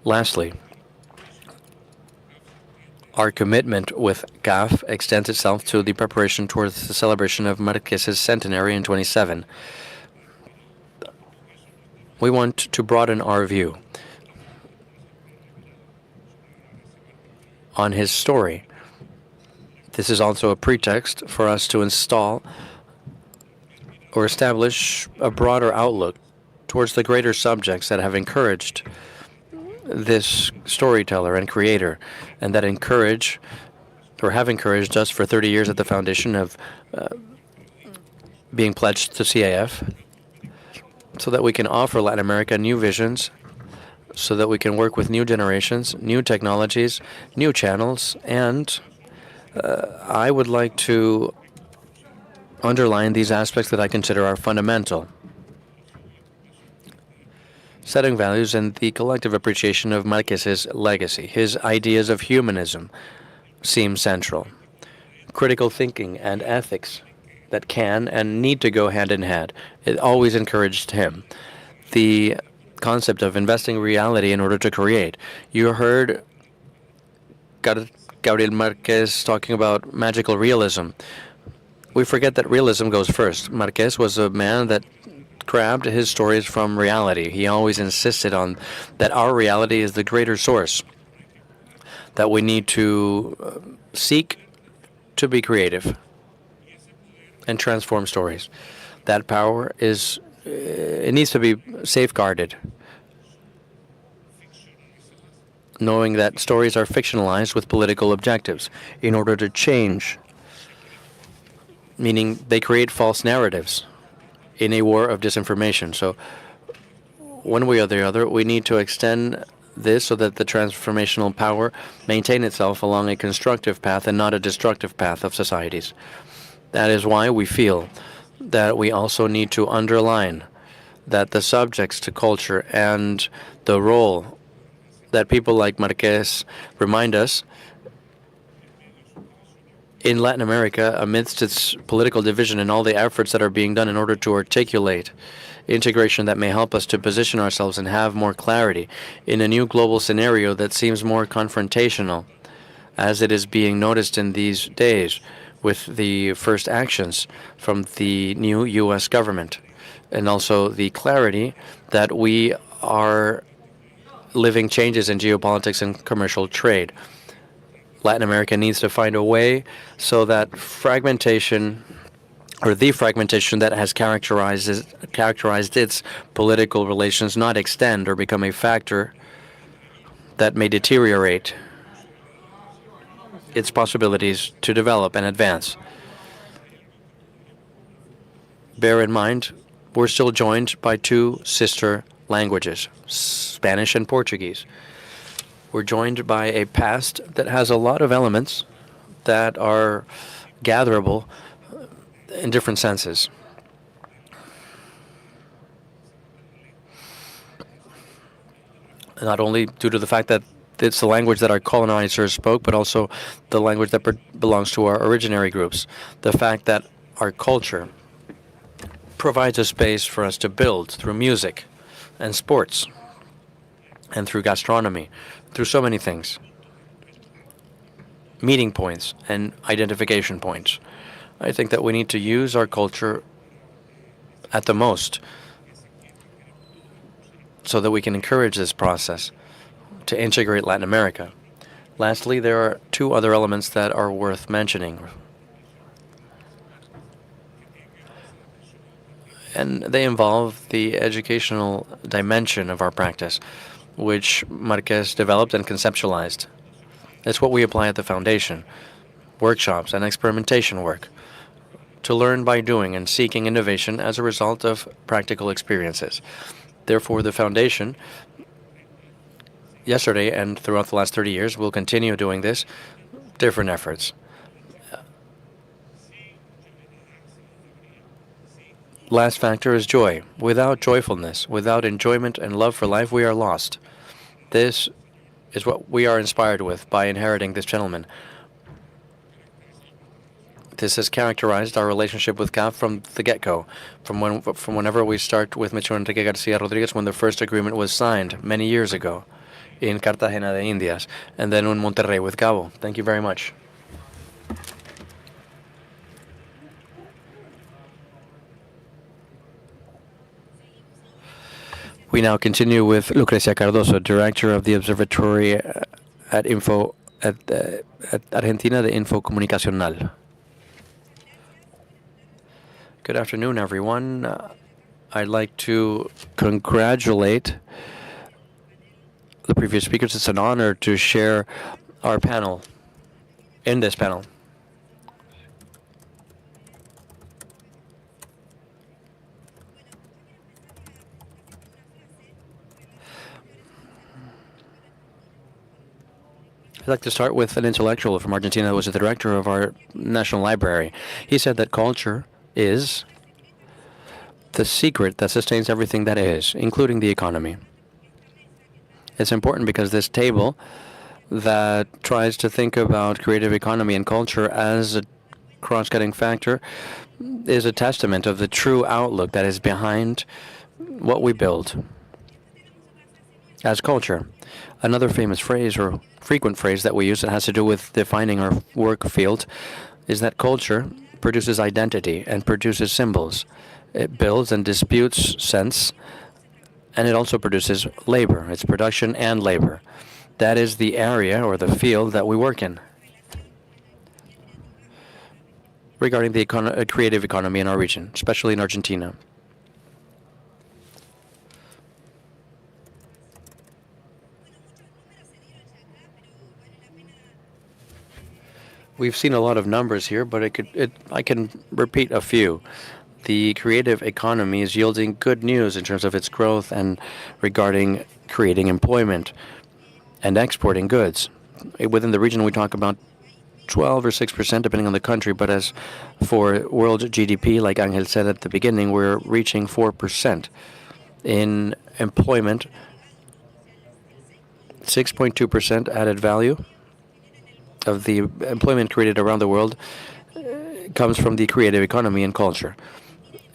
Lastly, our commitment with CAF extends itself to the preparation towards the celebration of Marques's centenary in 27. We want to broaden our view on his story. This is also a pretext for us to install or establish a broader outlook towards the greater subjects that have encouraged this storyteller and creator, and that encourage or have encouraged us for 30 years at the foundation of being pledged to CAF, so that we can offer Latin America new visions, so that we can work with new generations, new technologies, new channels, and I would like to underline these aspects that I consider are fundamental. Setting values and the collective appreciation of Marques's legacy. His ideas of humanism seem central. Critical thinking and ethics that can and need to go hand in hand. It always encouraged him. The concept of investing reality in order to create. You heard Gabriel Marquez talking about magical realism. We forget that realism goes first. Marquez was a man that grabbed his stories from reality. He always insisted on that our reality is the greater source, that we need to seek to be creative and transform stories. That power is, it needs to be safeguarded, knowing that stories are fictionalized with political objectives in order to change, meaning they create false narratives in a war of disinformation. So one way or the other, we need to extend this so that the transformational power maintain itself along a constructive path and not a destructive path of societies. That is why we feel that we also need to underline that the subjects to culture and the role that people like Marquez remind us in Latin America, amidst its political division and all the efforts that are being done in order to articulate integration that may help us to position ourselves and have more clarity in a new global scenario that seems more confrontational, as it is being noticed in these days with the first actions from the new U.S. government, and also the clarity that we are living changes in geopolitics and commercial trade. Latin America needs to find a way so that fragmentation, or the fragmentation that has characterized its political relations, not extend or become a factor that may deteriorate its possibilities to develop and advance. Bear in mind, we're still joined by two sister languages, Spanish and Portuguese. We're joined by a past that has a lot of elements that are gatherable in different senses. Not only due to the fact that it's the language that our colonizers spoke, but also the language that belongs to our originary groups. The fact that our culture provides a space for us to build through music and sports and through gastronomy, through so many things. Meeting points and identification points. I think that we need to use our culture at the most so that we can encourage this process to integrate Latin America. Lastly, there are two other elements that are worth mentioning, and they involve the educational dimension of our practice, which Marquez developed and conceptualized. It's what we apply at the foundation, workshops and experimentation work, to learn by doing and seeking innovation as a result of practical experiences. Therefore, the foundation, yesterday and throughout the last 30 years, will continue doing this, different efforts. Last factor is joy. Without joyfulness, without enjoyment and love for life, we are lost. This is what we are inspired with by inheriting this gentleman. This has characterized our relationship with CAF from the get-go, from whenever we start with Mr. Enrique Garcia Rodriguez, when the first agreement was signed many years ago. in Cartagena de Indias, and then in Monterrey with Cabo. Thank you very much. We now continue with Lucrecia Cardoso, director of the observatory at Info at Argentina de Info Comunicacional. Good afternoon, everyone. I'd like to congratulate the previous speakers. It's an honor to share our panel in this panel. I'd like to start with an intellectual from Argentina that was the director of our National Library. He said that culture is the secret that sustains everything that is, including the economy. It's important because this table that tries to think about creative economy and culture as a cross-cutting factor is a testament of the true outlook that is behind what we build as culture. Another famous phrase or frequent phrase that we use that has to do with defining our work field is that culture produces identity and produces symbols. It builds and disputes sense, and it also produces labor. It's production and labor. That is the area or the field that we work in. Regarding the creative economy in our region, especially in Argentina. We've seen a lot of numbers here, but I can repeat a few. The creative economy is yielding good news in terms of its growth and regarding creating employment and exporting goods. Within the region, we talk about 12 or 6%, depending on the country, but as for world GDP, like Angel said at the beginning, we're reaching 4% in employment, 6.2% added value of the employment created around the world comes from the creative economy and culture.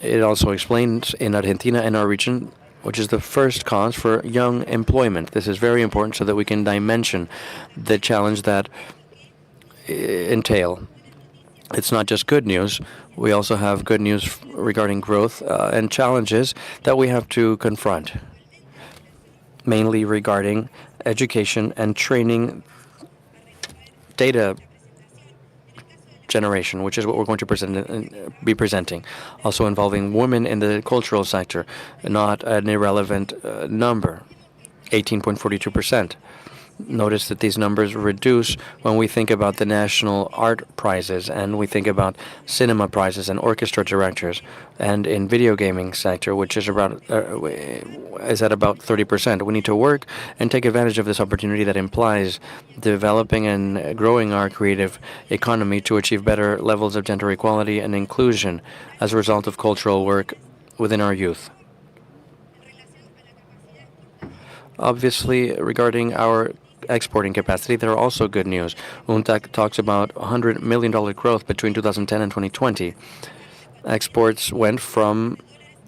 It also explains in Argentina and our region, which is the first cause for young employment. This is very important so that we can dimension the challenge that entail. It's not just good news. We also have good news regarding growth and challenges that we have to confront, mainly regarding education and training, data generation, which is what we're going to be presenting, also involving women in the cultural sector, not an irrelevant number, 18.42%. Notice that these numbers reduce when we think about the national art prizes and we think about cinema prizes and orchestra directors, and in video gaming sector, which is about is at about 30%. We need to work and take advantage of this opportunity that implies developing and growing our creative economy to achieve better levels of gender equality and inclusion as a result of cultural work within our youth. Obviously, regarding our exporting capacity, there are also good news. UNTAC talks about $100 million growth between 2010 and 2020. Exports went from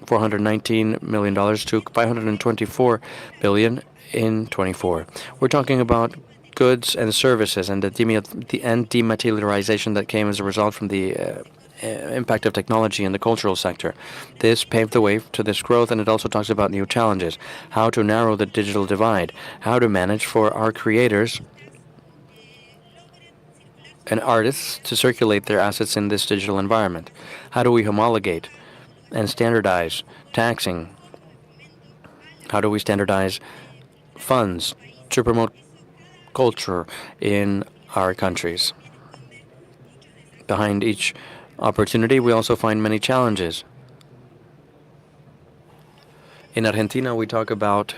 $419 million to $524 billion in 24. We're talking about goods and services and the dematerialization that came as a result from the impact of technology in the cultural sector. This paved the way to this growth, and it also talks about new challenges, how to narrow the digital divide, how to manage for our creators and artists to circulate their assets in this digital environment. How do we homologate and standardize taxing? How do we standardize funds to promote culture in our countries? Behind each opportunity, we also find many challenges. In Argentina, we talk about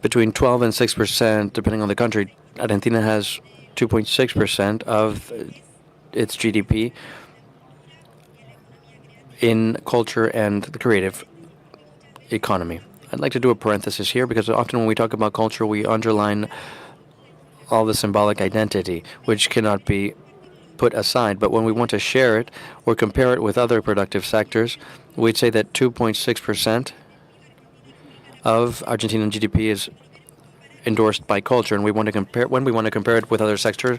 between 12 and 6%, depending on the country. Argentina has 2.6% of its GDP in culture and the creative economy. I'd like to do a parenthesis here because often when we talk about culture, we underline all the symbolic identity, which cannot be put aside. But when we want to share it or compare it with other productive sectors, we'd say that 2.6% of Argentinian GDP is endorsed by culture, and we want to compare when we want to compare it with other sectors.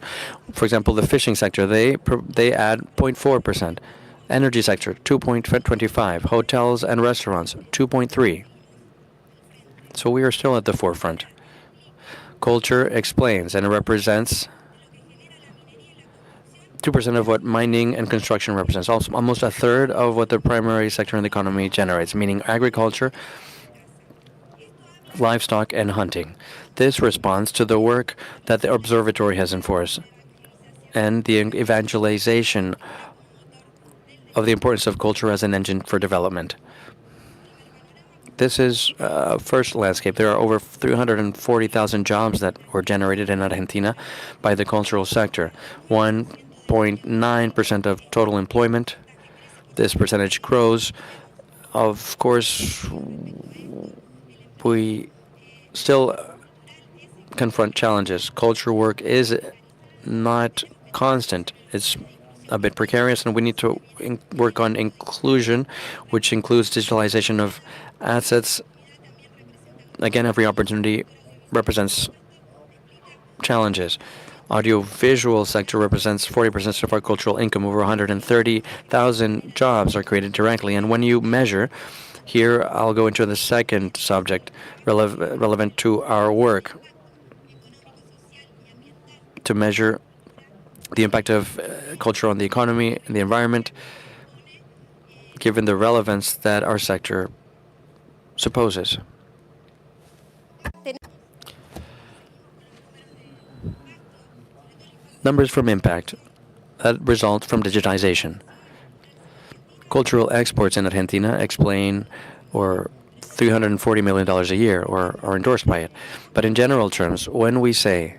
For example, the fishing sector, they add 0.4%. Energy sector 2.25. Hotels and restaurants 2.3. So we are still at the forefront. Culture explains and it represents 2% of what mining and construction represents, also almost a third of what the primary sector in the economy generates, meaning agriculture, livestock, and hunting. This responds to the work that the observatory has enforced and the evangelization of the importance of culture as an engine for development. This is first landscape. There are over 340,000 jobs that were generated in Argentina by the cultural sector. 1.9% of total employment. This percentage grows. Of course, we still confront challenges. Culture work is not constant. It's a bit precarious, and we need to work on inclusion, which includes digitalization of assets. Again, every opportunity represents challenges. Audiovisual sector represents 40% of our cultural income. Over 130,000 jobs are created directly. And when you measure, here I'll go into the second subject relevant to our work, to measure the impact of culture on the economy and the environment, given the relevance that our sector supposes. Numbers from impact that result from digitization. Cultural exports in Argentina explain or $340 million a year or are endorsed by it. But in general terms, when we say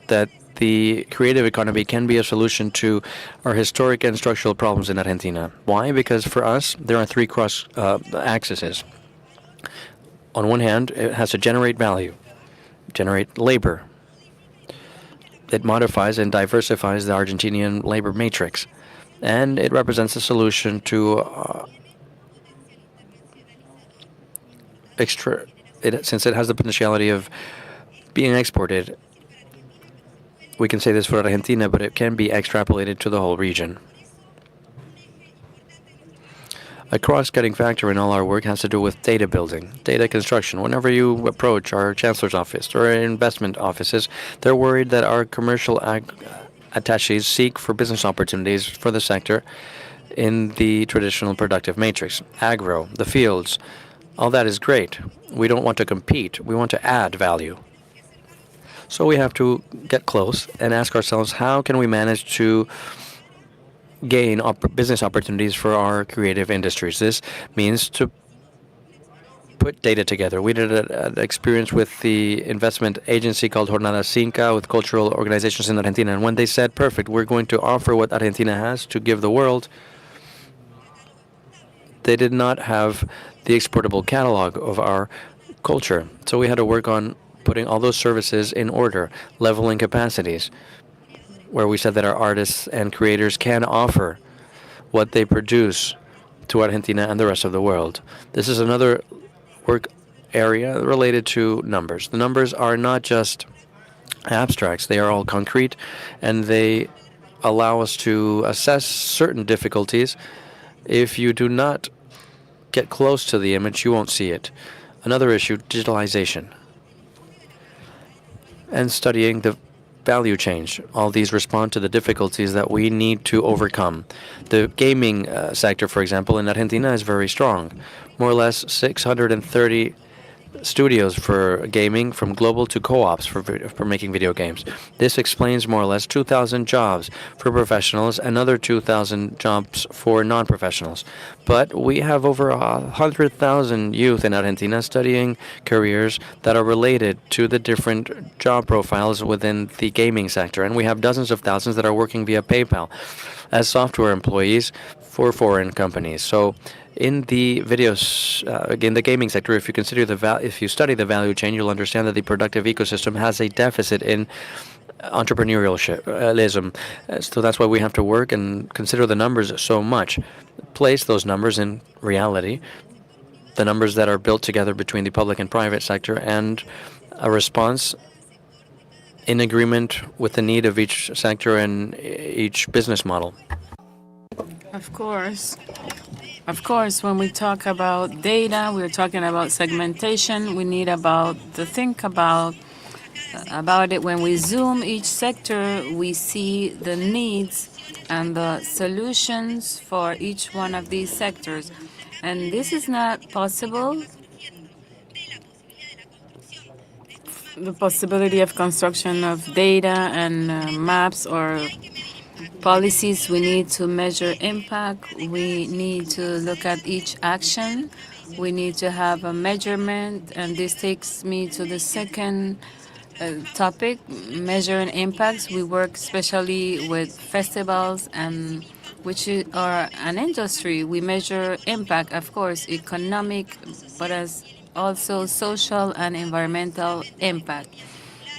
that the creative economy can be a solution to our historic and structural problems in Argentina. Why? Because for us, there are three cross axes. On one hand, it has to generate value, generate labor. It modifies and diversifies the Argentinian labor matrix. And it represents a solution to since it has the potentiality of being exported. We can say this for Argentina, but it can be extrapolated to the whole region. A cross-cutting factor in all our work has to do with data building, data construction. Whenever you approach our chancellor's office or investment offices, they're worried that our commercial attaches seek for business opportunities for the sector in the traditional productive matrix. Agro, the fields, all that is great. We don't want to compete. We want to add value. So we have to get close and ask ourselves, how can we manage to gain business opportunities for our creative industries? This means to put data together. We did an experience with the investment agency called Jornada Cinca with cultural organizations in Argentina. And when they said, perfect, we're going to offer what Argentina has to give the world, they did not have the exportable catalog of our culture. So we had to work on putting all those services in order, leveling capacities, where we said that our artists and creators can offer what they produce to Argentina and the rest of the world. This is another work area related to numbers. The numbers are not just abstracts, they are all concrete, and they allow us to assess certain difficulties. If you do not get close to the image, you won't see it. Another issue, digitalization. And studying the value change. All these respond to the difficulties that we need to overcome. The gaming sector, for example, in Argentina is very strong. More or less 630 studios for gaming, from global to co-ops for making video games. This explains more or less 2,000 jobs for professionals, another 2,000 jobs for non-professionals. But we have over 100,000 youth in Argentina studying careers that are related to the different job profiles within the gaming sector. And we have dozens of thousands that are working via PayPal as software employees for foreign companies. So in the in the gaming sector, if you study the value chain, you'll understand that the productive ecosystem has a deficit in entrepreneurialism. So that's why we have to work and consider the numbers so much, place those numbers in reality, the numbers that are built together between the public and private sector, and a response in agreement with the need of each sector and each business model. Of course. Of course, when we talk about data, we're talking about segmentation. We need about to think about it. When we zoom each sector, we see the needs and the solutions for each one of these sectors. And this is not possible. The possibility of construction of data and maps or policies, we need to measure impact. We need to look at each action. We need to have a measurement. And this takes me to the second topic, measuring impacts. We work especially with festivals and are an industry. We measure impact, of course, economic, but as also social and environmental impact.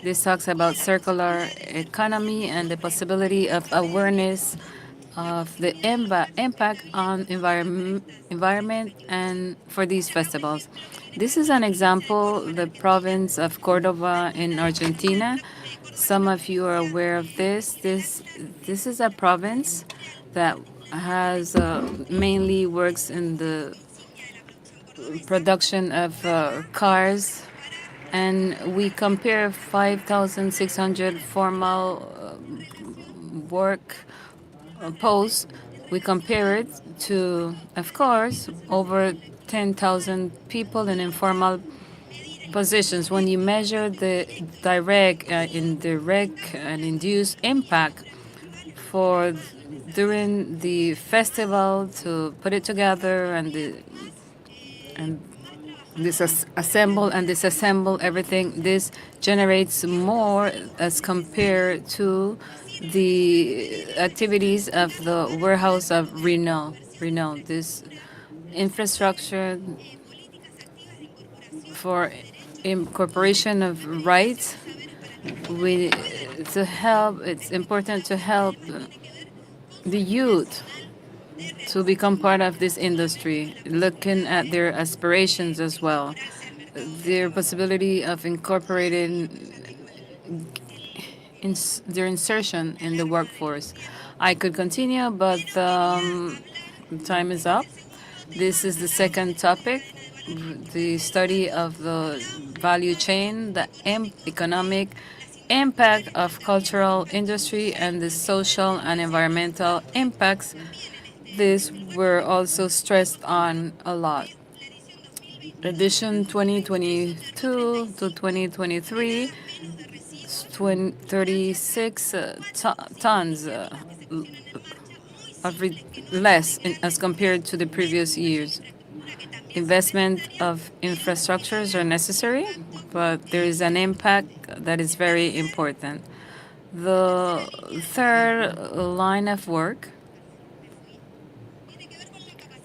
This talks about circular economy and the possibility of awareness of the impact on environment and for these festivals. This is an example, the province of Córdoba in Argentina. Some of you are aware of this. This is a province that has mainly works in the production of cars, and we compare 5,600 formal work posts. We compare it to, of course, over 10,000 people in informal positions. When you measure the direct, indirect, and induced impact for during the festival to put it together and assemble and disassemble everything, this generates more as compared to the activities of the warehouse of Renault. This infrastructure for incorporation of rights, we to help. It's important to help the youth to become part of this industry, looking at their aspirations as well, their possibility of incorporating their insertion in the workforce. I could continue, but time is up. This is the second topic, the study of the value chain, the economic impact of cultural industry, and the social and environmental impacts. These were also stressed on a lot. Edition 2022 to 2023, 36 tons of less as compared to the previous years. Investment of infrastructures are necessary, but there is an impact that is very important. The third line of work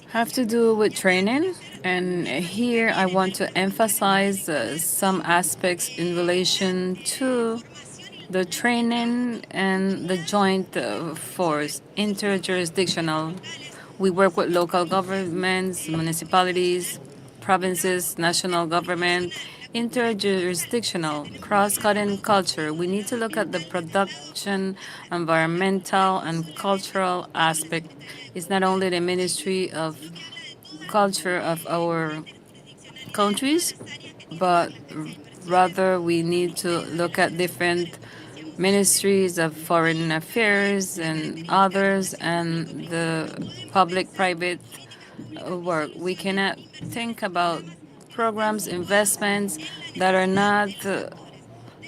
have to do with training. And here I want to emphasize some aspects in relation to the training and the joint force, interjurisdictional. We work with local governments, municipalities, provinces, national government, interjurisdictional, cross-cutting culture. We need to look at the production, environmental, and cultural aspect. It's not only the Ministry of Culture of our countries, but rather we need to look at different ministries of foreign affairs and others and the public-private work. We cannot think about programs, investments that are not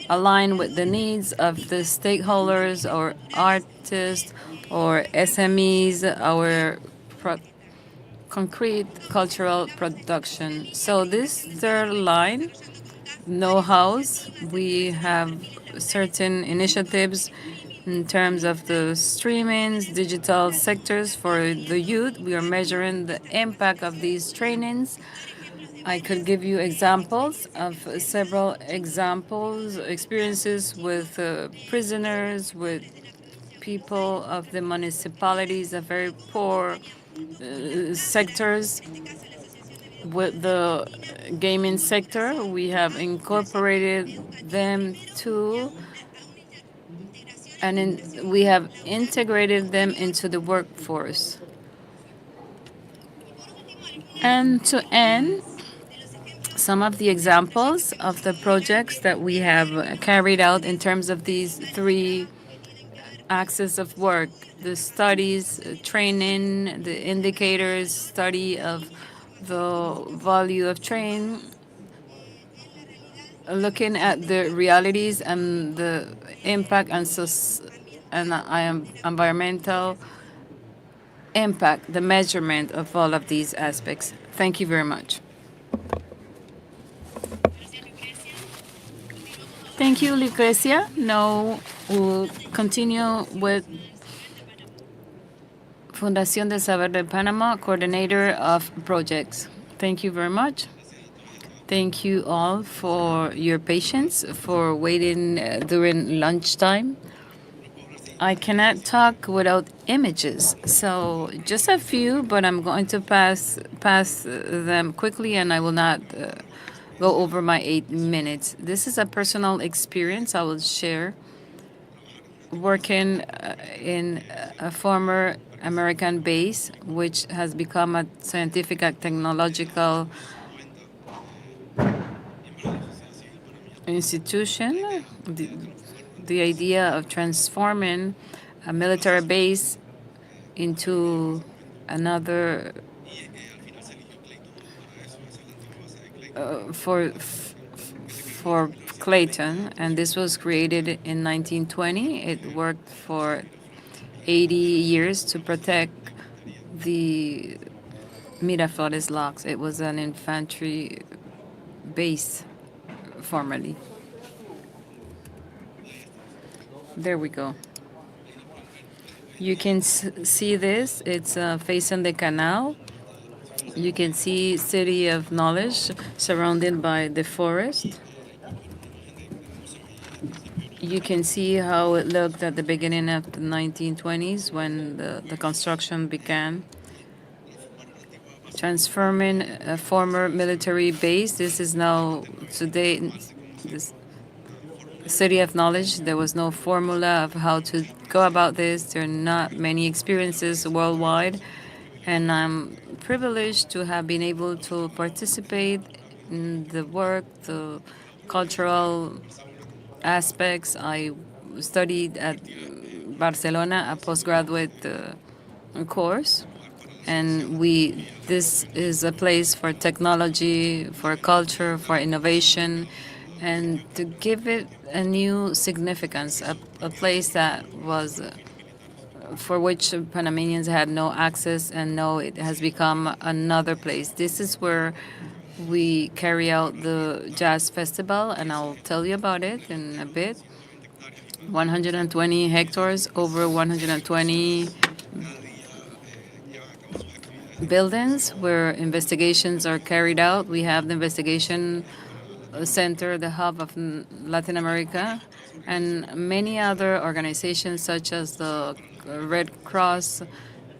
aligned with the needs of the stakeholders or artists or SMEs, our concrete cultural production. So this third line, know-hows, we have certain initiatives in terms of the streamings, digital sectors for the youth. We are measuring the impact of these trainings. I could give you examples of several examples, experiences with prisoners, with people of the municipalities of very poor sectors. with the gaming sector. We have incorporated them too, and we have integrated them into the workforce. And to end, some of the examples of the projects that we have carried out in terms of these three axis of work: the studies, training, the indicators, study of the value of train, looking at the realities and the impact and I am environmental impact, the measurement of all of these aspects. Thank you very much. Thank you, Lucrecia. Now we'll continue with Fundación del Saber de Panama, coordinator of projects. Thank you very much. Thank you all for your patience, for waiting during lunchtime. I cannot talk without images, so just a few, but I'm going to pass them quickly, and I will not go over my 8 minutes. This is a personal experience I will share working in a former American base, which has become a scientific and technological institution. The idea of transforming a military base into another for Clayton, and this was created in 1920. It worked for 80 years to protect the Miraflores locks. It was an infantry base formerly. There we go. You can see this. It's facing the canal. You can see City of Knowledge surrounded by the forest. You can see how it looked at the beginning of the 1920s when the construction began. Transforming a former military base. This is now today this City of Knowledge. There was no formula of how to go about this. There are not many experiences worldwide, and I'm privileged to have been able to participate in the work, the cultural aspects. I studied at Barcelona a postgraduate course, and this is a place for technology, for culture, for innovation, and to give it a new significance, a place that was for which Panamanians had no access, and now it has become another place. This is where we carry out the jazz festival, and I'll tell you about it in a bit. 120 hectares, over 120 buildings where investigations are carried out. We have the investigation center, the hub of Latin America, and many other organizations such as the Red Cross.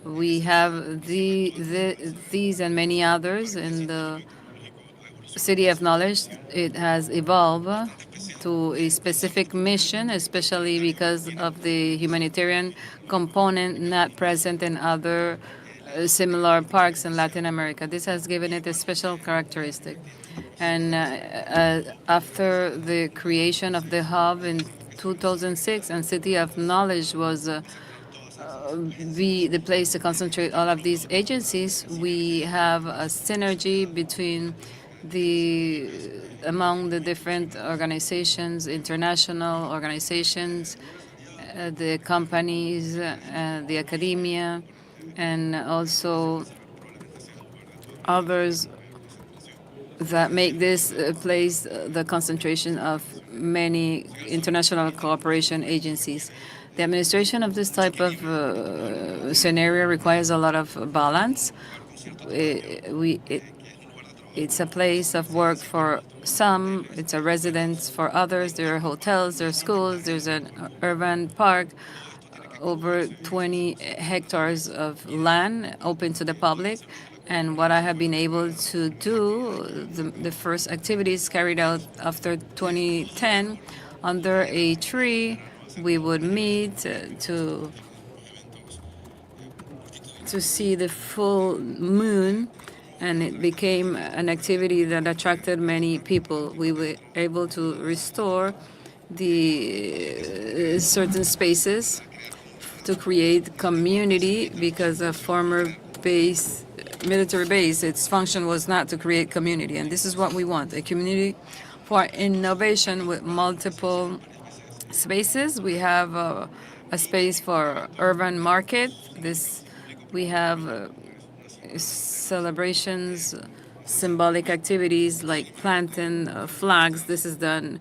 We have these and many others in the City of Knowledge. It has evolved to a specific mission, especially because of the humanitarian component not present in other similar parks in Latin America. This has given it a special characteristic. And after the creation of the hub in 2006, and City of Knowledge was the place to concentrate all of these agencies, we have a synergy between the among the different organizations, international organizations, the companies, the academia, and also others that make this place the concentration of many international cooperation agencies. The administration of this type of scenario requires a lot of balance. It's a place of work for some, it's a residence for others. There are hotels, there are schools, there's an urban park, over 20 hectares of land open to the public. And what I have been able to do, the first activities carried out after 2010, under a tree, we would meet to see the full moon, and it became an activity that attracted many people. We were able to restore the certain spaces to create community because a former base, military base, its function was not to create community. And this is what we want, a community for innovation with multiple spaces. We have a space for urban market. This we have celebrations, symbolic activities like planting flags. This is done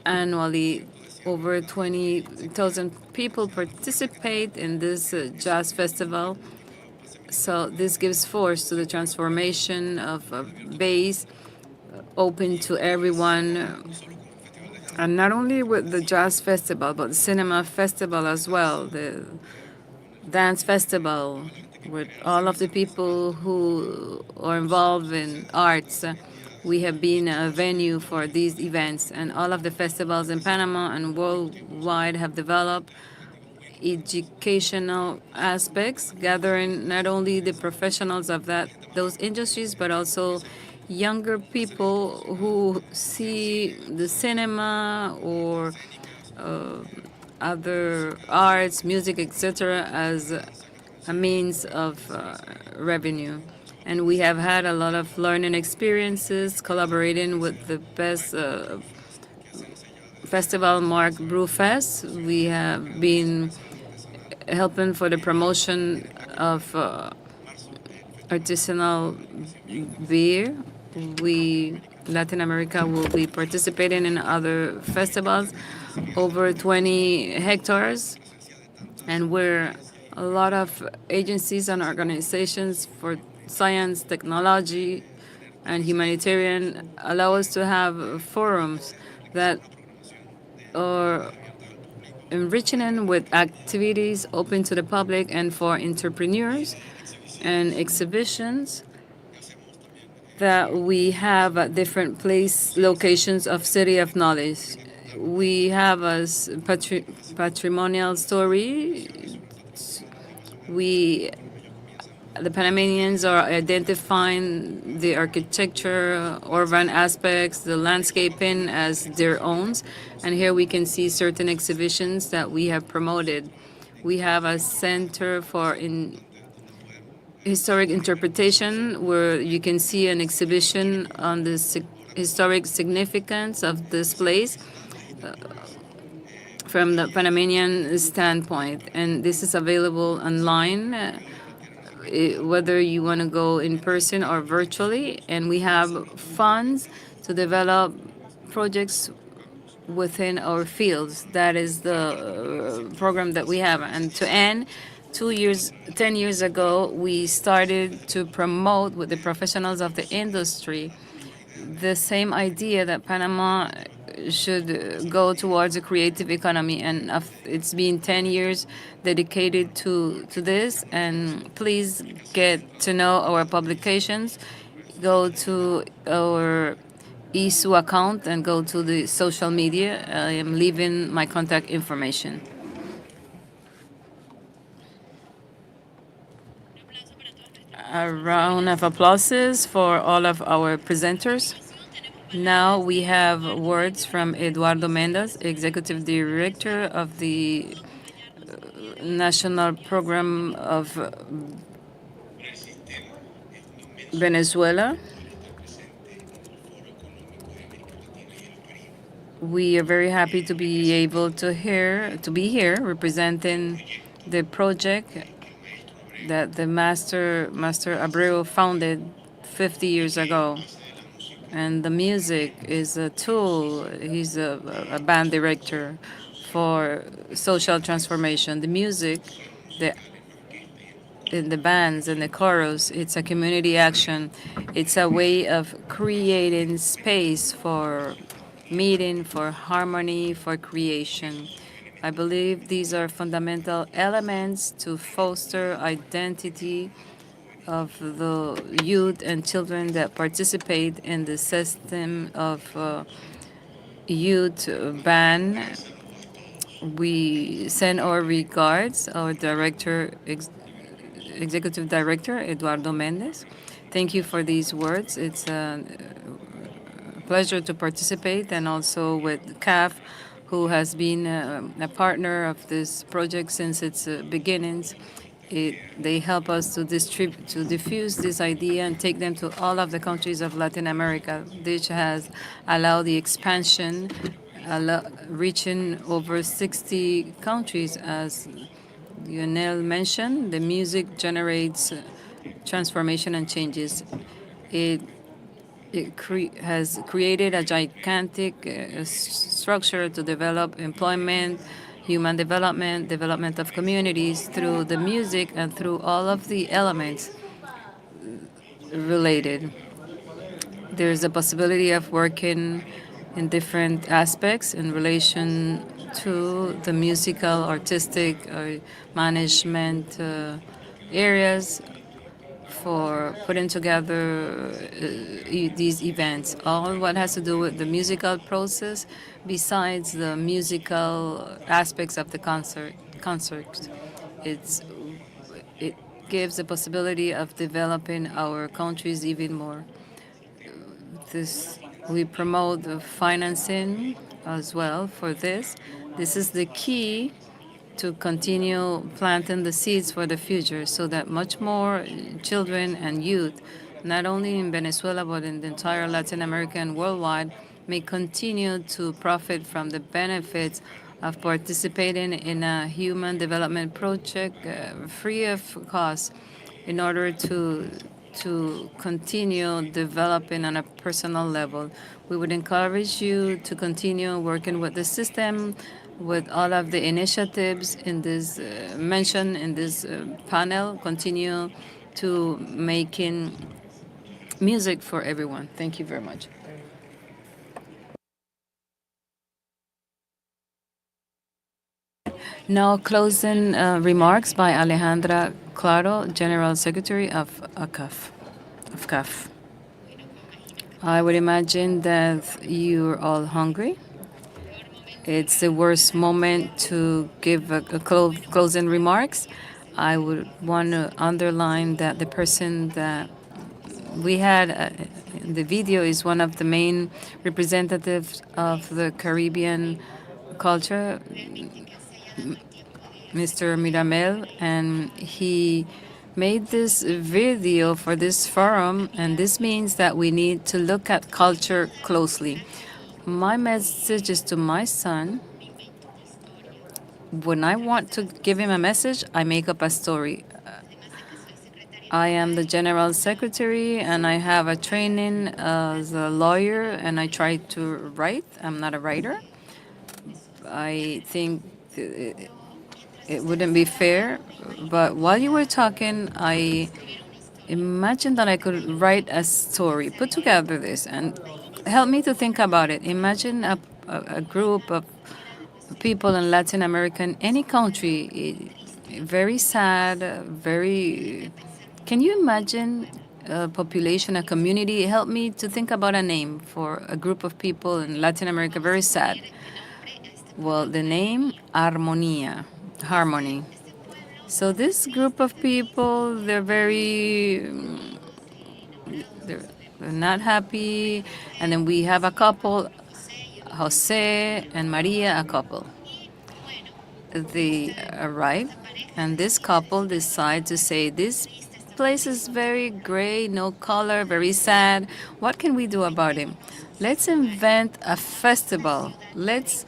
annually. Over 20,000 people participate in this jazz festival. So this gives force to the transformation of a base open to everyone, and not only with the jazz festival, but the cinema festival as well, the dance festival, with all of the people who are involved in arts. We have been a venue for these events, and all of the festivals in Panama and worldwide have developed educational aspects, gathering not only the professionals of those industries, but also younger people who see the cinema or other arts, music, etc., as a means of revenue. And we have had a lot of learning experiences, collaborating with the best festival, Mark Brewfest. We have been helping for the promotion of artisanal beer. We Latin America will be participating in other festivals, over 20 hectares, and we're a lot of agencies and organizations for science, technology, and humanitarian allow us to have forums that are enriching with activities open to the public and for entrepreneurs, and exhibitions that we have at different place locations of City of Knowledge. We have a patrimonial story. We the Panamanians are identifying the architecture, urban aspects, the landscaping as their own. And here we can see certain exhibitions that we have promoted. We have a center for historic interpretation where you can see an exhibition on the historic significance of this place from the Panamanian standpoint. And this is available online, whether you want to go in person or virtually. And we have funds to develop projects within our fields. That is the program that we have. And to end, 2 years, 10 years ago, we started to promote with the professionals of the industry the same idea that Panama should go towards a creative economy. And it's been 10 years dedicated to this. And please get to know our publications. Go to our ISU account and go to the social media. I am leaving my contact information. A round of applauses for all of our presenters. Now we have words from Eduardo Mendes, Executive Director of the National Program of Venezuela. We are very happy to be able to be here representing the project that the Master Abreu founded 50 years ago. And the music is a tool. He's a band director for social transformation. The music, the in the bands and the chorus, it's a community action. It's a way of creating space for meeting, for harmony, for creation. I believe these are fundamental elements to foster identity of the youth and children that participate in the system of youth band. We send our regards, our executive director, Eduardo Mendez. Thank you for these words. It's a pleasure to participate, and also with CAF, who has been a partner of this project since its beginnings. They help us to distribute, to diffuse this idea and take them to all of the countries of Latin America. This has allowed the expansion, reaching over 60 countries. As Lionel mentioned, the music generates transformation and changes. It has created a gigantic structure to develop employment, human development, development of communities through the music and through all of the elements related. There's a possibility of working in different aspects in relation to the musical, artistic, management areas for putting together these events. All what has to do with the musical process, besides the musical aspects of the concert. It's it gives the possibility of developing our countries even more. This we promote the financing as well for this. This is the key to continue planting the seeds for the future so that much more children and youth, not only in Venezuela but in the entire Latin America and worldwide, may continue to profit from the benefits of participating in a human development project free of cost in order to continue developing on a personal level. We would encourage you to continue working with the system, with all of the initiatives in this mentioned in this panel. Continue to making music for everyone. Thank you very much. Now, closing remarks by Alejandra Claro, General Secretary of ACAF. Of CAF. I would imagine that you're all hungry. It's the worst moment to give closing remarks. I would want to underline that the person that we had in the video is one of the main representatives of the Caribbean culture, Mr. Miramel, and he made this video for this forum, and this means that we need to look at culture closely. My message is to my son. When I want to give him a message, I make up a story. I am the general secretary and I have a training as a lawyer and I try to write. I'm not a writer. I think it wouldn't be fair. But while you were talking, I imagined that I could write a story, put together this, and help me to think about it. Imagine a group of people in Latin America, in any country, very sad, very. Can you imagine a population, a community? Help me to think about a name for a group of people in Latin America, very sad. Well, the name Armonía, harmony. So this group of people, they're not happy. And then we have a couple, Jose and Maria, a couple. They arrive, and this couple decide to say, this place is very gray, no color, very sad. What can we do about it? Let's invent a festival. Let's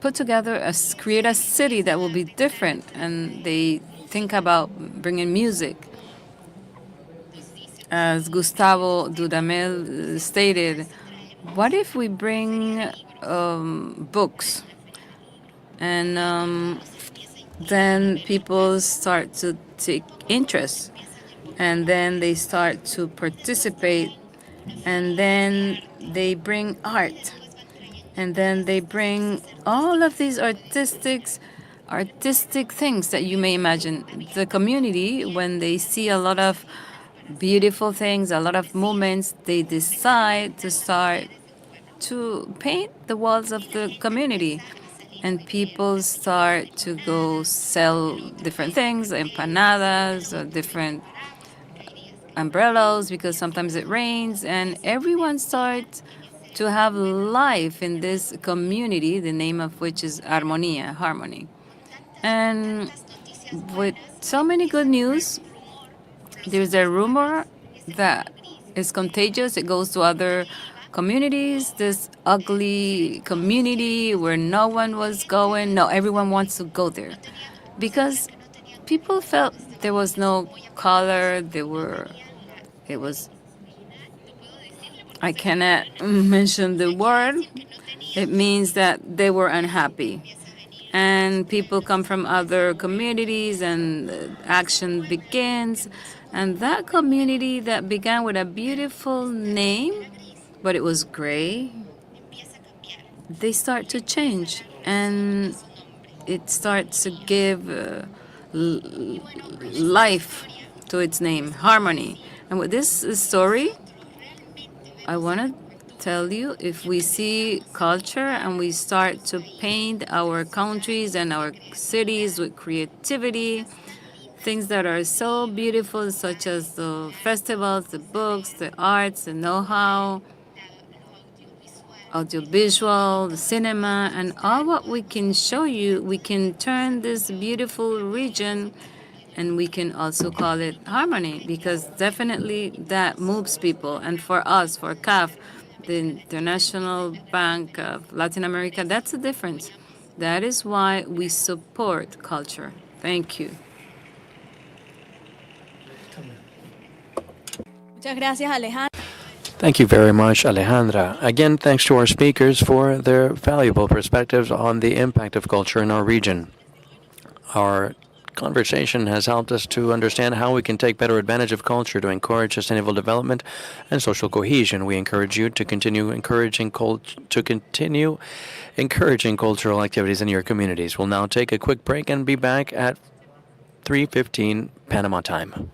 put together create a city that will be different. And they think about bringing music. As Gustavo Dudamel stated, what if we bring books? And then people start to take interest. And then they start to participate. And then they bring art. And then they bring all of these artistic things that you may imagine. The community, when they see a lot of beautiful things, a lot of moments, they decide to start to paint the walls of the community. And people start to go sell different things, empanadas, or different umbrellas because sometimes it rains, and everyone starts to have life in this community, the name of which is Armonía, harmony. And with so many good news, there's a rumor that is contagious. It goes to other communities. This ugly community where no one was going. No, everyone wants to go there because people felt there was no color. It was, I cannot mention the word. It means that they were unhappy. And people come from other communities, and action begins. And that community that began with a beautiful name, but it was gray, they start to change. And it starts to give life to its name, harmony. And with this story, I want to tell you, if we see culture and we start to paint our countries and our cities with creativity, things that are so beautiful, such as the festivals, the books, the arts, the know how, audiovisual, the cinema, and all what we can show you, we can turn this beautiful region and we can also call it harmony because definitely that moves people. And for us, for CAF, the International Bank of Latin America, that's the difference. That is why we support culture. Thank you. Thank you very much, Alejandra. Again, thanks to our speakers for their valuable perspectives on the impact of culture in our region. Our conversation has helped us to understand how we can take better advantage of culture to encourage sustainable development and social cohesion. We encourage you to continue encouraging cultural activities in your communities. We'll now take a quick break and be back at 3:15 Panama time.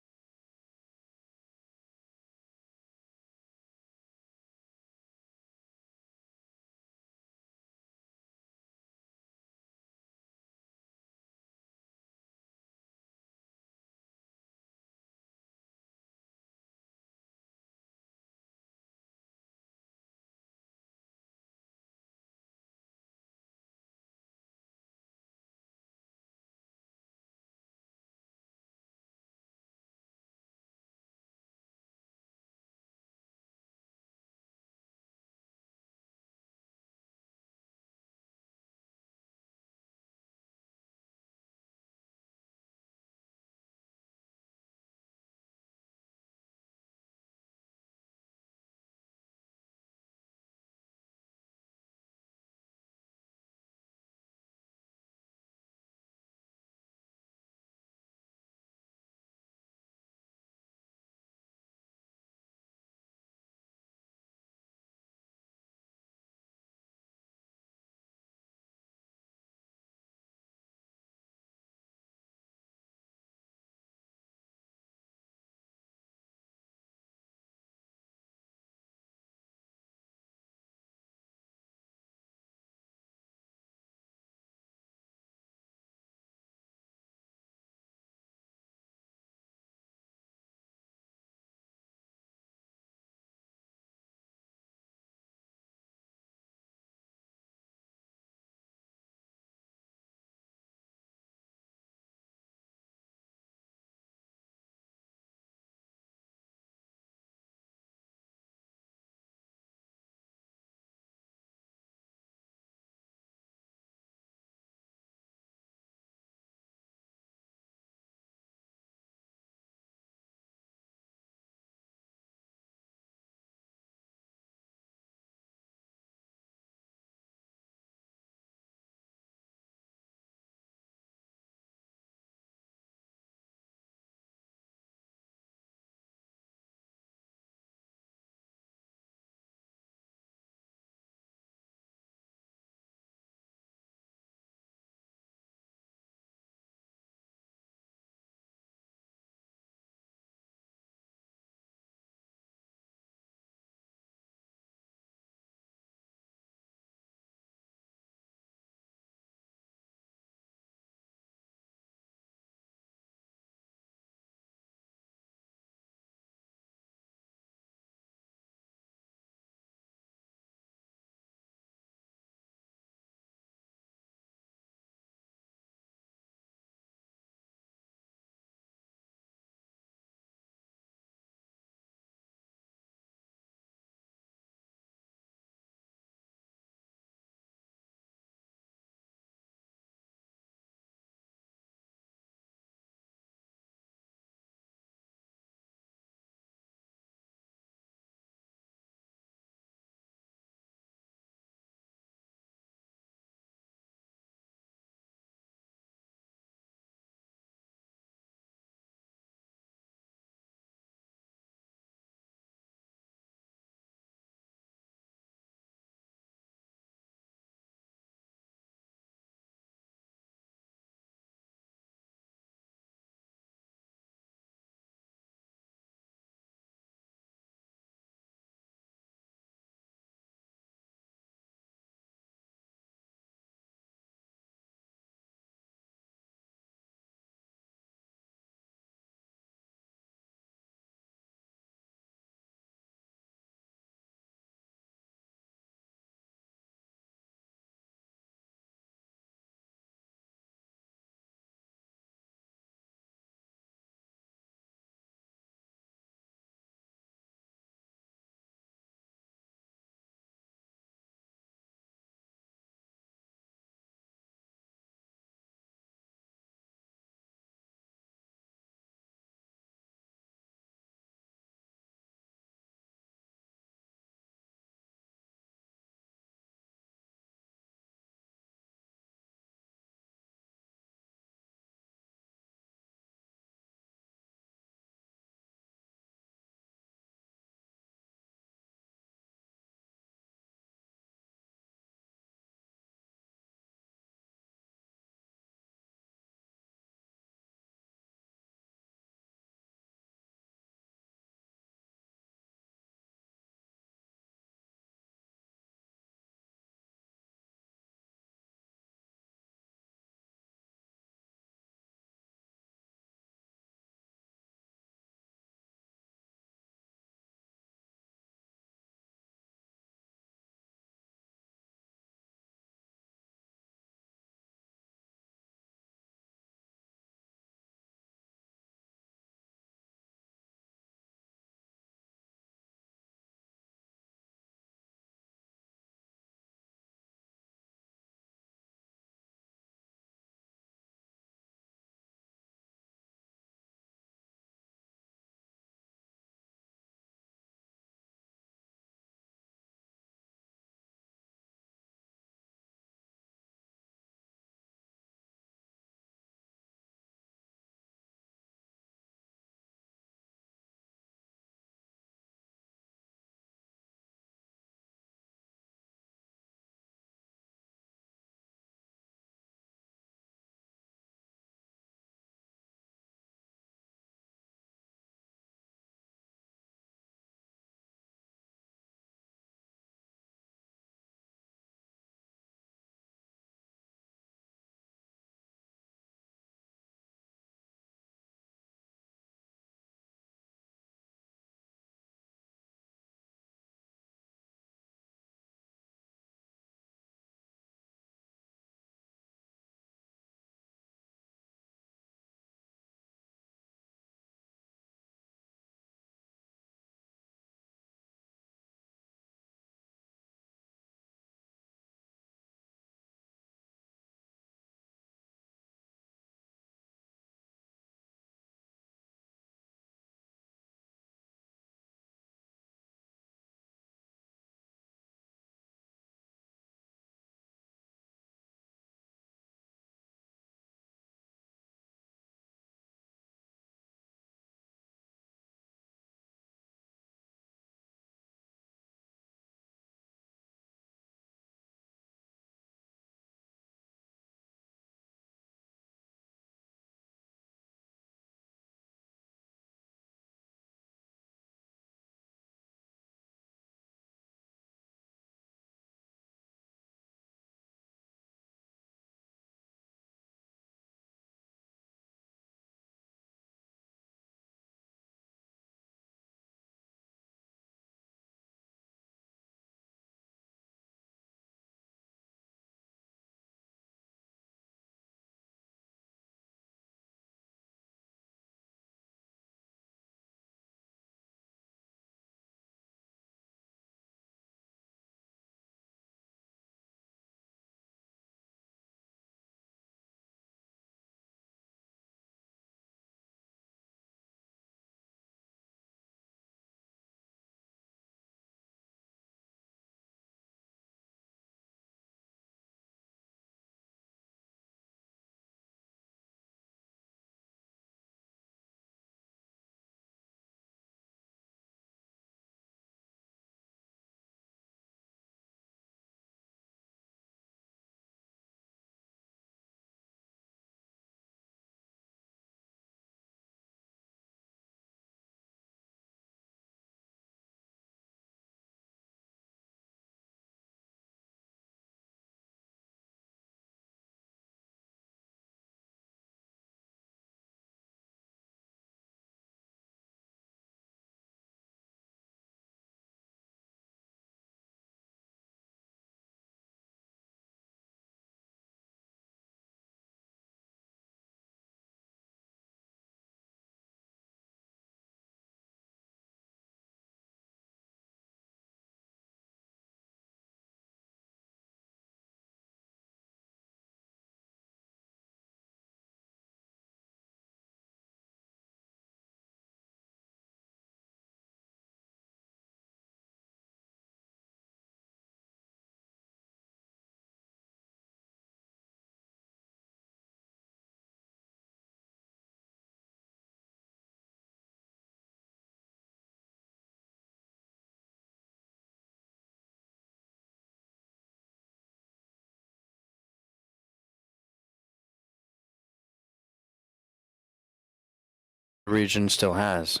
region still has.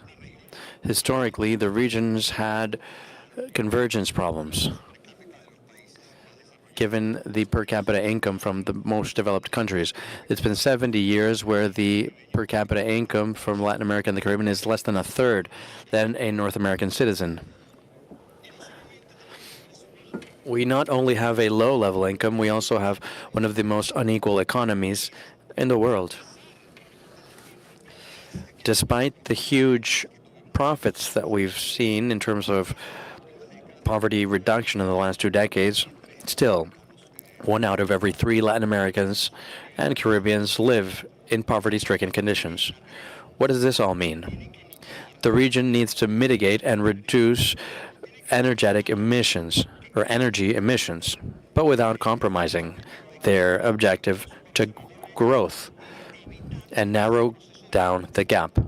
Historically, the regions had convergence problems given the per capita income from the most developed countries. It's been 70 years where the per capita income from Latin America and the Caribbean is less than a third than a North American citizen. We not only have a low level income, we also have one of the most unequal economies in the world. Despite the huge profits that we've seen in terms of poverty reduction in the last 2 decades, still, 1 out of every 3 Latin Americans and Caribbeans live in poverty-stricken conditions. What does this all mean? The region needs to mitigate and reduce energetic emissions or energy emissions, but without compromising their objective to growth and narrow down the gap.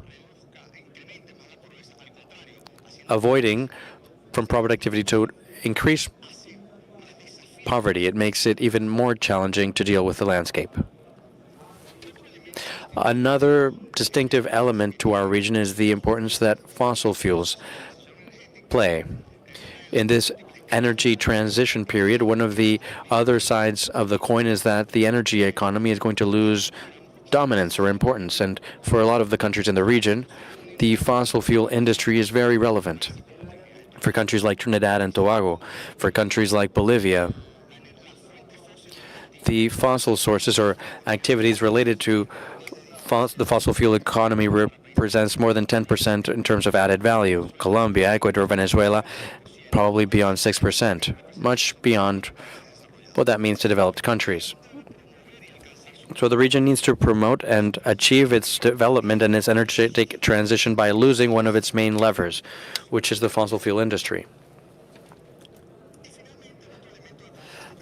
Avoiding from productivity to increase poverty, it makes it even more challenging to deal with the landscape. Another distinctive element to our region is the importance that fossil fuels play. In this energy transition period, one of the other sides of the coin is that the energy economy is going to lose dominance or importance. And for a lot of the countries in the region, the fossil fuel industry is very relevant. For countries like Trinidad and Tobago, for countries like Bolivia, the fossil sources or activities related to the fossil fuel economy represents more than 10% in terms of added value. Colombia, Ecuador, Venezuela, probably beyond 6%, much beyond what that means to developed countries. So the region needs to promote and achieve its development and its energetic transition by losing one of its main levers, which is the fossil fuel industry.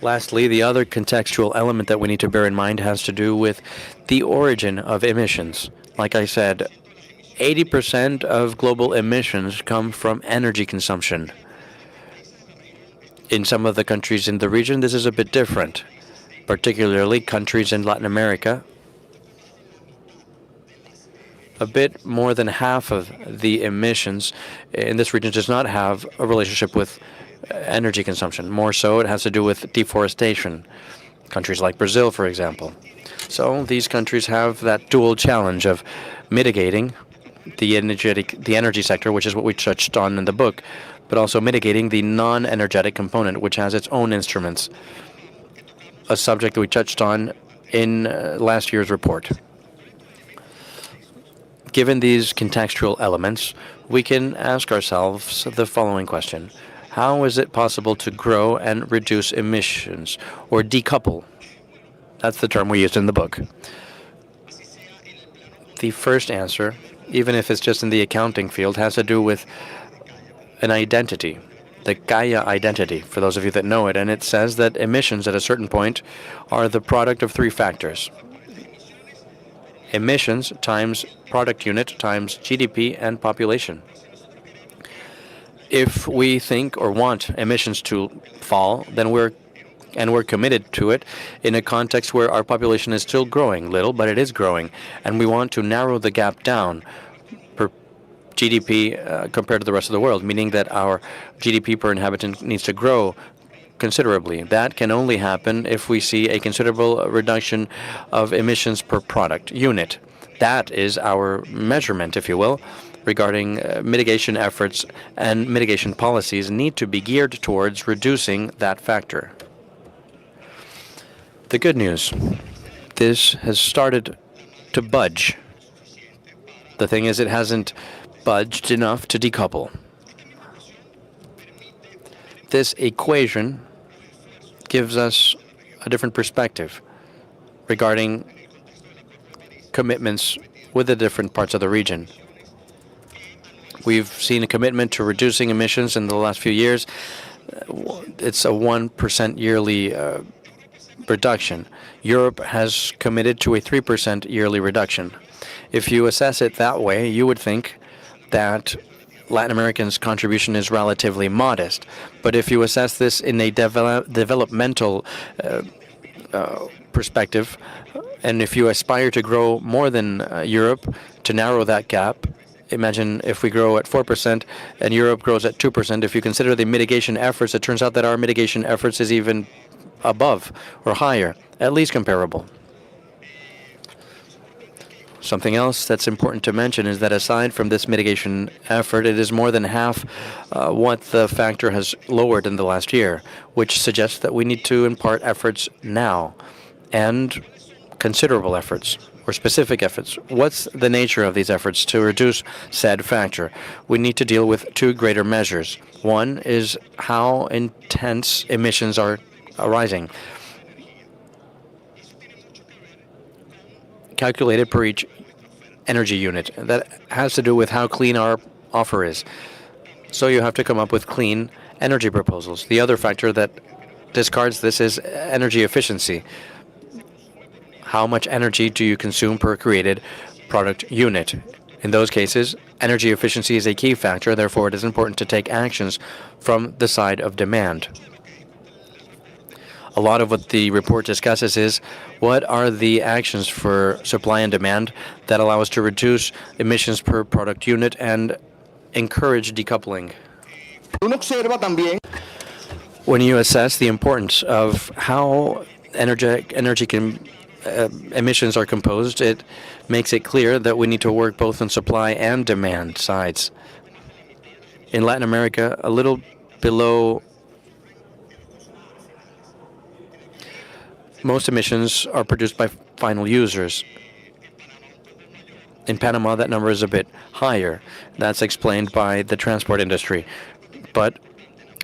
Lastly, the other contextual element that we need to bear in mind has to do with the origin of emissions. Like I said, 80% of global emissions come from energy consumption. In some of the countries in the region, this is a bit different, particularly countries in Latin America. A bit more than half of the emissions in this region does not have a relationship with energy consumption. More so, it has to do with deforestation. Countries like Brazil, for example. So these countries have that dual challenge of mitigating the energy sector, which is what we touched on in the book, but also mitigating the non-energetic component, which has its own instruments, a subject that we touched on in last year's report. Given these contextual elements, we can ask ourselves the following question. How is it possible to grow and reduce emissions, or decouple? That's the term we used in the book. The first answer, even if it's just in the accounting field, has to do with an identity, the Gaia identity, for those of you that know it, and it says that emissions at a certain point are the product of 3 factors. Emissions times product unit times GDP and population. If we think or want emissions to fall, then we're committed to it in a context where our population is still growing, little, but it is growing, and we want to narrow the gap down per GDP compared to the rest of the world, meaning that our GDP per inhabitant needs to grow considerably. That can only happen if we see a considerable reduction of emissions per product unit. That is our measurement, if you will, regarding mitigation efforts, and mitigation policies need to be geared towards reducing that factor. The good news, this has started to budge. The thing is, it hasn't budged enough to decouple. This equation gives us a different perspective regarding commitments with the different parts of the region. We've seen a commitment to reducing emissions in the last few years. It's a 1% yearly reduction. Europe has committed to a 3% yearly reduction. If you assess it that way, you would think that Latin Americans' contribution is relatively modest. But if you assess this in a developmental perspective, and if you aspire to grow more than Europe, to narrow that gap, imagine if we grow at 4% and Europe grows at 2%. If you consider the mitigation efforts, it turns out that our mitigation efforts is even above or higher, at least comparable. Something else that's important to mention is that aside from this mitigation effort, it is more than half what the factor has lowered in the last year, which suggests that we need to impart efforts now, and considerable efforts or specific efforts. What's the nature of these efforts to reduce said factor? We need to deal with two greater measures. One is how intense emissions are arising, calculated per each energy unit. That has to do with how clean our offer is. So you have to come up with clean energy proposals. The other factor that discards this is energy efficiency. How much energy do you consume per created product unit? In those cases, energy efficiency is a key factor. Therefore, it is important to take actions from the side of demand. A lot of what the report discusses is what are the actions for supply and demand that allow us to reduce emissions per product unit and encourage decoupling. When you assess the importance of how emissions are composed, it makes it clear that we need to work both on supply and demand sides. In Latin America, a little below most emissions are produced by final users. In Panama, that number is a bit higher. That's explained by the transport industry. But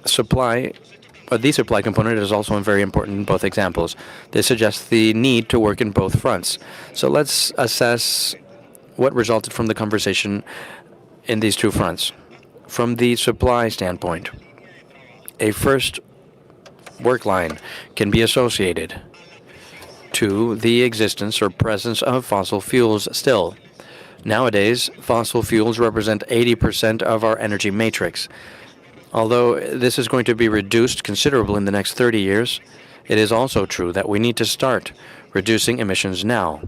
the supply component is also very important in both examples. This suggests the need to work in both fronts. So let's assess what resulted from the conversation in these two fronts. From the supply standpoint, a first work line can be associated to the existence or presence of fossil fuels still. Nowadays, fossil fuels represent 80% of our energy matrix. Although this is going to be reduced considerably in the next 30 years, it is also true that we need to start reducing emissions now,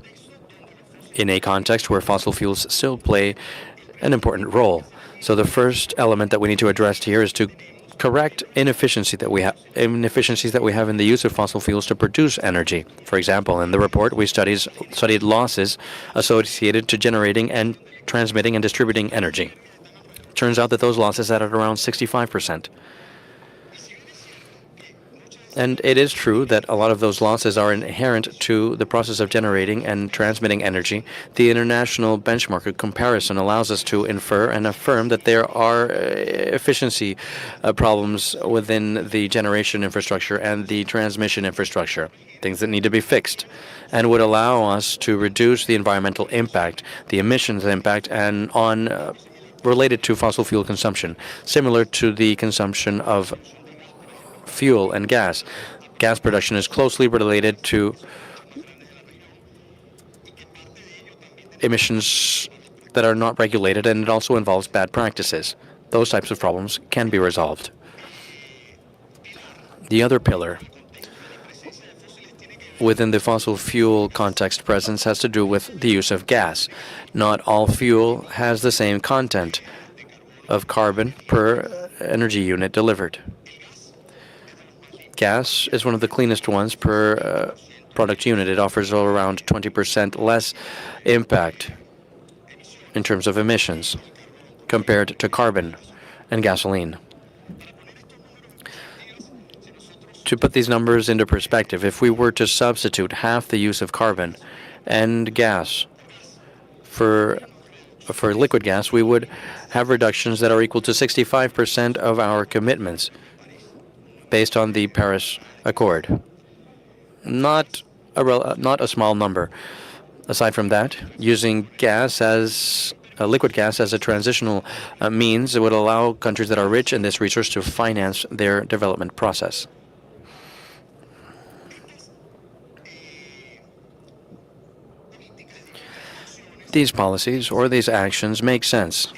in a context where fossil fuels still play an important role. So the first element that we need to address here is to correct inefficiencies that we have in the use of fossil fuels to produce energy. For example, in the report, we studied losses associated to generating and transmitting and distributing energy. Turns out that those losses are at around 65%. And it is true that a lot of those losses are inherent to the process of generating and transmitting energy. The international benchmark of comparison allows us to infer and affirm that there are efficiency problems within the generation infrastructure and the transmission infrastructure, things that need to be fixed, and would allow us to reduce the environmental impact, the emissions impact, and related to fossil fuel consumption, similar to the consumption of fuel and gas. Gas production is closely related to emissions that are not regulated, and it also involves bad practices. Those types of problems can be resolved. The other pillar within the fossil fuel context presence has to do with the use of gas. Not all fuel has the same content of carbon per energy unit delivered. Gas is one of the cleanest ones per product unit. It offers around 20% less impact in terms of emissions compared to carbon and gasoline. To put these numbers into perspective, if we were to substitute half the use of carbon and gas for liquid gas, we would have reductions that are equal to 65% of our commitments based on the Paris Accord. Not a small number. Aside from that, using liquid gas as a transitional means, it would allow countries that are rich in this resource to finance their development process. These policies or these actions make sense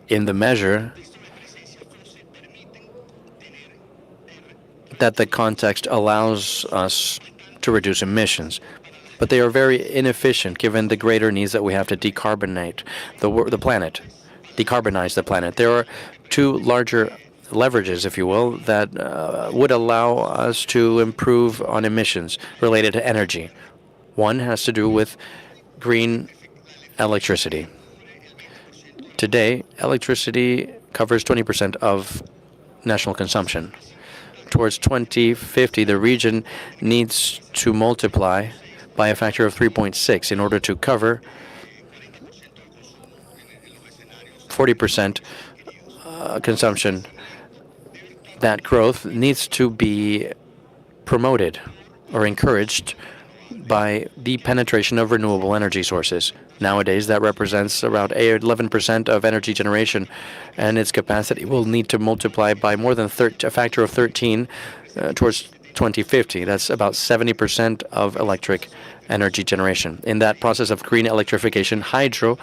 in the measure that the context allows us to reduce emissions. but they are very inefficient given the greater needs that we have to decarbonate the planet, decarbonize the planet. There are two larger leverages, if you will, that would allow us to improve on emissions related to energy. One has to do with green electricity. Today, electricity covers 20% of national consumption. Towards 2050, the region needs to multiply by a factor of 3.6 in order to cover 40% consumption. That growth needs to be promoted or encouraged by the penetration of renewable energy sources. Nowadays, that represents around 11% of energy generation, and its capacity will need to multiply by more than a factor of 13 towards 2050. That's about 70% of electric energy generation. In that process of green electrification, hydro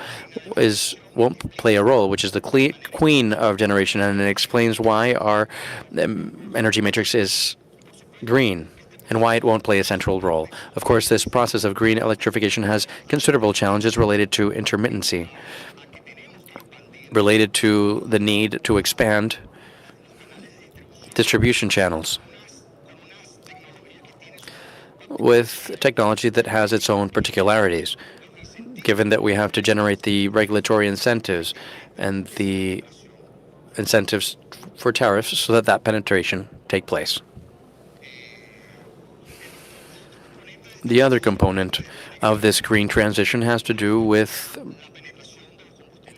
won't play a role, which is the queen of generation, and it explains why our energy matrix is green and why it won't play a central role. Of course, this process of green electrification has considerable challenges related to intermittency, related to the need to expand distribution channels with technology that has its own particularities, given that we have to generate the regulatory incentives and the incentives for tariffs so that that penetration take place. The other component of this green transition has to do with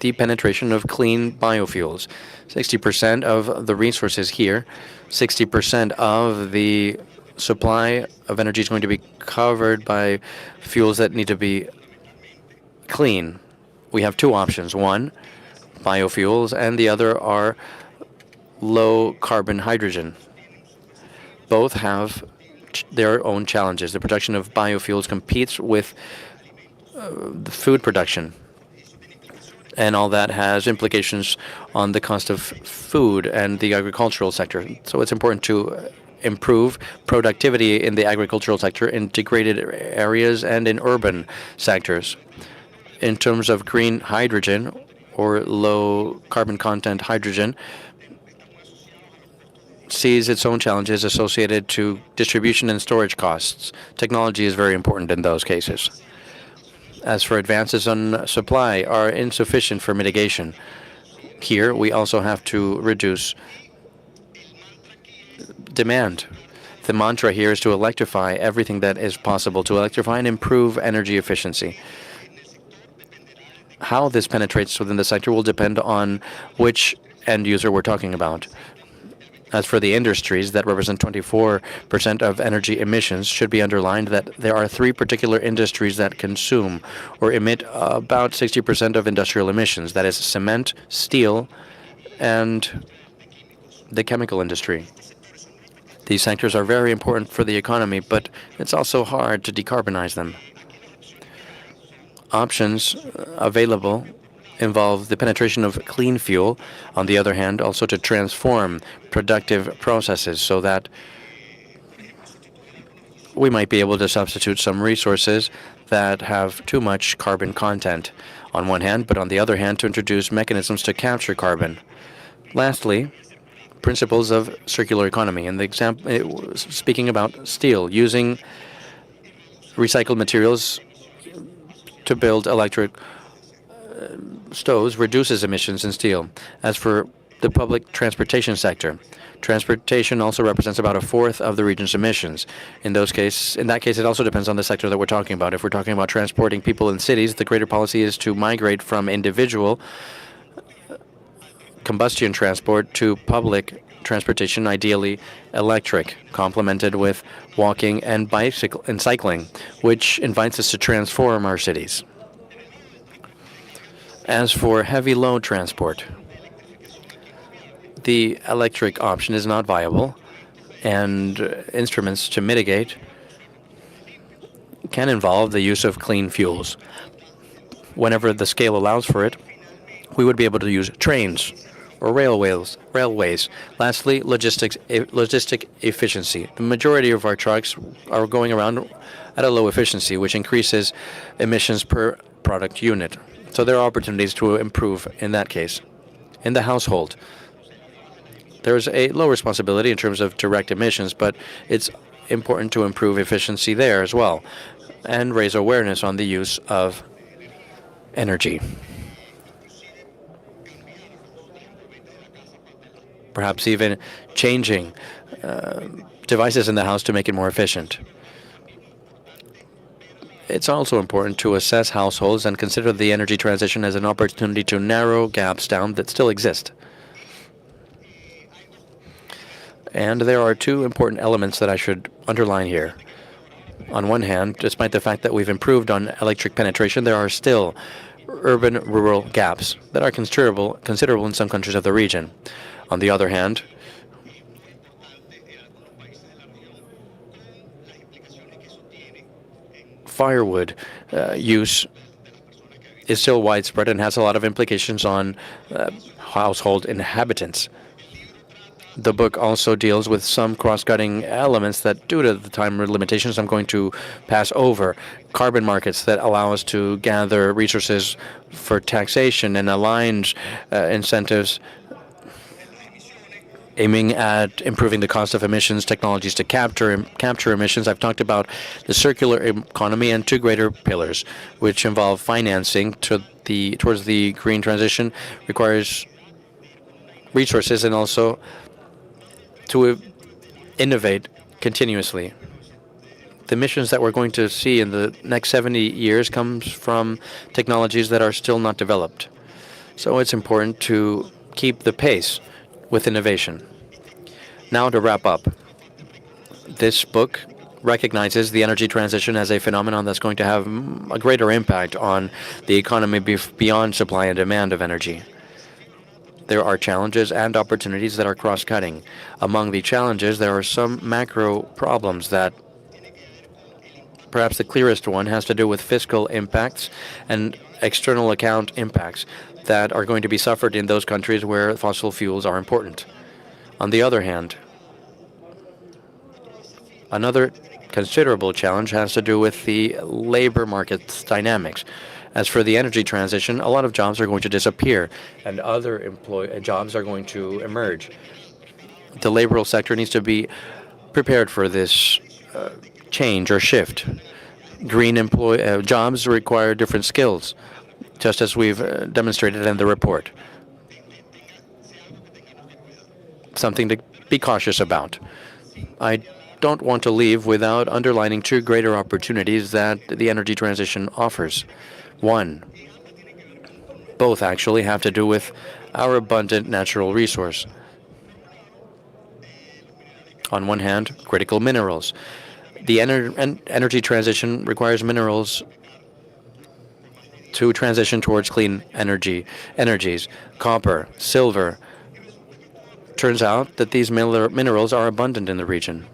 the penetration of clean biofuels. 60% of the resources here, 60% of the supply of energy is going to be covered by fuels that need to be clean. We have two options. One, biofuels, and the other are low carbon hydrogen. Both have their own challenges. The production of biofuels competes with the food production, and all that has implications on the cost of food and the agricultural sector. So it's important to improve productivity in the agricultural sector, in degraded areas, and in urban sectors. In terms of green hydrogen or low carbon content hydrogen, sees its own challenges associated to distribution and storage costs. Technology is very important in those cases. As for advances on supply are insufficient for mitigation. Here, we also have to reduce demand. The mantra here is to electrify everything that is possible, to electrify and improve energy efficiency. How this penetrates within the sector will depend on which end user we're talking about. As for the industries that represent 24% of energy emissions, should be underlined that there are three particular industries that consume or emit about 60% of industrial emissions. That is cement, steel, and the chemical industry. These sectors are very important for the economy, but it's also hard to decarbonize them. Options available involve the penetration of clean fuel, on the other hand, also to transform productive processes so that we might be able to substitute some resources that have too much carbon content on one hand, but on the other hand, to introduce mechanisms to capture carbon. Lastly, principles of circular economy. In the example, speaking about steel, using recycled materials to build electric stoves reduces emissions in steel. As for the public transportation sector, transportation also represents about a fourth of the region's emissions. In that case, it also depends on the sector that we're talking about. If we're talking about transporting people in cities, the greater policy is to migrate from individual combustion transport to public transportation, ideally electric, complemented with walking and cycling, which invites us to transform our cities. As for heavy load transport, the electric option is not viable, and instruments to mitigate can involve the use of clean fuels. Whenever the scale allows for it, we would be able to use trains or railways. Lastly, logistic efficiency. The majority of our trucks are going around at a low efficiency, which increases emissions per product unit. So there are opportunities to improve in that case. In the household, there's a low responsibility in terms of direct emissions, but it's important to improve efficiency there as well and raise awareness on the use of energy. Perhaps even changing devices in the house to make it more efficient. It's also important to assess households and consider the energy transition as an opportunity to narrow gaps down that still exist. And there are two important elements that I should underline here. On one hand, despite the fact that we've improved on electric penetration, there are still urban-rural gaps that are considerable in some countries of the region. On the other hand, firewood use is still widespread and has a lot of implications on household inhabitants. The book also deals with some cross-cutting elements that, due to the time limitations, I'm going to pass over. Carbon markets that allow us to gather resources for taxation and aligned incentives aiming at improving the cost of emissions, technologies to capture emissions. I've talked about the circular economy and two greater pillars, which involve financing towards the green transition, requires resources, and also to innovate continuously. The emissions that we're going to see in the next 70 years comes from technologies that are still not developed. So it's important to keep the pace with innovation. Now to wrap up. This book recognizes the energy transition as a phenomenon that's going to have a greater impact on the economy beyond supply and demand of energy. There are challenges and opportunities that are cross-cutting. Among the challenges, there are some macro problems that perhaps the clearest one has to do with fiscal impacts and external account impacts that are going to be suffered in those countries where fossil fuels are important. On the other hand, another considerable challenge has to do with the labor market's dynamics. As for the energy transition, a lot of jobs are going to disappear and other jobs are going to emerge. The laboral sector needs to be prepared for this change or shift. Green jobs require different skills, just as we've demonstrated in the report. Something to be cautious about. I don't want to leave without underlining two greater opportunities that the energy transition offers. One, both actually have to do with our abundant natural resource. On one hand, critical minerals. The energy transition requires minerals to transition towards clean energies. Copper, silver. Turns out that these minerals are abundant in the region.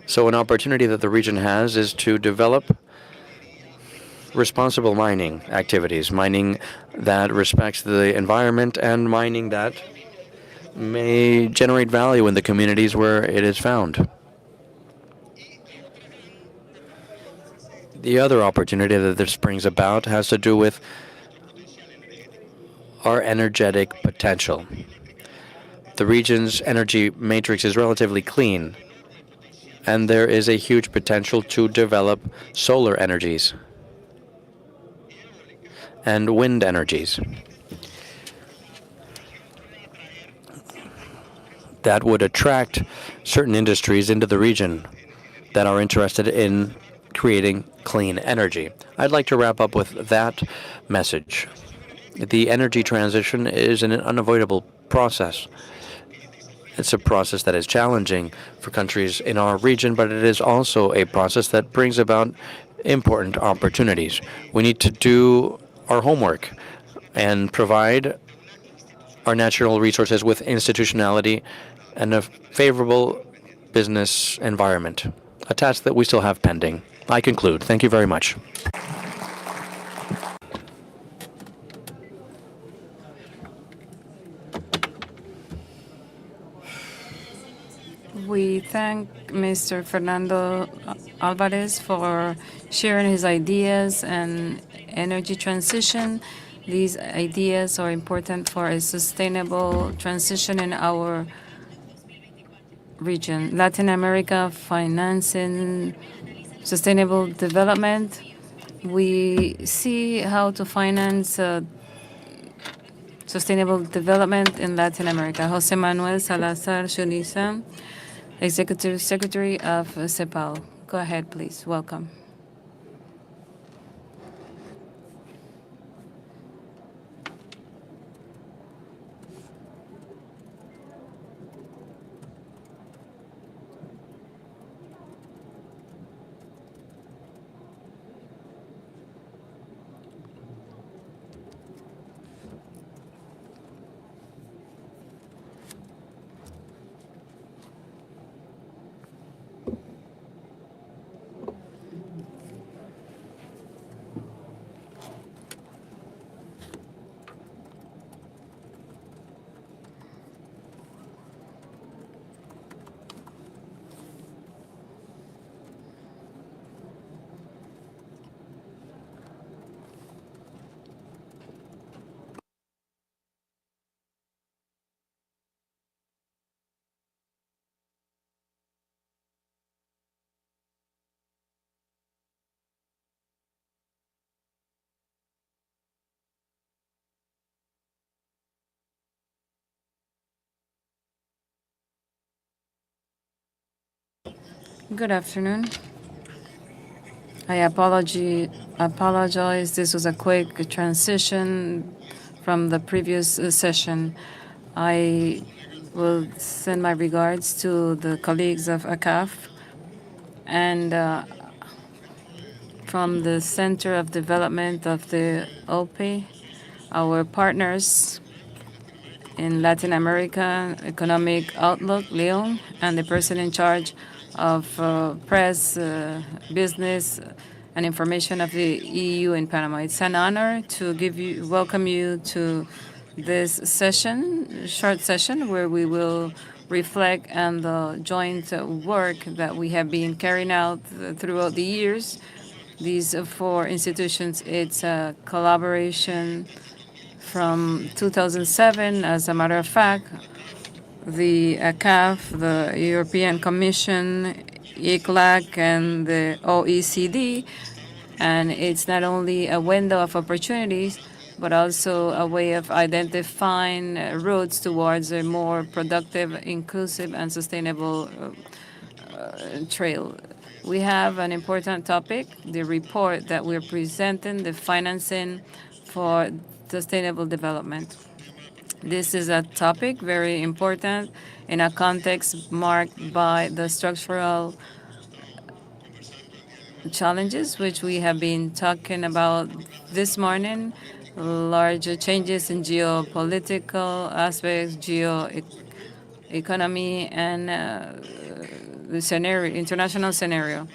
So an opportunity that the region has is to develop responsible mining activities, mining that respects the environment and mining that may generate value in the communities where it is found. The other opportunity that this brings about has to do with our energetic potential. The region's energy matrix is relatively clean, and there is a huge potential to develop solar energies and wind energies that would attract certain industries into the region that are interested in creating clean energy. I'd like to wrap up with that message. The energy transition is an unavoidable process. It's a process that is challenging for countries in our region, but it is also a process that brings about important opportunities. We need to do our homework and provide our natural resources with institutionality and a favorable business environment, a task that we still have pending. I conclude. Thank you very much. We thank Mr. Fernando Alvarez for sharing his ideas and energy transition. These ideas are important for a sustainable transition in our region. Latin America financing sustainable development. We see how to finance sustainable development in Latin America. Jose Manuel Salazar Shuniza, Executive Secretary of CEPAL. Go ahead, please. Welcome. Good afternoon. I apologize. This was a quick transition from the previous session. I will send my regards to the colleagues of ACAF and from the Center of Development of the OPE, our partners in Latin America Economic Outlook, Leon, and the person in charge of press, business, and information of the EU in Panama. It's an honor to welcome you to this session, short session, where we will reflect on the joint work that we have been carrying out throughout the years. These four institutions, it's a collaboration from 2007. As a matter of fact, the CAF, the European Commission, ICLAC, and the OECD. And it's not only a window of opportunities, but also a way of identifying roads towards a more productive, inclusive, and sustainable trail. We have an important topic, the report that we're presenting, the financing for sustainable development. This is a topic very important in a context marked by the structural challenges which we have been talking about this morning, larger changes in geopolitical aspects, economy, and the scenario, international scenario.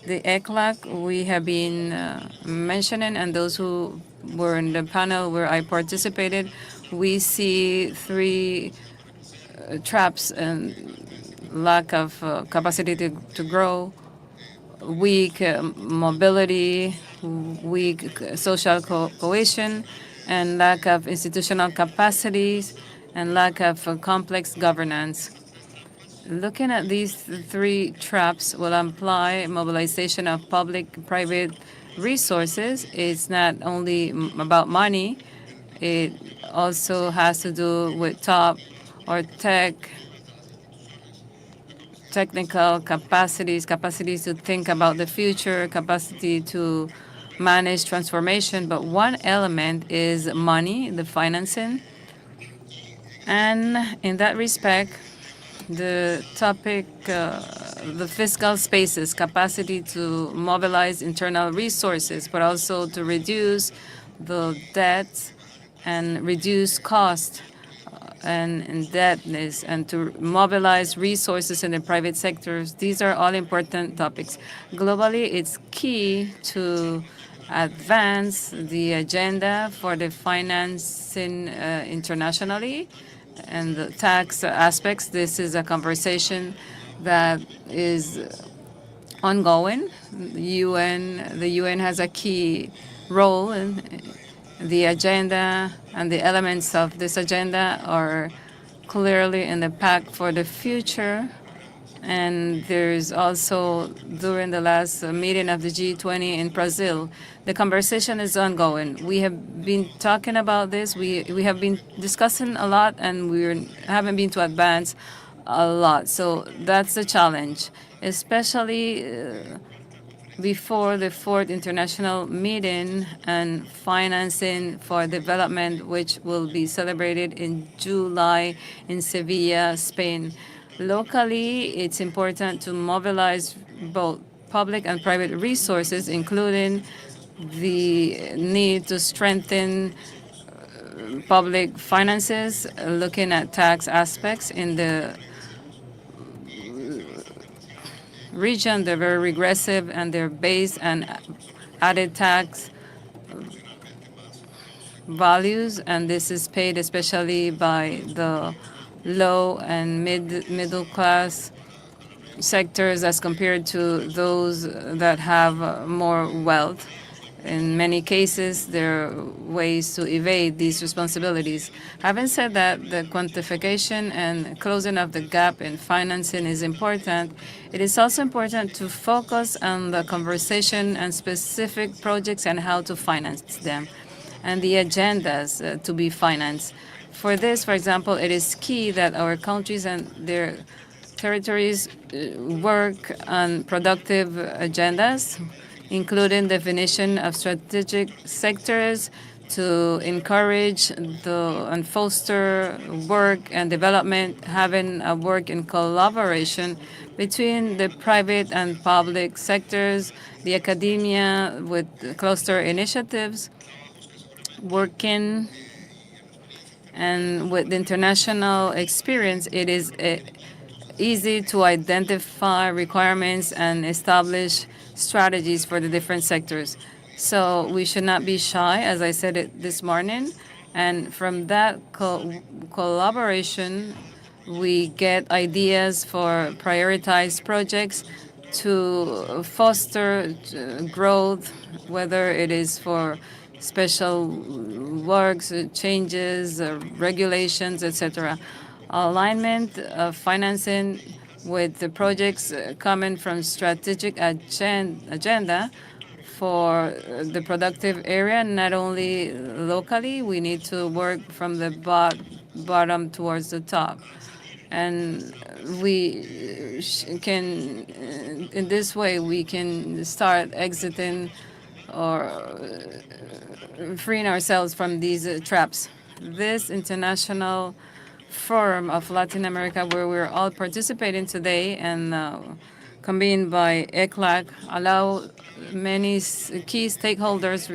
The ECLAC we have been mentioning, and those who were in the panel where I participated, we see three traps and lack of capacity to grow, weak mobility, weak social cohesion, and lack of institutional capacities, and lack of complex governance. Looking at these three traps will imply mobilization of public-private resources. It's not only about money. It also has to do with top or technical capacities to think about the future, capacity to manage transformation. But one element is money, the financing. And in that respect, the topic, the fiscal spaces, capacity to mobilize internal resources, but also to reduce the debt and reduce cost and indebtedness, and to mobilize resources in the private sectors. These are all important topics. Globally, it's key to advance the agenda for the financing internationally, and the tax aspects. This is a conversation that is ongoing. The UN has a key role in the agenda, and the elements of this agenda are clearly in the pact for the future. And there's also, during the last meeting of the G20 in Brazil, the conversation is ongoing. We have been talking about this. We have been discussing a lot, and haven't been to advance a lot. So that's the challenge, especially before the fourth international meeting and financing for development, which will be celebrated in July in Sevilla, Spain. Locally, it's important to mobilize both public and private resources, including the need to strengthen public finances, looking at tax aspects in the region. They're very regressive, and they're based on added tax values, and this is paid especially by the low and middle class sectors as compared to those that have more wealth. In many cases, there are ways to evade these responsibilities. Having said that, the quantification and closing of the gap in financing is important. It is also important to focus on the conversation and specific projects and how to finance them, and the agendas to be financed. For this, for example, it is key that our countries and their territories work on productive agendas, including definition of strategic sectors to encourage and foster work and development, having a work in collaboration between the private and public sectors, the academia with cluster initiatives, working and with international experience. It is easy to identify requirements and establish strategies for the different sectors. So we should not be shy, as I said it this morning. And from that collaboration, we get ideas for prioritized projects to foster growth, whether it is for special works, changes, regulations, etc. Alignment of financing with the projects coming from strategic agenda for the productive area, not only locally. We need to work from the bottom towards the top. And we can, in this way, we can start exiting or freeing ourselves from these traps. This international forum of Latin America, where we're all participating today and convened by ECLAC, allow many key stakeholders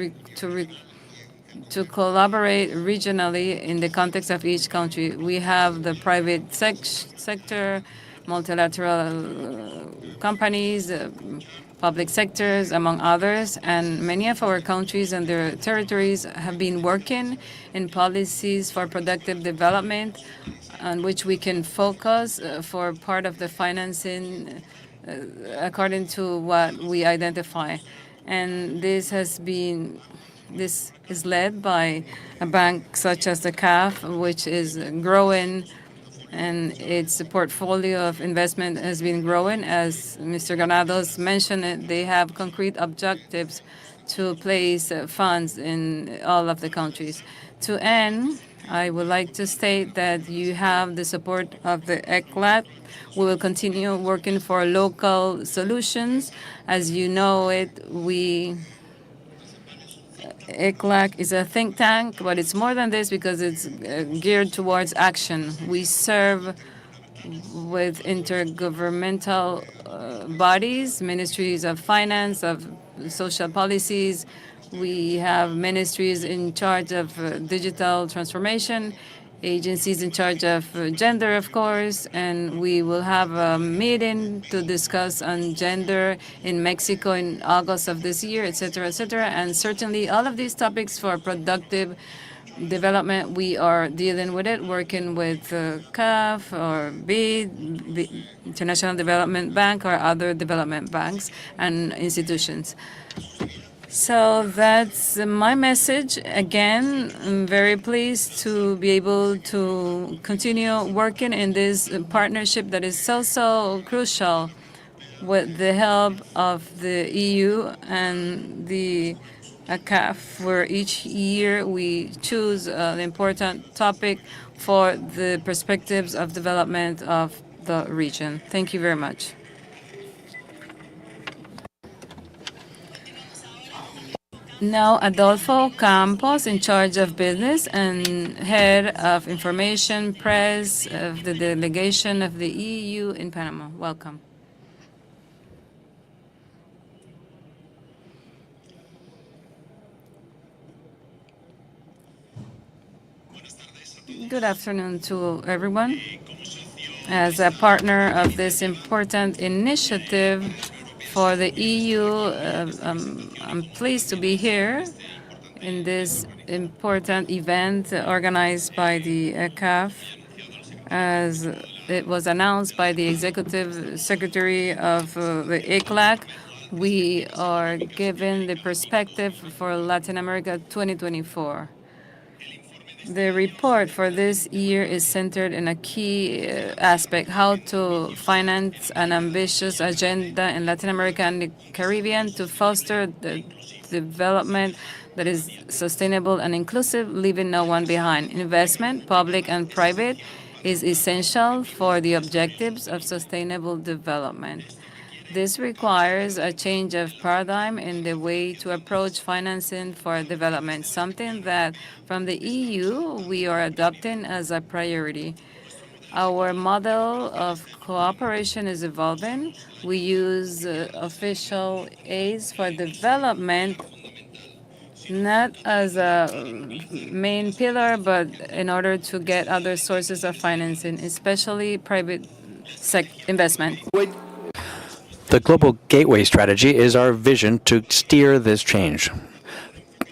to collaborate regionally in the context of each country. We have the private sector, multilateral companies, public sectors, among others, and many of our countries and their territories have been working in policies for productive development on which we can focus for part of the financing according to what we identify. And this is led by a bank such as the CAF, which is growing, and its portfolio of investment has been growing. As Mr. Granados mentioned, they have concrete objectives to place funds in all of the countries. To end, I would like to state that you have the support of the ECLAT. We will continue working for local solutions. As you know it, ECLAC is a think tank, but it's more than this because it's geared towards action. We serve with intergovernmental bodies, ministries of finance, of social policies. We have ministries in charge of digital transformation, agencies in charge of gender, of course, and we will have a meeting to discuss on gender in Mexico in August of this year, etc., etc. And certainly all of these topics for productive development, we are dealing with it, working with CAF or BID, International Development Bank, or other development banks and institutions. So that's my message. Again, I'm very pleased to be able to continue working in this partnership that is so crucial with the help of the EU and the CAF, where each year we choose an important topic for the perspectives of development of the region. Thank you very much. Now, Adolfo Campos, in charge of business and head of information press of the delegation of the EU in Panama. Welcome. Good afternoon to everyone. As a partner of this important initiative for the EU, I'm pleased to be here in this important event organized by the CAF, as it was announced by the Executive Secretary of the ECLAC. We are given the perspective for Latin America 2024. The report for this year is centered in a key aspect: how to finance an ambitious agenda in Latin America and the Caribbean to foster the development that is sustainable and inclusive, leaving no one behind. Investment, public and private, is essential for the objectives of sustainable development. This requires a change of paradigm in the way to approach financing for development, something that from the EU we are adopting as a priority. Our model of cooperation is evolving. We use official aids for development not as a main pillar, but in order to get other sources of financing, especially private investment. The Global Gateway strategy is our vision to steer this change.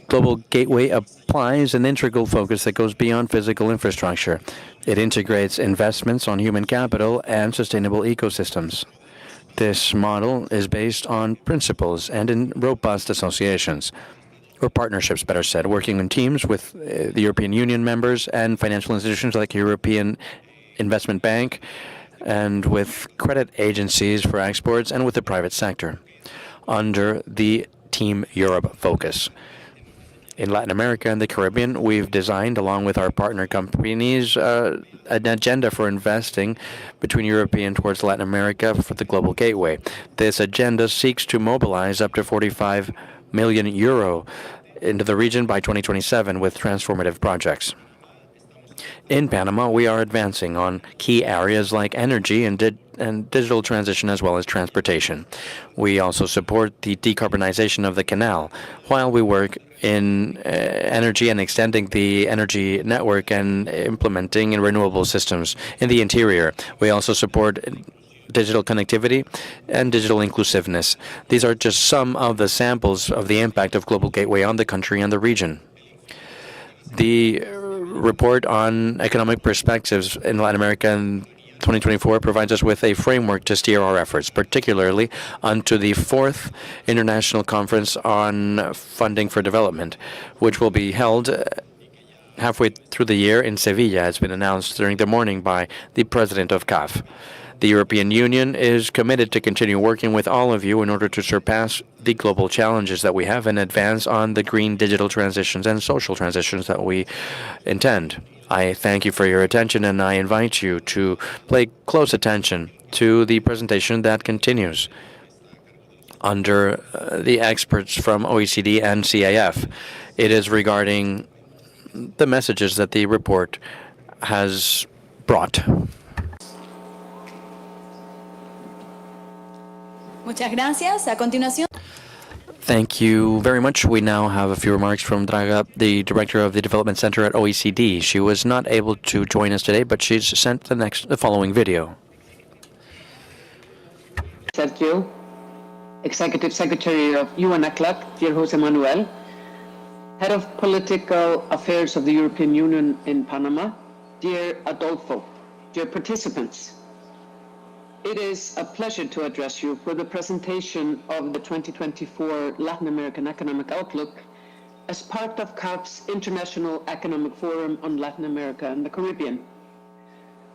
Global Gateway applies an integral focus that goes beyond physical infrastructure. It integrates investments on human capital and sustainable ecosystems. This model is based on principles and in robust associations, or partnerships, better said, working in teams with the European Union members and financial institutions like European Investment Bank, and with credit agencies for exports and with the private sector, under the Team Europe focus. In Latin America and the Caribbean, we've designed, along with our partner companies, an agenda for investing between Europe and towards Latin America for the Global Gateway. This agenda seeks to mobilize up to 45 million euro into the region by 2027 with transformative projects. In Panama, we are advancing on key areas like energy and digital transition, as well as transportation. We also support the decarbonization of the canal, while we work in energy and extending the energy network and implementing in renewable systems in the interior. We also support digital connectivity and digital inclusiveness. These are just some of the samples of the impact of Global Gateway on the country and the region. The report on economic perspectives in Latin America in 2024 provides us with a framework to steer our efforts, particularly onto the 4th International Conference on Funding for Development, which will be held halfway through the year in Sevilla, has been announced during the morning by the president of CAF. The European Union is committed to continue working with all of you in order to surpass the global challenges that we have and advance on the green digital transitions and social transitions that we intend. I thank you for your attention, and I invite you to pay close attention to the presentation that continues under the experts from OECD and CAF. It is regarding the messages that the report has brought. Muchas gracias. A continuación. Thank you very much. We now have a few remarks from Draga, the director of the Development Center at OECD. She was not able to join us today, but she's sent the following video. Sergio, Executive Secretary of UNACLAC, dear Jose Manuel, Head of Political Affairs of the European Union in Panama, dear Adolfo, dear participants, it is a pleasure to address you for the presentation of the 2024 Latin American Economic Outlook as part of CAF's International Economic Forum on Latin America and the Caribbean.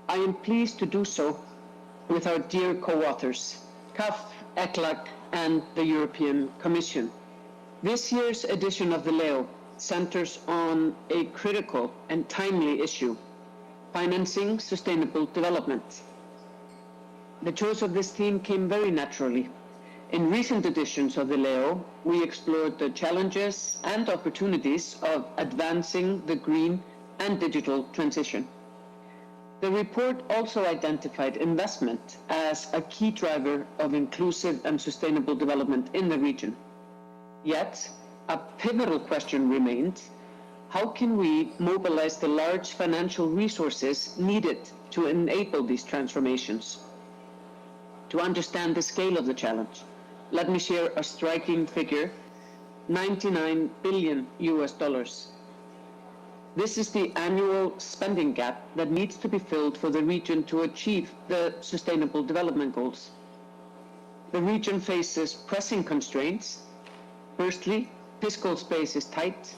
I am pleased to do so with our dear co-authors, CAF, ECLAC, and the European Commission. This year's edition of the LEO centers on a critical and timely issue, financing sustainable development. The choice of this theme came very naturally. In recent editions of the LEO, we explored the challenges and opportunities of advancing the green and digital transition. The report also identified investment as a key driver of inclusive and sustainable development in the region. Yet, a pivotal question remained: how can we mobilize the large financial resources needed to enable these transformations? To understand the scale of the challenge, let me share a striking figure: $99 billion. This is the annual spending gap that needs to be filled for the region to achieve the Sustainable Development Goals. The region faces pressing constraints. Firstly, fiscal space is tight,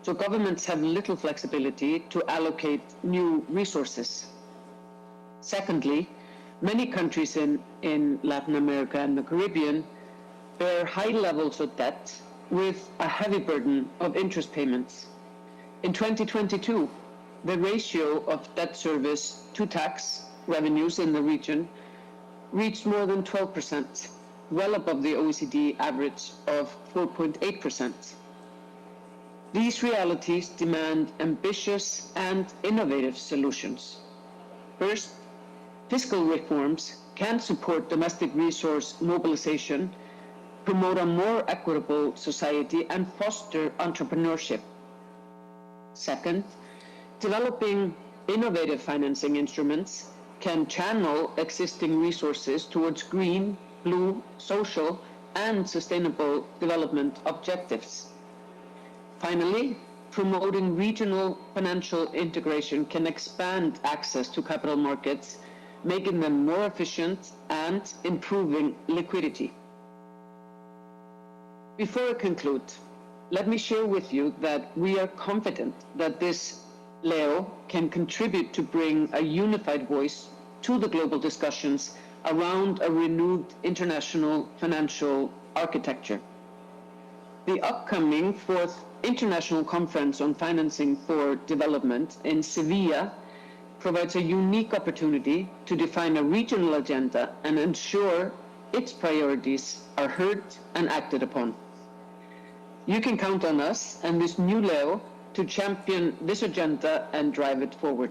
so governments have little flexibility to allocate new resources. Secondly, many countries in Latin America and the Caribbean bear high levels of debt with a heavy burden of interest payments. In 2022, the ratio of debt service to tax revenues in the region reached more than 12%, well above the OECD average of 4.8%. These realities demand ambitious and innovative solutions. First, fiscal reforms can support domestic resource mobilization, promote a more equitable society, and foster entrepreneurship. Second, developing innovative financing instruments can channel existing resources towards green, blue, social, and sustainable development objectives. Finally, promoting regional financial integration can expand access to capital markets, making them more efficient and improving liquidity. Before I conclude, let me share with you that we are confident that this LEO can contribute to bring a unified voice to the global discussions around a renewed international financial architecture. The upcoming 4th International Conference on Financing for Development in Sevilla provides a unique opportunity to define a regional agenda and ensure its priorities are heard and acted upon. You can count on us and this new LEO to champion this agenda and drive it forward.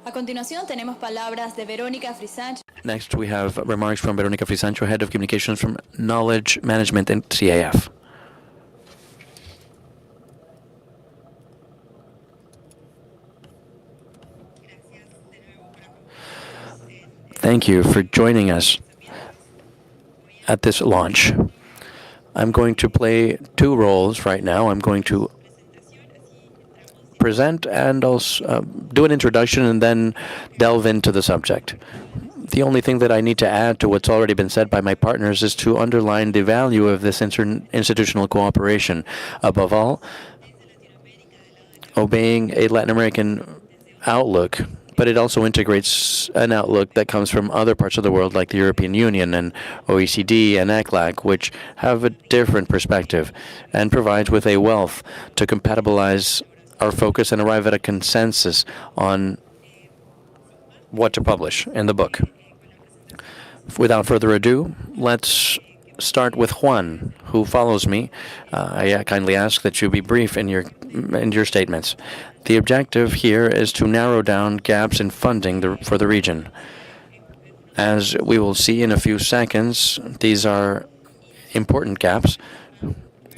A continuación tenemos palabras de Verónica Frisanch. Next, we have remarks from Veronica Frisancho, Head of Communications from Knowledge Management in CAF. Thank you for joining us at this launch. I'm going to play two roles right now. I'm going to present and also do an introduction and then delve into the subject. The only thing that I need to add to what's already been said by my partners is to underline the value of this institutional cooperation. Above all, obeying a Latin American outlook, but it also integrates an outlook that comes from other parts of the world like the European Union and OECD and ECLAC, which have a different perspective and provides with a wealth to compatibilize our focus and arrive at a consensus on what to publish in the book. Without further ado, let's start with Juan, who follows me. I kindly ask that you be brief in your statements. The objective here is to narrow down gaps in funding for the region. As we will see in a few seconds, these are important gaps,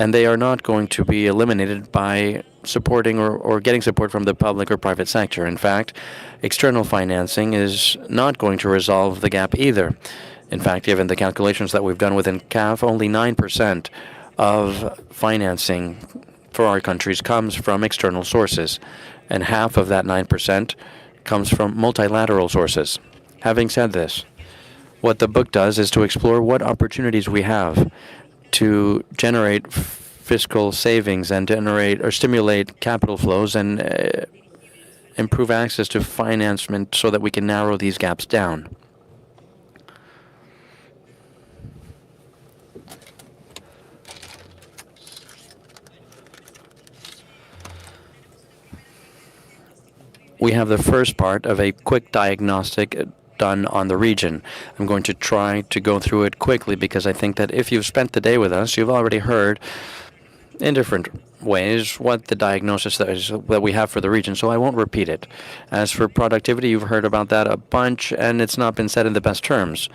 And they are not going to be eliminated by supporting or getting support from the public or private sector. In fact, external financing is not going to resolve the gap either. In fact, given the calculations that we've done within CAF, only 9% of financing for our countries comes from external sources, and half of that 9% comes from multilateral sources. Having said this, what the book does is to explore what opportunities we have to generate fiscal savings and generate or stimulate capital flows and improve access to financement so that we can narrow these gaps down. We have the first part of a quick diagnostic done on the region. I'm going to try to go through it quickly because I think that if you've spent the day with us, you've already heard in different ways what the diagnosis that we have for the region, so I won't repeat it. As for productivity, you've heard about that a bunch, and it's not been said in the best terms.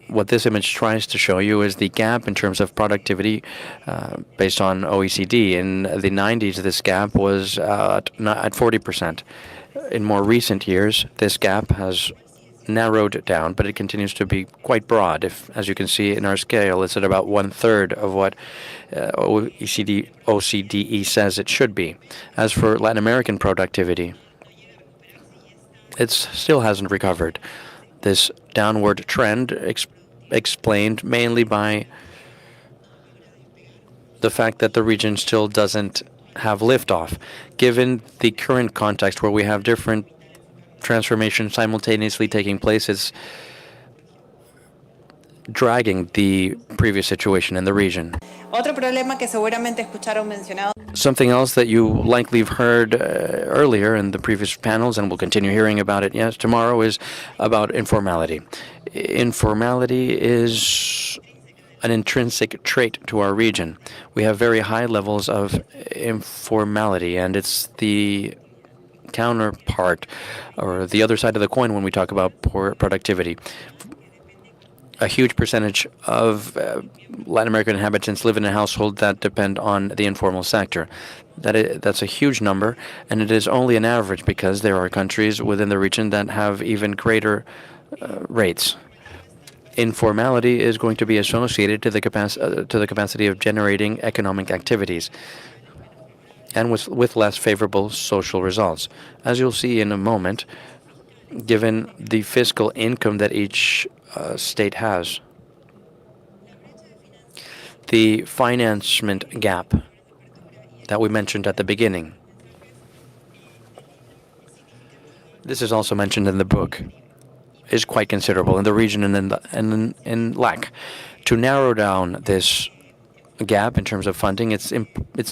What this image tries to show you is the gap in terms of productivity based on OECD. In the 90s, this gap was at 40%. In more recent years, this gap has narrowed down, but it continues to be quite broad. As you can see in our scale, it's at about 1/3 of what OCDE says it should be. As for Latin American productivity, it still hasn't recovered. This downward trend explained mainly by the fact that the region still doesn't have liftoff. Given the current context where we have different transformations simultaneously taking place, it's dragging the previous situation in the region. Otro problema que seguramente escucharon mencionado. Something else that you likely have heard earlier in the previous panels, and we'll continue hearing about it tomorrow, is about informality. Informality is an intrinsic trait to our region. We have very high levels of informality, and it's the counterpart or the other side of the coin when we talk about poor productivity. A huge percentage of Latin American inhabitants live in a household that depend on the informal sector. That's a huge number, and it is only an average because there are countries within the region that have even greater rates. Informality is going to be associated to the capacity of generating economic activities and with less favorable social results. As you'll see in a moment, given the fiscal income that each state has, the financement gap that we mentioned at the beginning, this is also mentioned in the book, is quite considerable in the region and in LAC. To narrow down this gap in terms of funding, it's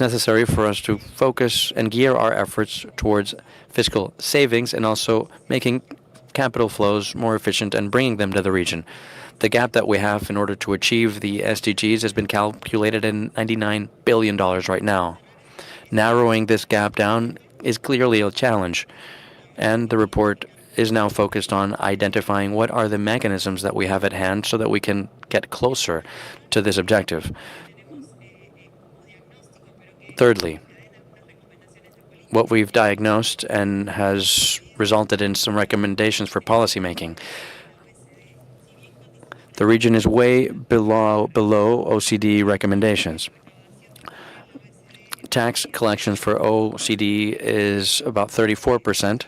necessary for us to focus and gear our efforts towards fiscal savings and also making capital flows more efficient and bringing them to the region. The gap that we have in order to achieve the SDGs has been calculated in $99 billion right now. Narrowing this gap down is clearly a challenge, and the report is now focused on identifying what are the mechanisms that we have at hand so that we can get closer to this objective. Thirdly, what we've diagnosed and has resulted in some recommendations for policymaking. The region is way below OECD recommendations. Tax collections for OECD is about 34%.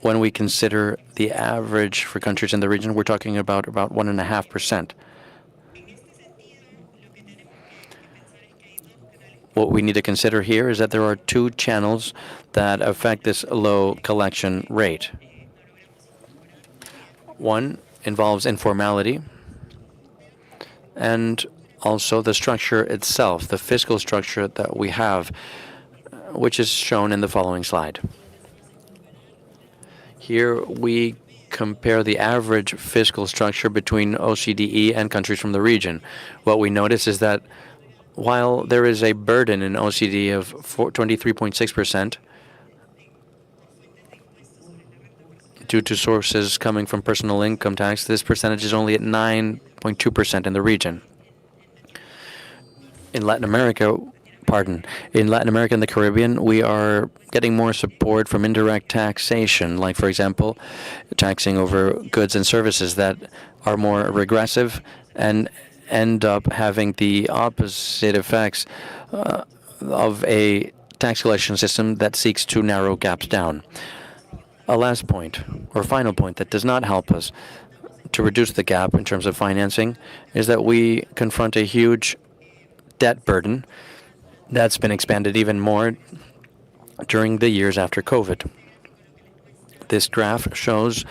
When we consider the average for countries in the region, we're talking about 1.5%. What we need to consider here is that there are two channels that affect this low collection rate. One involves informality and also the structure itself, the fiscal structure that we have, which is shown in the following slide. Here we compare the average fiscal structure between OCDE and countries from the region. What we notice is that while there is a burden in OECD of 23.6% due to sources coming from personal income tax, this percentage is only at 9.2% in the region. In Latin America, in Latin America and the Caribbean, we are getting more support from indirect taxation, like, for example, taxing over goods and services that are more regressive and end up having the opposite effects of a tax collection system that seeks to narrow gaps down. A last point, or final point, that does not help us to reduce the gap in terms of financing is that we confront a huge debt burden that's been expanded even more during the years after COVID. This graph shows,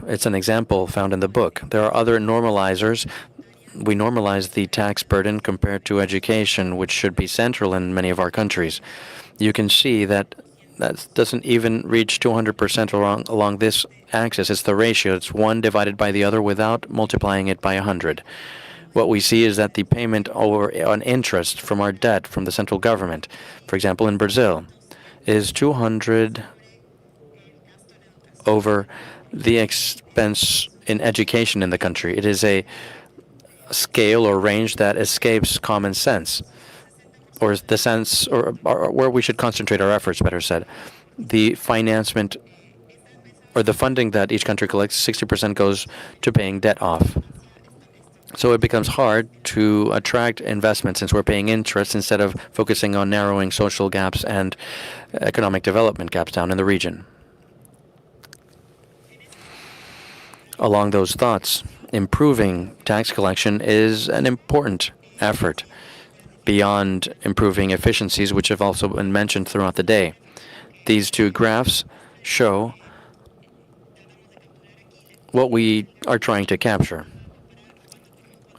it's an example found in the book. There are other normalizers. We normalize the tax burden compared to education, which should be central in many of our countries. You can see that that doesn't even reach 200% along this axis. It's the ratio. It's one divided by the other without multiplying it by 100. What we see is that the payment on interest from our debt from the central government, for example, in Brazil, is 200 over the expense in education in the country. It is a scale or range that escapes common sense, or the sense, or where we should concentrate our efforts, better said. The financement, or the funding that each country collects, 60% goes to paying debt off. So it becomes hard to attract investment since we're paying interest instead of focusing on narrowing social gaps and economic development gaps down in the region. Along those thoughts, improving tax collection is an important effort beyond improving efficiencies, which have also been mentioned throughout the day. These two graphs show what we are trying to capture.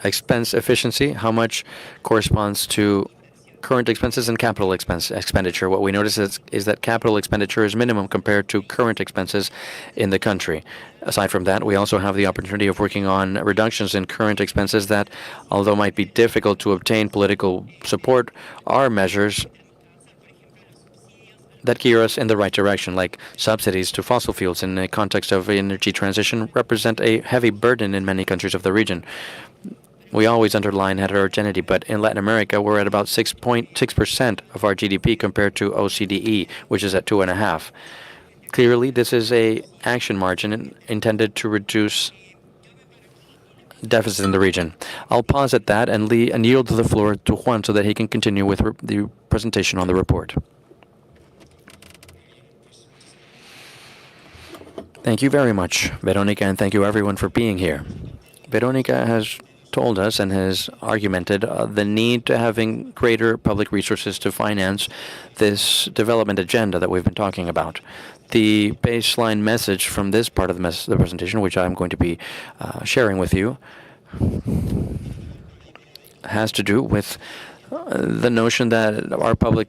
Expense efficiency, how much corresponds to current expenses and capital expenditure. What we notice is that capital expenditure is minimum compared to current expenses in the country. Aside from that, we also have the opportunity of working on reductions in current expenses that, although might be difficult to obtain political support, are measures that gear us in the right direction, like subsidies to fossil fuels in the context of energy transition represent a heavy burden in many countries of the region. We always underline heterogeneity, but in Latin America, we're at about 6.6% of our GDP compared to OCDE, which is at 2.5%. Clearly, this is a action margin intended to reduce deficits in the region. I'll pause at that and yield the floor to Juan so that he can continue with the presentation on the report. Thank you very much, Veronica, and thank you everyone for being here. Veronica has told us and has argumented the need to having greater public resources to finance this development agenda that we've been talking about. The baseline message from this part of the presentation, which I'm going to be sharing with you, has to do with the notion that our public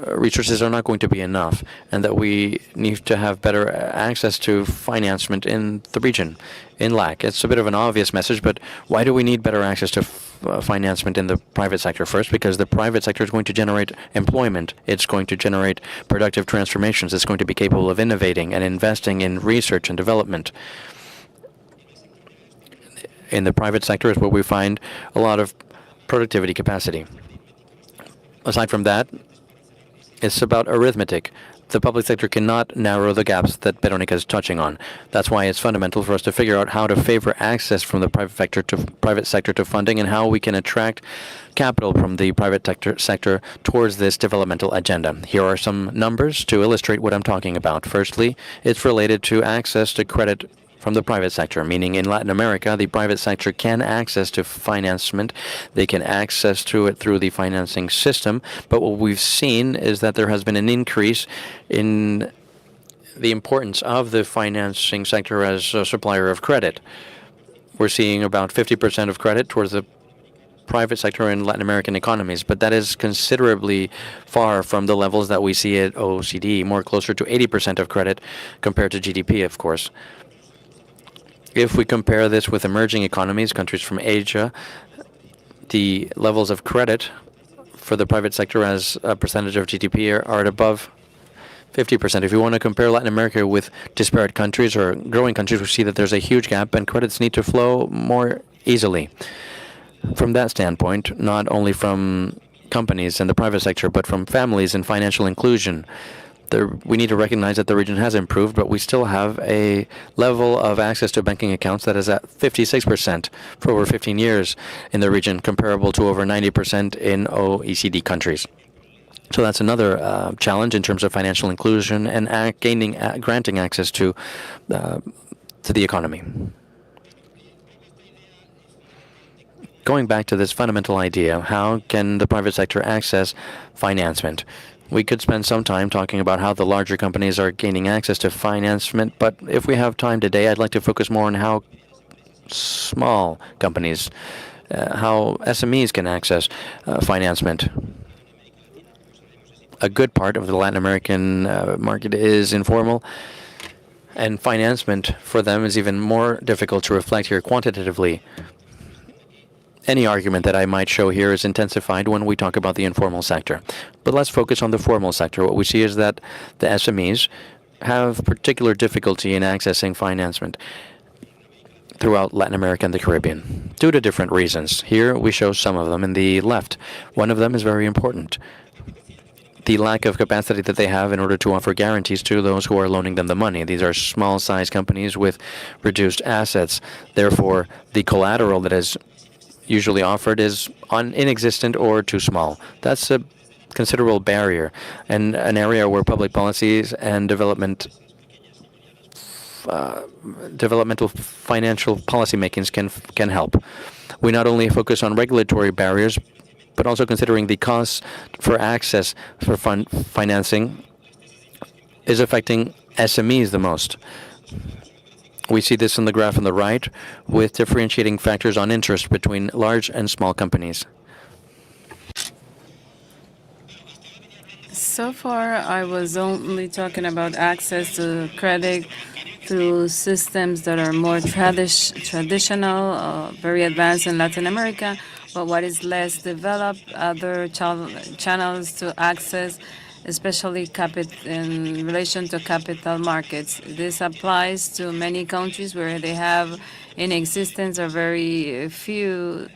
resources are not going to be enough and that we need to have better access to financement in the region, in LAC. It's a bit of an obvious message, but why do we need better access to financement in the private sector? First, because the private sector is going to generate employment. It's going to generate productive transformations. It's going to be capable of innovating and investing in research and development. In the private sector is where we find a lot of productivity capacity. Aside from that, it's about arithmetic. The public sector cannot narrow the gaps that Veronica is touching on. That's why it's fundamental for us to figure out how to favor access from the private sector to funding and how we can attract capital from the private sector towards this developmental agenda. Here are some numbers to illustrate what I'm talking about. Firstly, it's related to access to credit from the private sector, meaning in Latin America, the private sector can access to financement. They can access to it through the financing system. But what we've seen is that there has been an increase in the importance of the financing sector as a supplier of credit. We're seeing about 50% of credit towards the private sector in Latin American economies, but that is considerably far from the levels that we see at OECD, more closer to 80% of credit compared to GDP, of course. If we compare this with emerging economies, countries from Asia, the levels of credit for the private sector as a percentage of GDP are at above 50%. If you want to compare Latin America with disparate countries or growing countries, we see that there's a huge gap and credits need to flow more easily. From that standpoint, not only from companies and the private sector, but from families and financial inclusion. We need to recognize that the region has improved, but we still have a level of access to banking accounts that is at 56% for over 15 years in the region, comparable to over 90% in OECD countries. So that's another challenge in terms of financial inclusion and granting access to the economy. Going back to this fundamental idea, how can the private sector access financement? We could spend some time talking about how the larger companies are gaining access to financement, but if we have time today, I'd like to focus more on how small companies, how SMEs can access financement. A good part of the Latin American market is informal, and financement for them is even more difficult to reflect here quantitatively. Any argument that I might show here is intensified when we talk about the informal sector. But let's focus on the formal sector. What we see is that the SMEs have particular difficulty in accessing financement throughout Latin America and the Caribbean, due to different reasons. Here we show some of them in the left. One of them is very important: the lack of capacity that they have in order to offer guarantees to those who are loaning them the money. These are small-sized companies with reduced assets. Therefore, the collateral that is usually offered is inexistent or too small. That's a considerable barrier and an area where public policies and developmental financial policy makings can help. We not only focus on regulatory barriers, but also considering the costs for access for financing is affecting SMEs the most. We see this in the graph on the right, with differentiating factors on interest between large and small companies. So far, I was only talking about access to credit through systems that are more traditional, very advanced in Latin America, but what is less developed, other channels to access, especially in relation to capital markets. This applies to many countries where they have in existence or very few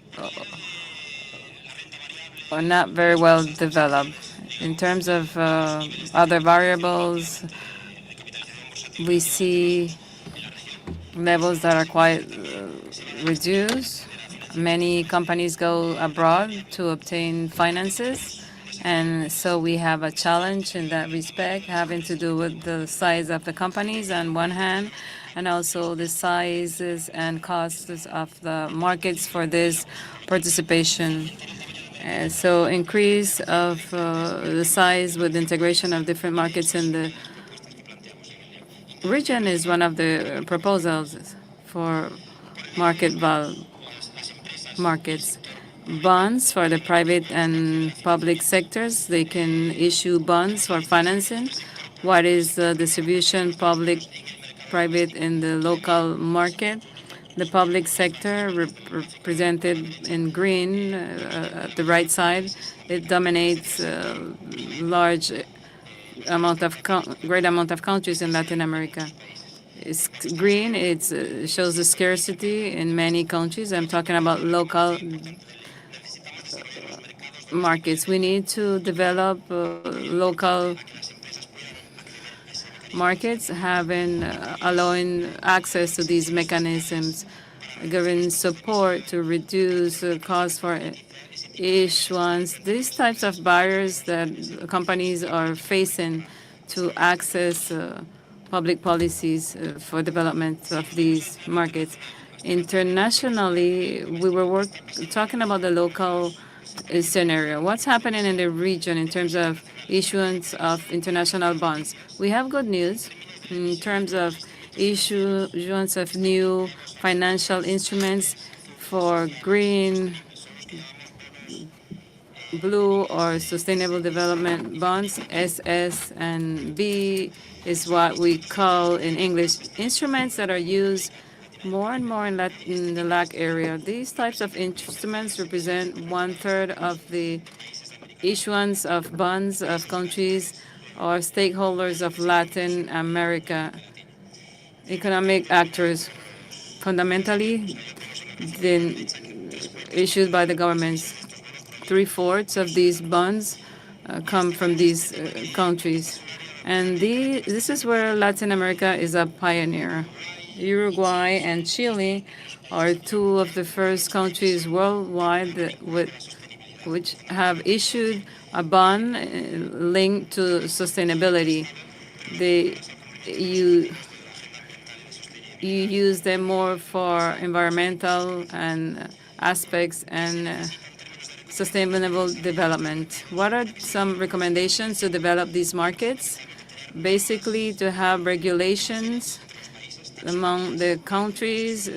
or not very well developed. In terms of other variables, we see levels that are quite reduced. Many companies go abroad to obtain finances. And so we have a challenge in that respect, having to do with the size of the companies on one hand, and also the sizes and costs of the markets for this participation. So increase of the size with integration of different markets in the region is one of the proposals for markets. Bonds for the private and public sectors. They can issue bonds for financing. What is the distribution public-private in the local market? The public sector, represented in green at the right side, it dominates great amount of countries in Latin America. It's green. It shows the scarcity in many countries. I'm talking about local markets. We need to develop local markets, allowing access to these mechanisms, giving support to reduce the cost for issuance. These types of barriers that companies are facing to access public policies for development of these markets. Internationally, we were talking about the local scenario. What's happening in the region in terms of issuance of international bonds? We have good news in terms of issuance of new financial instruments for green, blue, or sustainable development bonds. SS and B is what we call in English instruments that are used more and more in the LAC area. These types of instruments represent 1/3 of the issuance of bonds of countries or stakeholders of Latin America. Economic actors, fundamentally, then issued by the governments. 3/4 of these bonds come from these countries. And this is where Latin America is a pioneer. Uruguay and Chile are two of the first countries worldwide which have issued a bond linked to sustainability. They, you, you use them more for environmental and aspects and sustainable development. What are some recommendations to develop these markets? Basically, to have regulations among the countries,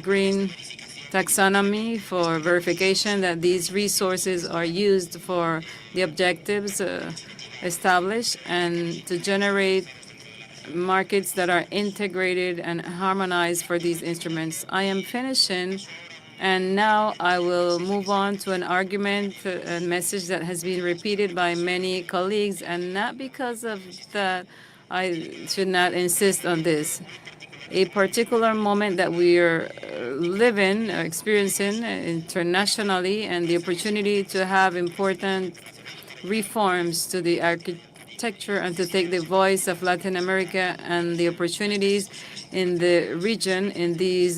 green taxonomy for verification that these resources are used for the objectives established, and to generate markets that are integrated and harmonized for these instruments. I am finishing, and now I will move on to an argument and message that has been repeated by many colleagues, and not because of that I should not insist on this. A particular moment that we are living, experiencing internationally, and the opportunity to have important reforms to the architecture and to take the voice of Latin America and the opportunities in the region in these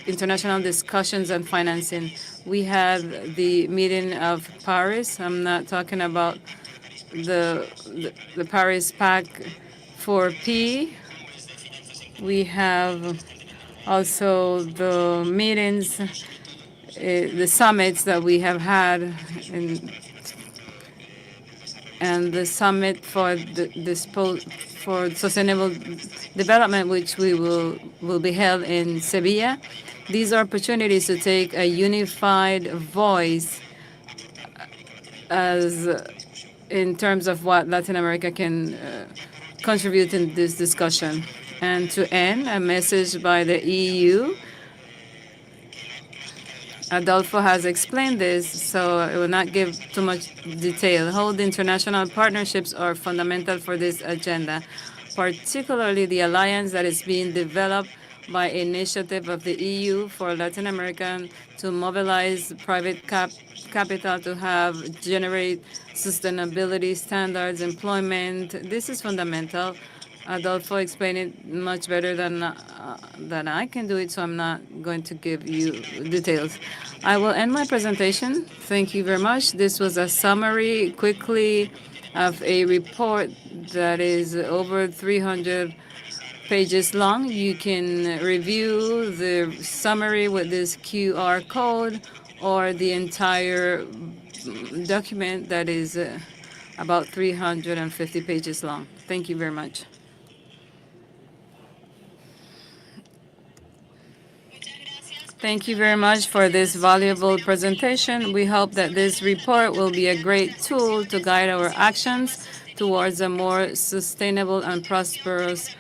international discussions on financing. We had the meeting of Paris. I'm not talking about the Paris Pact for P. We have also the meetings, the summits that we have had and the summit for for sustainable development, which will be held in Sevilla. These are opportunities to take a unified voice as in terms of what Latin America can contribute in this discussion. And to end, a message by the EU. Adolfo has explained this, so I will not give too much detail. How the international partnerships are fundamental for this agenda, particularly the alliance that is being developed by initiative of the EU for Latin America to mobilize private capital to generate sustainability standards, employment. This is fundamental. Adolfo explained it much better than I can do it, so I'm not going to give you details. I will end my presentation. Thank you very much. This was a summary quickly of a report that is over 300 pages long. You can review the summary with this QR code or the entire document that is about 350 pages long. Thank you very much. Thank you very much for this valuable presentation. We hope that this report will be a great tool to guide our actions towards a more sustainable and prosperous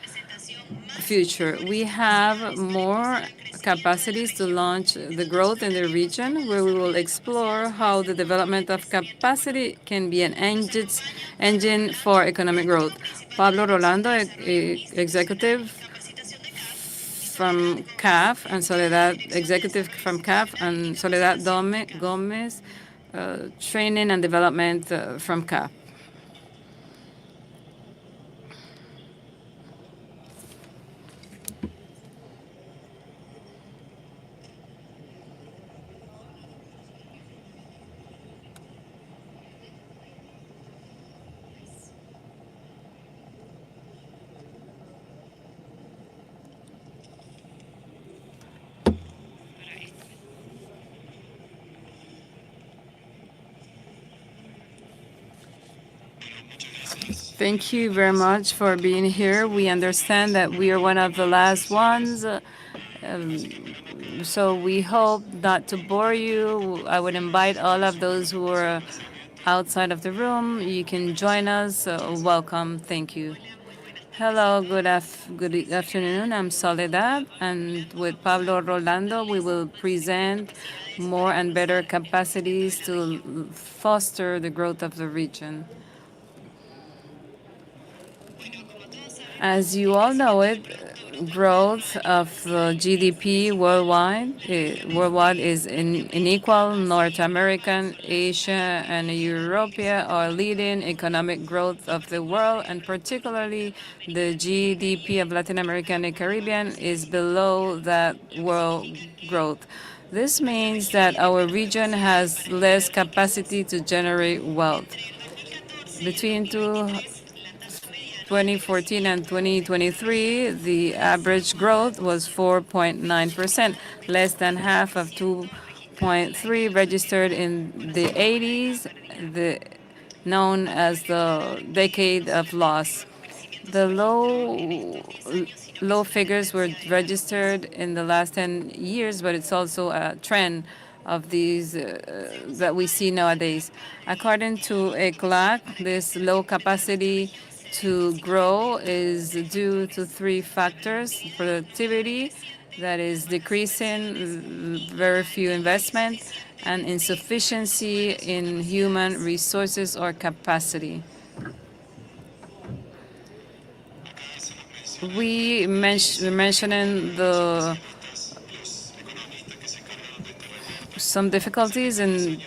future. We have more capacities to launch the growth in the region, where we will explore how the development of capacity can be an engine for economic growth. Pablo Rolando, executive from CAF, and Soledad, executive from CAF, and Soledad Gomez, training and development from CAF. Thank you very much for being here. We understand that we are one of the last ones, so we hope not to bore you. I would invite all of those who are outside of the room. You can join us. Welcome. Thank you. Hello, good afternoon. I'm Soledad, and with Pablo Rolando, we will present more and better capacities to foster the growth of the region. As you all know it, growth of the GDP worldwide is unequal. North American, Asia, and Europe are leading economic growth of the world, and particularly the GDP of Latin America and the Caribbean is below that world growth. This means that our region has less capacity to generate wealth. Between 2014 and 2023, the average growth was 4.9%, less than half of 2.3 registered in the 80s, known as the decade of loss. The low figures were registered in the last 10 years, but it's also a trend of these that we see nowadays. According to ECLAC, this low capacity to grow is due to three factors: productivity, that is decreasing, very few investment, and insufficiency in human resources or capacity. We're mentioning some difficulties in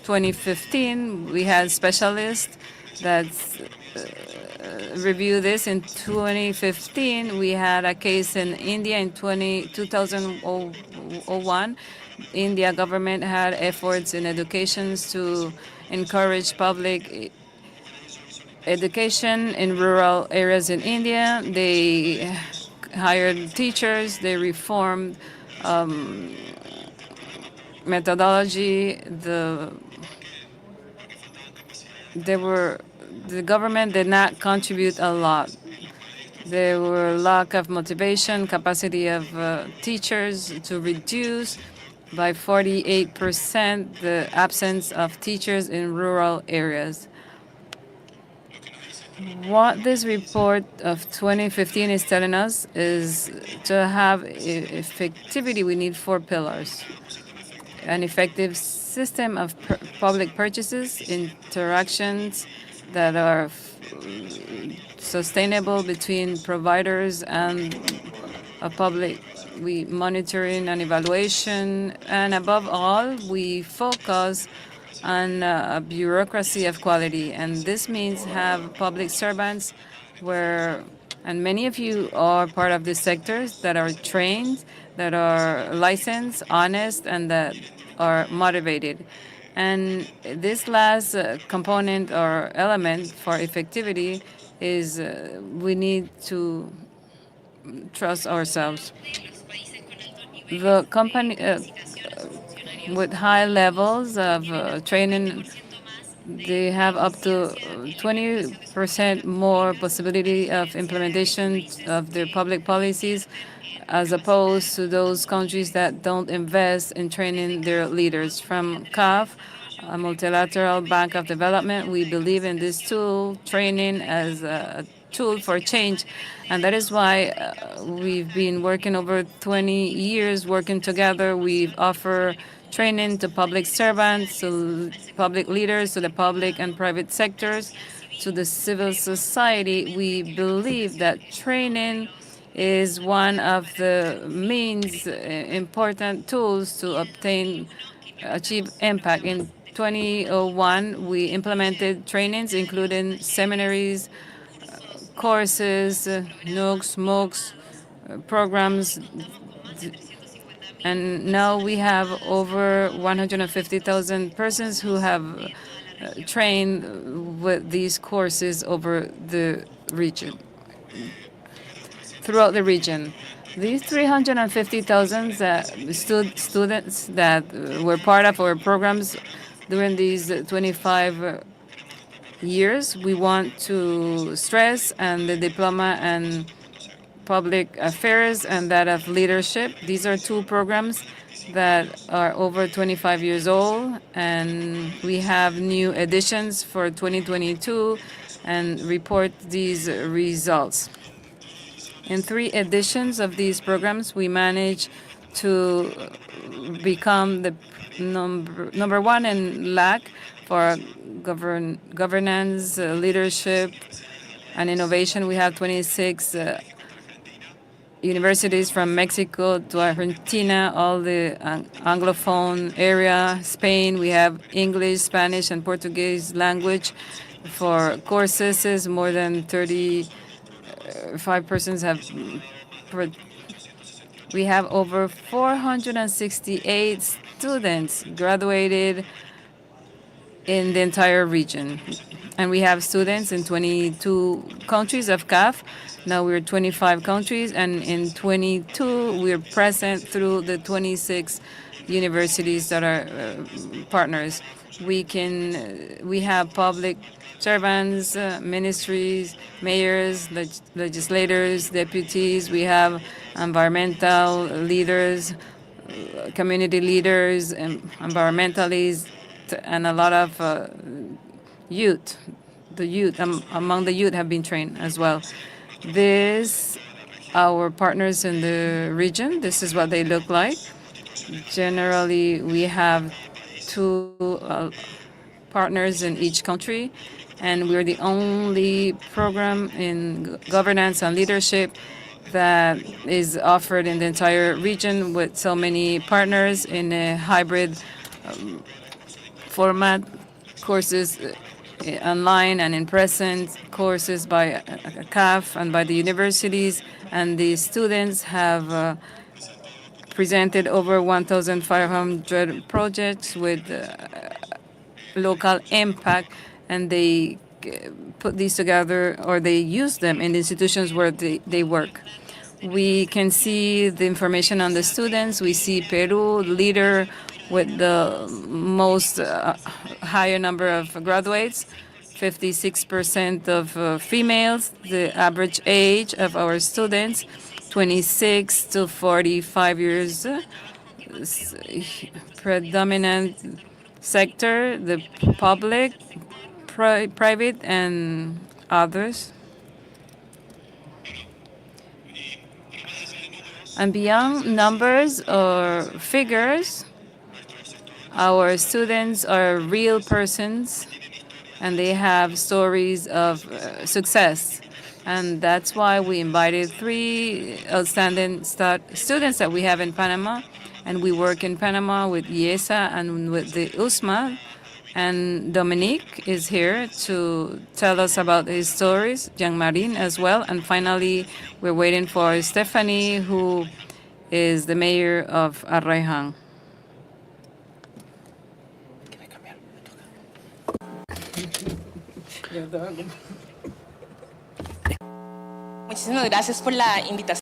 2015. We had specialists that review this. In 2015, we had a case in India in 2001. India government had efforts in education to encourage public education in rural areas in India. They hired teachers. They reformed methodology. The government did not contribute a lot. There were lack of motivation, capacity of teachers to reduce by 48% the absence of teachers in rural areas. What this report of 2015 is telling us is to have effectivity, we need four pillars: an effective system of public purchases, interactions that are sustainable between providers and a public, we monitoring and evaluation, and above all, we focus on a bureaucracy of quality. And this means have public servants where, and many of you are part of these sectors, that are trained, that are licensed, honest, and that are motivated. And this last component or element for effectivity is we need to trust ourselves. The company with high levels of training, they have up to 20% more possibility of implementation of their public policies as opposed to those countries that don't invest in training their leaders. From CAF, a multilateral bank of development, we believe in this tool, training as a tool for change. And that is why we've been working over 20 years, working together. We've offered training to public servants, to public leaders, to the public and private sectors, to the civil society. We believe that training is one of the means, important tools to achieve impact. In 2001, we implemented trainings, including seminaries, courses, NOOCs, MOOCs, programs, and now we have over 150,000 persons who have trained with these courses over the region, throughout the region. These 350,000 students that were part of our programs during these 25 years, we want to stress, and the diploma and public affairs and that of leadership. These are two programs that are over 25 years old, and we have new editions for 2022 and report these results. In 3 editions of these programs, we managed to become the number 1 in LAC for governance, leadership, and innovation. We have 26 universities from Mexico to Argentina, all the Anglophone area, Spain. We have English, Spanish, and Portuguese language for courses. More than 35 persons have. We have over 468 students graduated in the entire region. And we have students in 22 countries of CAF. Now we're 25 countries, and in 22 we're present through the 26 universities that are partners. We have public servants, ministries, mayors, legislators, deputies. We have environmental leaders, community leaders, environmentalists, and a lot of youth. The youth among the youth have been trained as well. This, our partners in the region, this is what they look like. Generally, we have two partners in each country, and we're the only program in governance and leadership that is offered in the entire region with so many partners in a hybrid format, courses online and in present, courses by CAF and by the universities, and the students have presented over 1,500 projects with local impact, and they put these together, or they use them in the institutions where they work. We can see the information on the students. We see Peru, leader with the most higher number of graduates, 56% of females. The average age of our students, 26 to 45 years. Predominant sector, the public, private, and others. And beyond numbers or figures, our students are real persons, and they have stories of success. And that's why we invited 3 outstanding students that we have in Panama. And we work in Panama with IESA and with the USMA. And Dominique is here to tell us about his stories, Jean-Marie as well. And finally, we're waiting for Stephanie, who is the mayor of Arraiján. Muchísimas gracias por la invitación.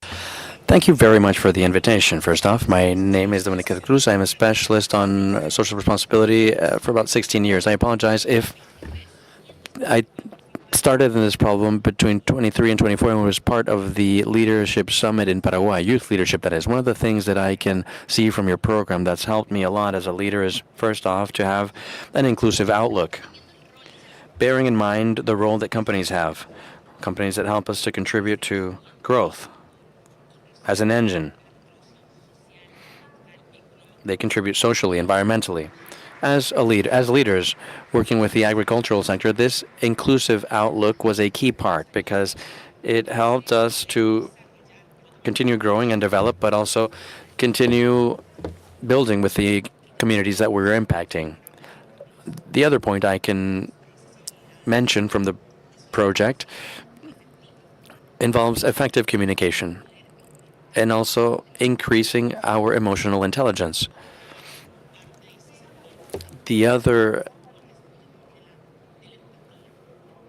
Thank you very much for the invitation. First off, my name is Dominica Cruz. I'm a specialist on social responsibility for about 16 years. I apologize if I started in this problem between 23 and 24 and was part of the leadership summit in Paraguay, youth leadership, that is. One of the things that I can see from your program that's helped me a lot as a leader is, first off, to have an inclusive outlook, bearing in mind the role that companies have, companies that help us to contribute to growth as an engine. They contribute socially, environmentally. As leaders working with the agricultural sector, this inclusive outlook was a key part because it helped us to continue growing and develop, but also continue building with the communities that we're impacting. The other point I can mention from the project involves effective communication and also increasing our emotional intelligence. The other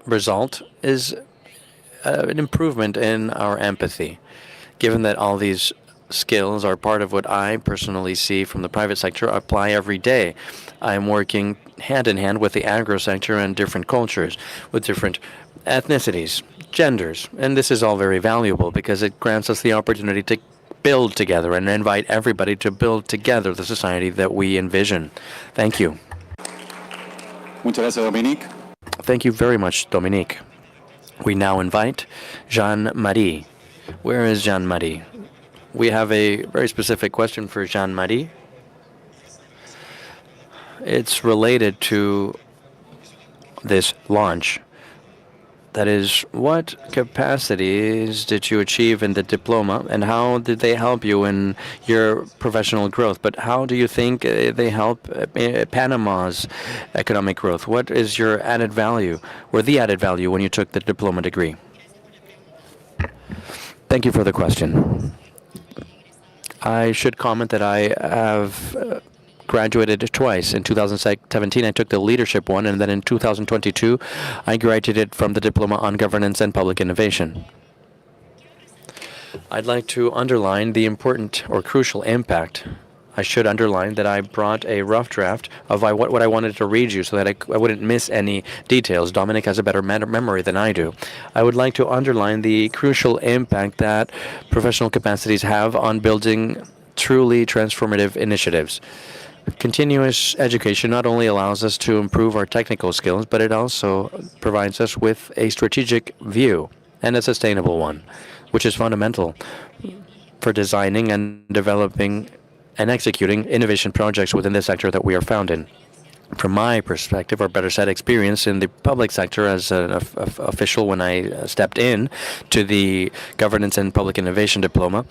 result is an improvement in our empathy, given that all these skills are part of what I personally see from the private sector apply every day. I'm working hand in hand with the agro sector and different cultures, with different ethnicities, genders, and this is all very valuable because it grants us the opportunity to build together and invite everybody to build together the society that we envision. Thank you. Muchas gracias, Dominique. Thank you very much, Dominique. We now invite Jean-Marie. Where is Jean-Marie? We have a very specific question for Jean-Marie. It's related to this launch. That is, what capacities did you achieve in the diploma, and how did they help you in your professional growth? But how do you think they help Panama's economic growth? What is your added value, or the added value, when you took the diploma degree? Thank you for the question. I should comment that I have graduated twice. In 2017, I took the leadership one, and then in 2022, I graduated from the diploma on governance and public innovation. I'd like to underline the important or crucial impact. I should underline that I brought a rough draft of what I wanted to read you so that I wouldn't miss any details. Dominic has a better memory than I do. I would like to underline the crucial impact that professional capacities have on building truly transformative initiatives. Continuous education not only allows us to improve our technical skills, but it also provides us with a strategic view, and a sustainable one, which is fundamental for designing and developing and executing innovation projects within the sector that we are found in. From my perspective, or better said, experience in the public sector as an official when I stepped in to the governance and public innovation diploma,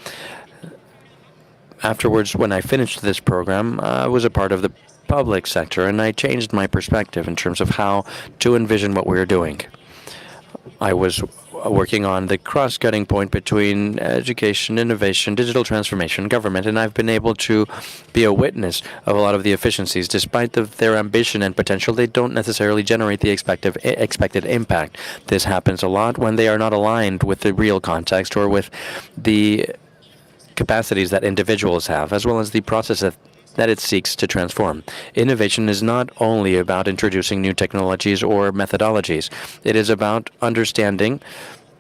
afterwards, when I finished this program, I was a part of the public sector, and I changed my perspective in terms of how to envision what we were doing. I was working on the cross-cutting point between education, innovation, digital transformation, government, and I've been able to be a witness of a lot of the efficiencies. Despite their ambition and potential, they don't necessarily generate the expected impact. This happens a lot when they are not aligned with the real context or with the capacities that individuals have, as well as the process that it seeks to transform. Innovation is not only about introducing new technologies or methodologies. It is about understanding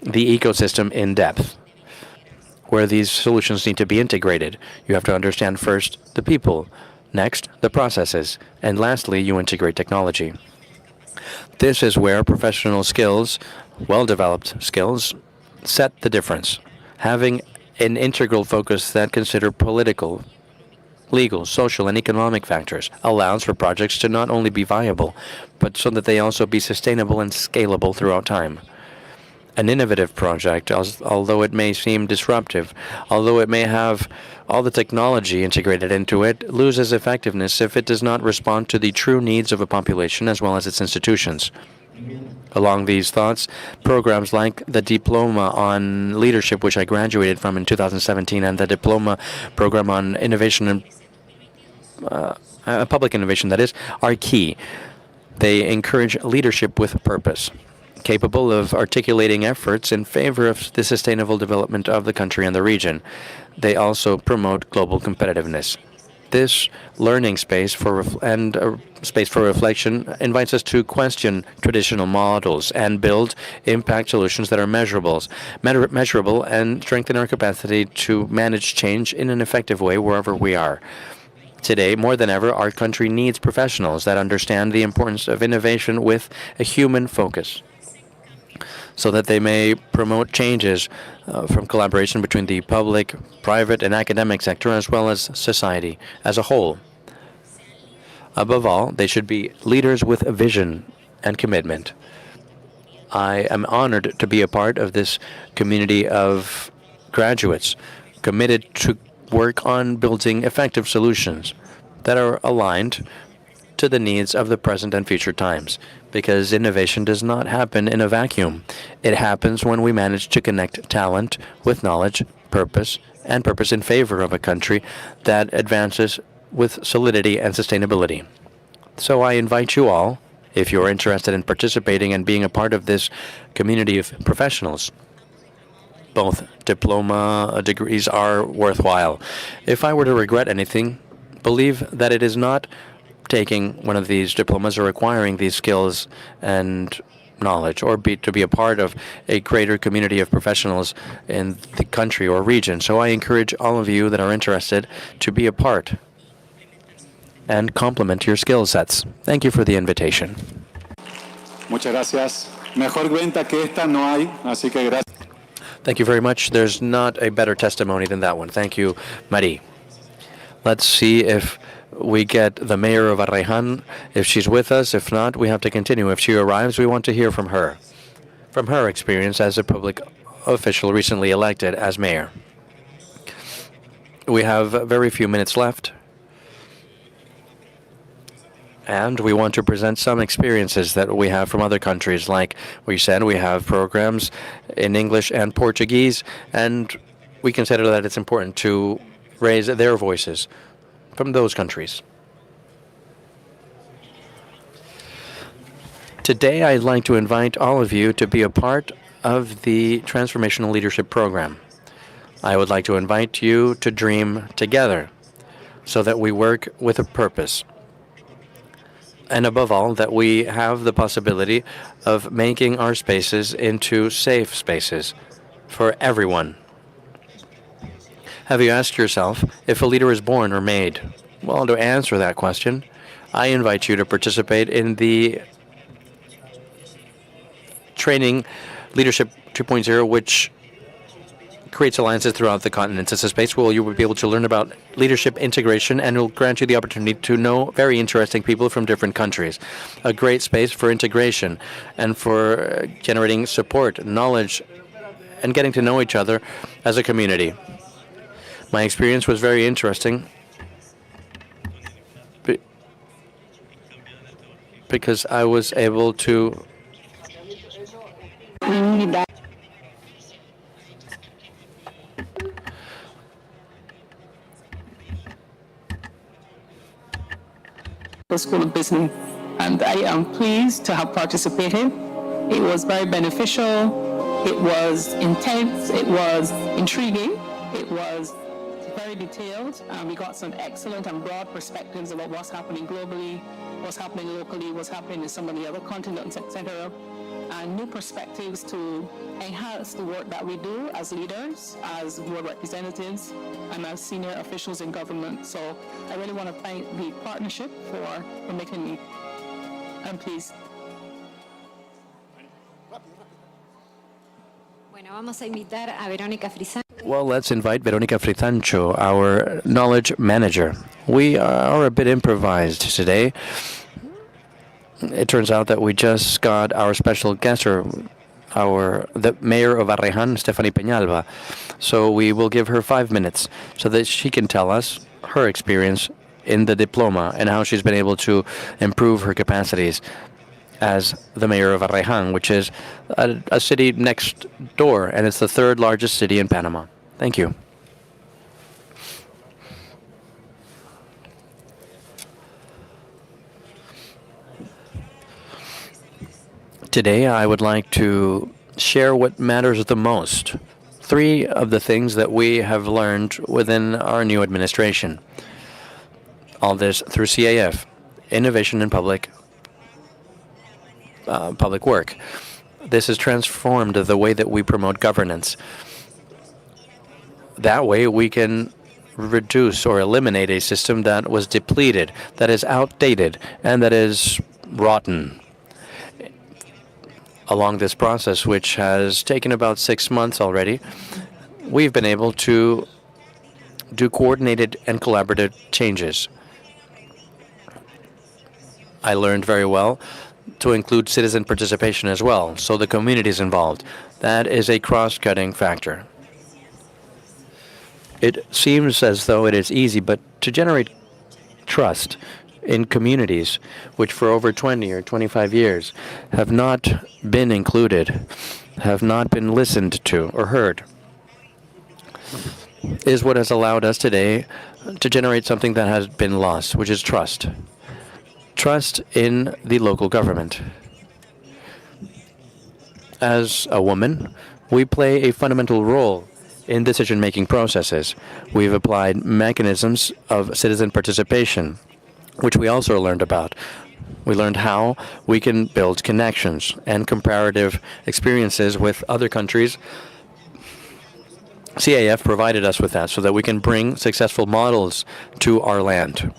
the ecosystem in depth, where these solutions need to be integrated. You have to understand first the people, next the processes, and lastly you integrate technology. This is where professional skills, well-developed skills, set the difference. Having an integral focus that consider political, legal, social, and economic factors allows for projects to not only be viable, but so that they also be sustainable and scalable throughout time. An innovative project, although it may seem disruptive, although it may have all the technology integrated into it, loses effectiveness if it does not respond to the true needs of a population as well as its institutions. Along these thoughts, programs like the Diploma on Leadership, which I graduated from in 2017, and the Diploma program on Innovation and Public Innovation, that is, are key. They encourage leadership with purpose, capable of articulating efforts in favor of the sustainable development of the country and the region. They also promote global competitiveness. This learning space for space for reflection invites us to question traditional models and build impact solutions that are measurable, and strengthen our capacity to manage change in an effective way wherever we are. Today, more than ever, our country needs professionals that understand the importance of innovation with a human focus, so that they may promote changes from collaboration between the public, private, and academic sector, as well as society as a whole. Above all, they should be leaders with a vision and commitment. I am honored to be a part of this community of graduates committed to work on building effective solutions that are aligned to the needs of the present and future times, because innovation does not happen in a vacuum. It happens when we manage to connect talent with knowledge, purpose in favor of a country that advances with solidity and sustainability. So I invite you all, if you're interested in participating and being a part of this community of professionals. Both diploma degrees are worthwhile. If I were to regret anything, believe that it is not taking one of these diplomas or acquiring these skills and knowledge, or to be a part of a greater community of professionals in the country or region. So I encourage all of you that are interested to be a part and complement your skill sets. Thank you for the invitation. Muchas gracias. Mejor venta que esta no hay, así que gracias. Thank you very much. There's not a better testimony than that one. Thank you, Marie. Let's see if we get the mayor of Arraiján, if she's with us. If not, we have to continue. If she arrives, we want to hear from her. from her experience as a public official recently elected as mayor. We have very few minutes left, and we want to present some experiences that we have from other countries. Like we said, we have programs in English and Portuguese, and we consider that it's important to raise their voices from those countries. Today, I'd like to invite all of you to be a part of the Transformational Leadership Program. I would like to invite you to dream together so that we work with a purpose. And above all, that we have the possibility of making our spaces into safe spaces for everyone. Have you asked yourself if a leader is born or made? Well, to answer that question, I invite you to participate in the training Leadership 2.0, which creates alliances throughout the continents. It's a space where you will be able to learn about leadership integration, and it will grant you the opportunity to know very interesting people from different countries. A great space for integration and for generating support, knowledge, and getting to know each other as a community. My experience was very interesting because I was able to School of Business, and I am pleased to have participated. It was very beneficial, it was intense, it was intriguing, it was very detailed, and we got some excellent and broad perspectives about what's happening globally, what's happening locally, what's happening in some of the other continents, etc., and new perspectives to enhance the work that we do as leaders, as board representatives, and as senior officials in government. So I really want to thank the partnership for permitting me. And please. Well, let's invite Verónica Fritancho, our knowledge manager. We are a bit improvised today. It turns out that we just got our special guest, the mayor of Arrejan, Stephanie Peñalba. So we will give her 5 minutes so that she can tell us her experience in the diploma and how she's been able to improve her capacities as the mayor of Arrejan, which is a city next door, and it's the third largest city in Panama. Thank you. Today, I would like to share what matters the most. 3 of the things that we have learned within our new administration. All this through CAF, innovation in public work. This has transformed the way that we promote governance. That way, we can reduce or eliminate a system that was depleted, that is outdated, and that is rotten. Along this process, which has taken about 6 months already, we've been able to do coordinated and collaborative changes. I learned very well to include citizen participation as well, so the community is involved. That is a cross-cutting factor. It seems as though it is easy, but to generate trust in communities which for over 20 or 25 years have not been included, have not been listened to or heard, is what has allowed us today to generate something that has been lost, which is trust. Trust in the local government. As a woman, we play a fundamental role in decision-making processes. We've applied mechanisms of citizen participation, which we also learned about. We learned how we can build connections and comparative experiences with other countries. CAF provided us with that so that we can bring successful models to our land.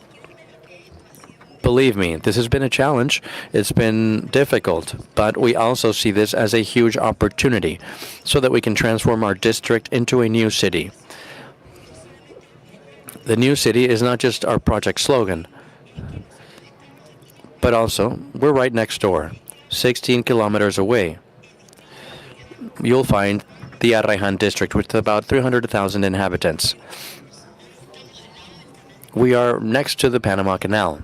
Believe me, this has been a challenge. It's been difficult, but we also see this as a huge opportunity so that we can transform our district into a new city. The new city is not just our project slogan, but also we're right next door, 16 kilometers away. you'll find the Arraijan district with about 300,000 inhabitants. We are next to the Panama Canal.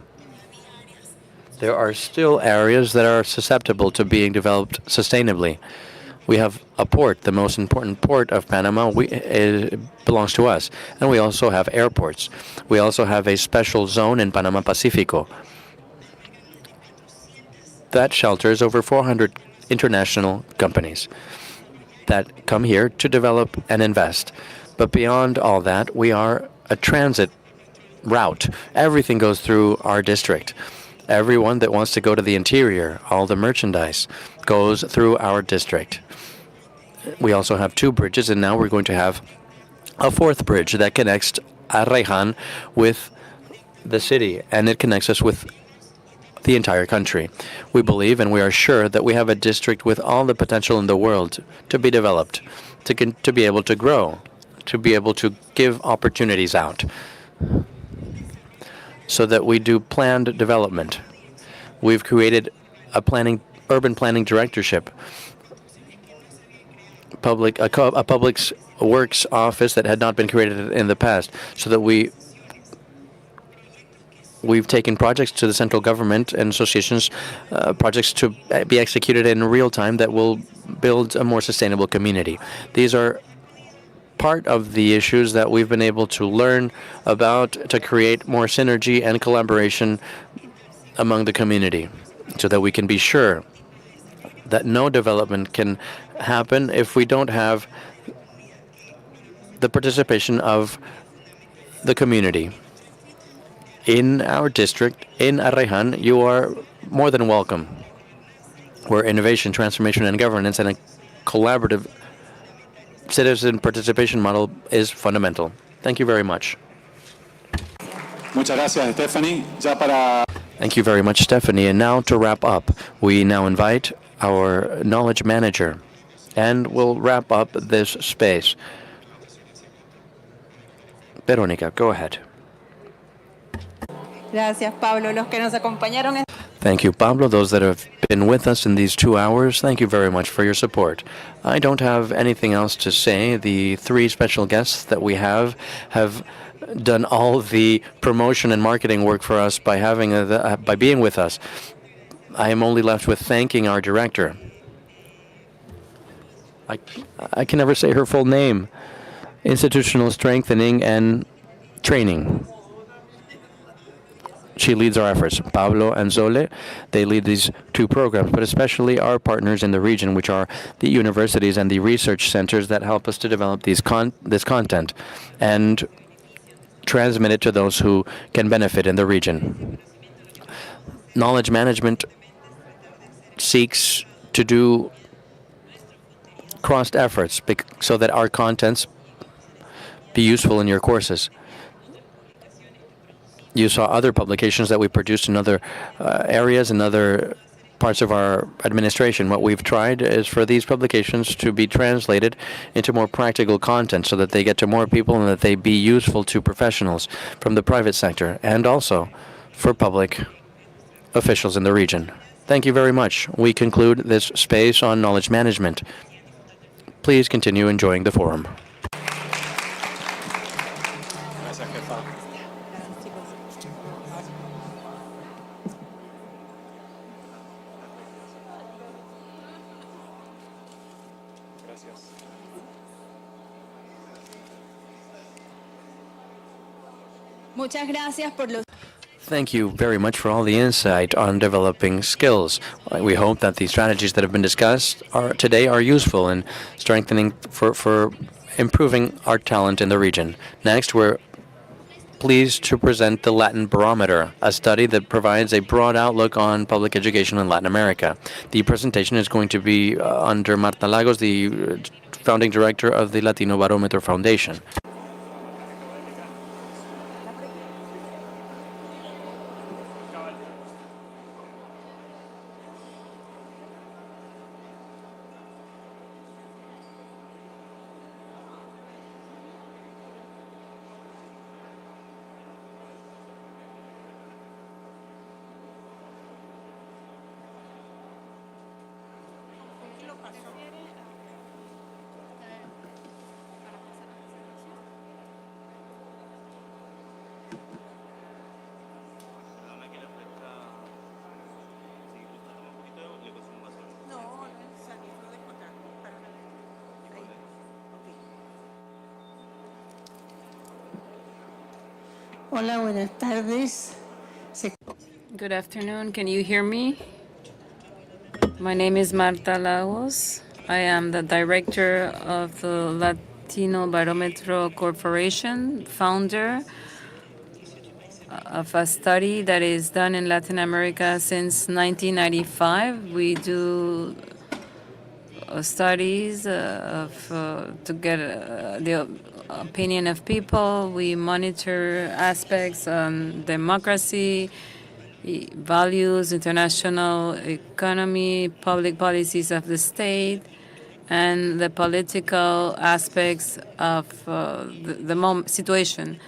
There are still areas that are susceptible to being developed sustainably. We have a port, the most important port of Panama. It belongs to us. And we also have airports. We also have a special zone in Panama Pacifico that shelters over 400 international companies that come here to develop and invest. But beyond all that, we are a transit route. Everything goes through our district. Everyone that wants to go to the interior, all the merchandise, goes through our district. We also have 2 bridges, and now we're going to have a 4th bridge that connects Arraijan with the city, and it connects us with the entire country. We believe and we are sure that we have a district with all the potential in the world to be developed, to be able to grow, to be able to give opportunities out, so that we do planned development. We've created a urban planning directorship, a public works office that had not been created in the past, so that we've taken projects to the central government and associations, projects to be executed in real time that will build a more sustainable community. These are part of the issues that we've been able to learn about to create more synergy and collaboration among the community, so that we can be sure that no development can happen if we don't have the participation of the community. In our district, in Arraijan, you are more than welcome, where innovation, transformation, and governance and a collaborative citizen participation model is fundamental. Thank you very much. Muchas gracias, Stephanie. Ya para Thank you very much, Stephanie. And now to wrap up, we now invite our knowledge manager, and we'll wrap up this space. Veronica, go ahead. Gracias, Pablo. Los que nos acompañaron. Thank you, Pablo. Those that have been with us in these 2 hours, thank you very much for your support. I don't have anything else to say. The 3 special guests that we have done all the promotion and marketing work for us by by being with us. I am only left with thanking our director. I can never say her full name. Institutional Strengthening and Training. She leads our efforts. Pablo and Zole, they lead these 2 programs, but especially our partners in the region, which are the universities and the research centers that help us to develop this content and transmit it to those who can benefit in the region. Knowledge management seeks to do crossed efforts so that our contents be useful in your courses. You saw other publications that we produced in other areas and other parts of our administration. What we've tried is for these publications to be translated into more practical content so that they get to more people and that they be useful to professionals from the private sector and also for public officials in the region. Thank you very much. We conclude this space on knowledge management. Please continue enjoying the forum. Muchas gracias por los. Thank you very much for all the insight on developing skills. We hope that the strategies that have been discussed today are useful in strengthening for improving our talent in the region. Next, we're pleased to present the Latin Barometer, a study that provides a broad outlook on public education in Latin America. The presentation is going to be under Marta Lagos, the founding director of the Latino Barometer Foundation. Hola, buenas tardes. Good afternoon. Can you hear me? My name is Marta Lagos. I am the director of the Latino Barometro Corporation, founder of a study that is done in Latin America since 1995. We do studies to get the opinion of people. We monitor aspects on democracy, values, international economy, public policies of the state, and the political aspects of the situation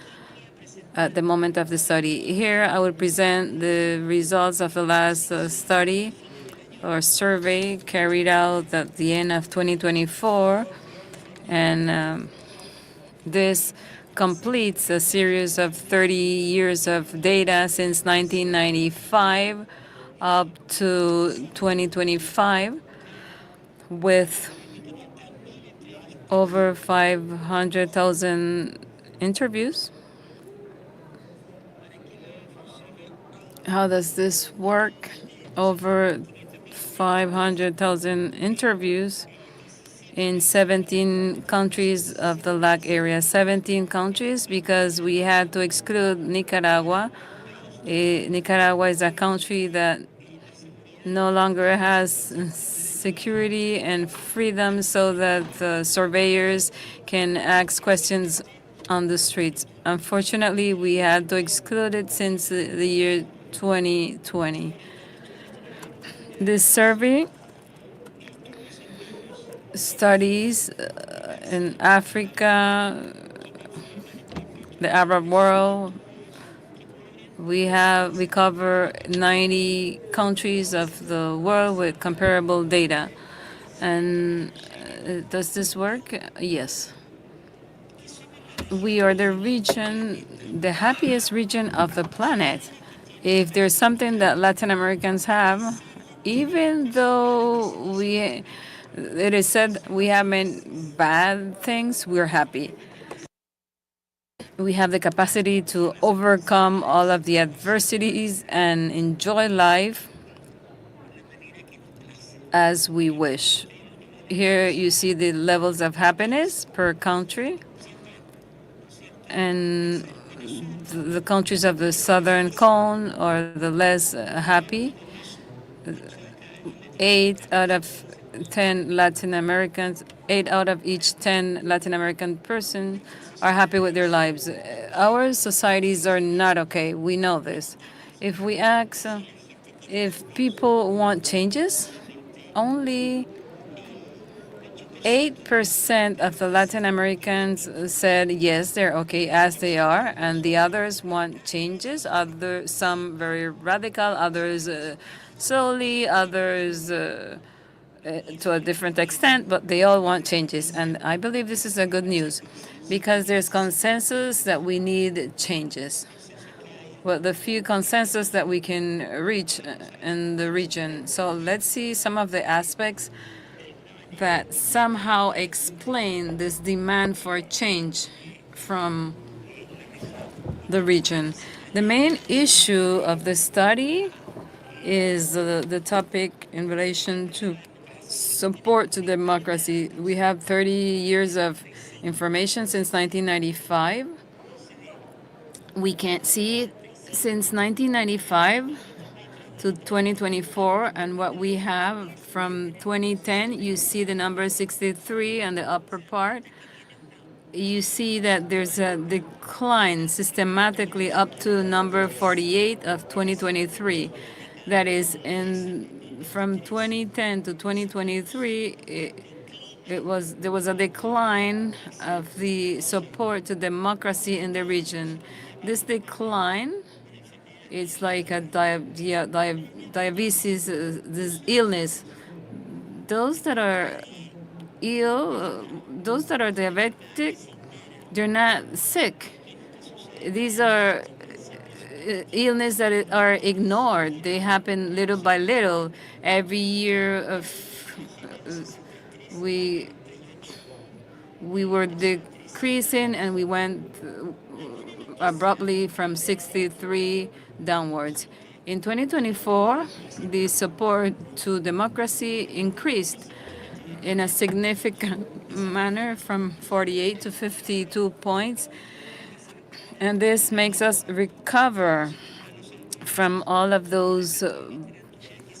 at the moment of the study. Here, I will present the results of the last study or survey carried out at the end of 2024, and this completes a series of 30 years of data since 1995 up to 2025 with over 500,000 interviews. How does this work? Over 500,000 interviews in 17 countries of the LAC area. 17 countries because we had to exclude Nicaragua. Nicaragua is a country that no longer has security and freedom so that the surveyors can ask questions on the streets. Unfortunately, we had to exclude it since the year 2020. This survey studies in Africa, the Arab world. We cover 90 countries of the world with comparable data. And does this work? Yes. We are the region, the happiest region of the planet. If there's something that Latin Americans have, even though it is said we have many bad things, we're happy. We have the capacity to overcome all of the adversities and enjoy life as we wish. Here you see the levels of happiness per country. And the countries of the southern cone are the less happy. 8 out of 10 Latin Americans, 8 out of each 10 Latin American person are happy with their lives. Our societies are not okay. We know this. If we ask if people want changes, only 8% of the Latin Americans said yes, they're okay as they are, and the others want changes. Some very radical, others slowly, others to a different extent, but they all want changes. And I believe this is a good news because there's consensus that we need changes. Well, the few consensus that we can reach in the region. So let's see some of the aspects that somehow explain this demand for change from the region. The main issue of the study is the topic in relation to support to democracy. We have 30 years of information since 1995. We can't see it since 1995 to 2024, and what we have from 2010, you see the number 63 on the upper part. You see that there's a decline systematically up to number 48 of 2023. That is, from 2010 to 2023, there was a decline of the support to democracy in the region. This decline, it's like a diabetes, this illness. Those that are ill, those that are diabetic, they're not sick. These are illness that are ignored. They happen little by little. Every year we were decreasing, and we went abruptly from 63 downwards. In 2024, the support to democracy increased in a significant manner from 48 to 52 points, and this makes us recover from all of those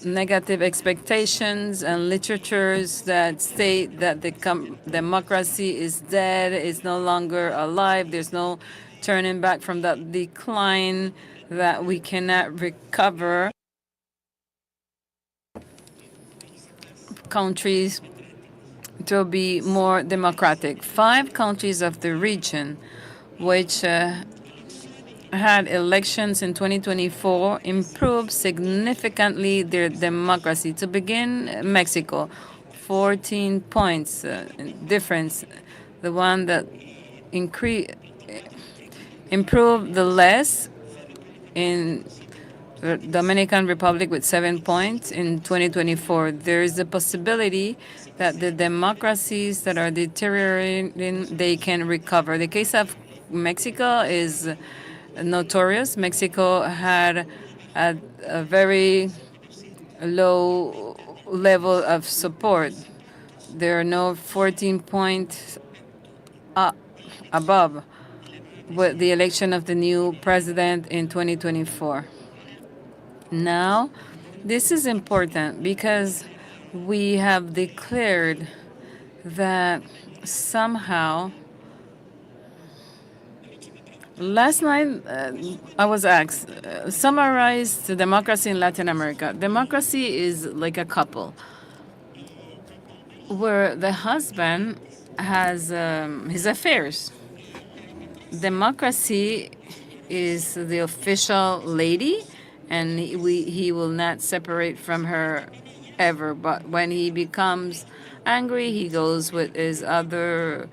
negative expectations and literatures that state that the democracy is dead, is no longer alive, there's no turning back from that decline, that we cannot recover countries to be more democratic. 5 countries of the region which had elections in 2024 improved significantly their democracy. To begin, Mexico, 14 points difference. The one that improved the less in the Dominican Republic with 7 points in 2024. There is a possibility that the democracies that are deteriorating, they can recover. The case of Mexico is notorious. Mexico had a very low level of support. There are no 14 points above with the election of the new president in 2024. Now, this is important because we have declared that somehow. Last night, I was asked, summarize the democracy in Latin America. Democracy is like a couple where the husband has his affairs. Democracy is the official lady, and he will not separate from her ever. But when he becomes angry, he goes with his other,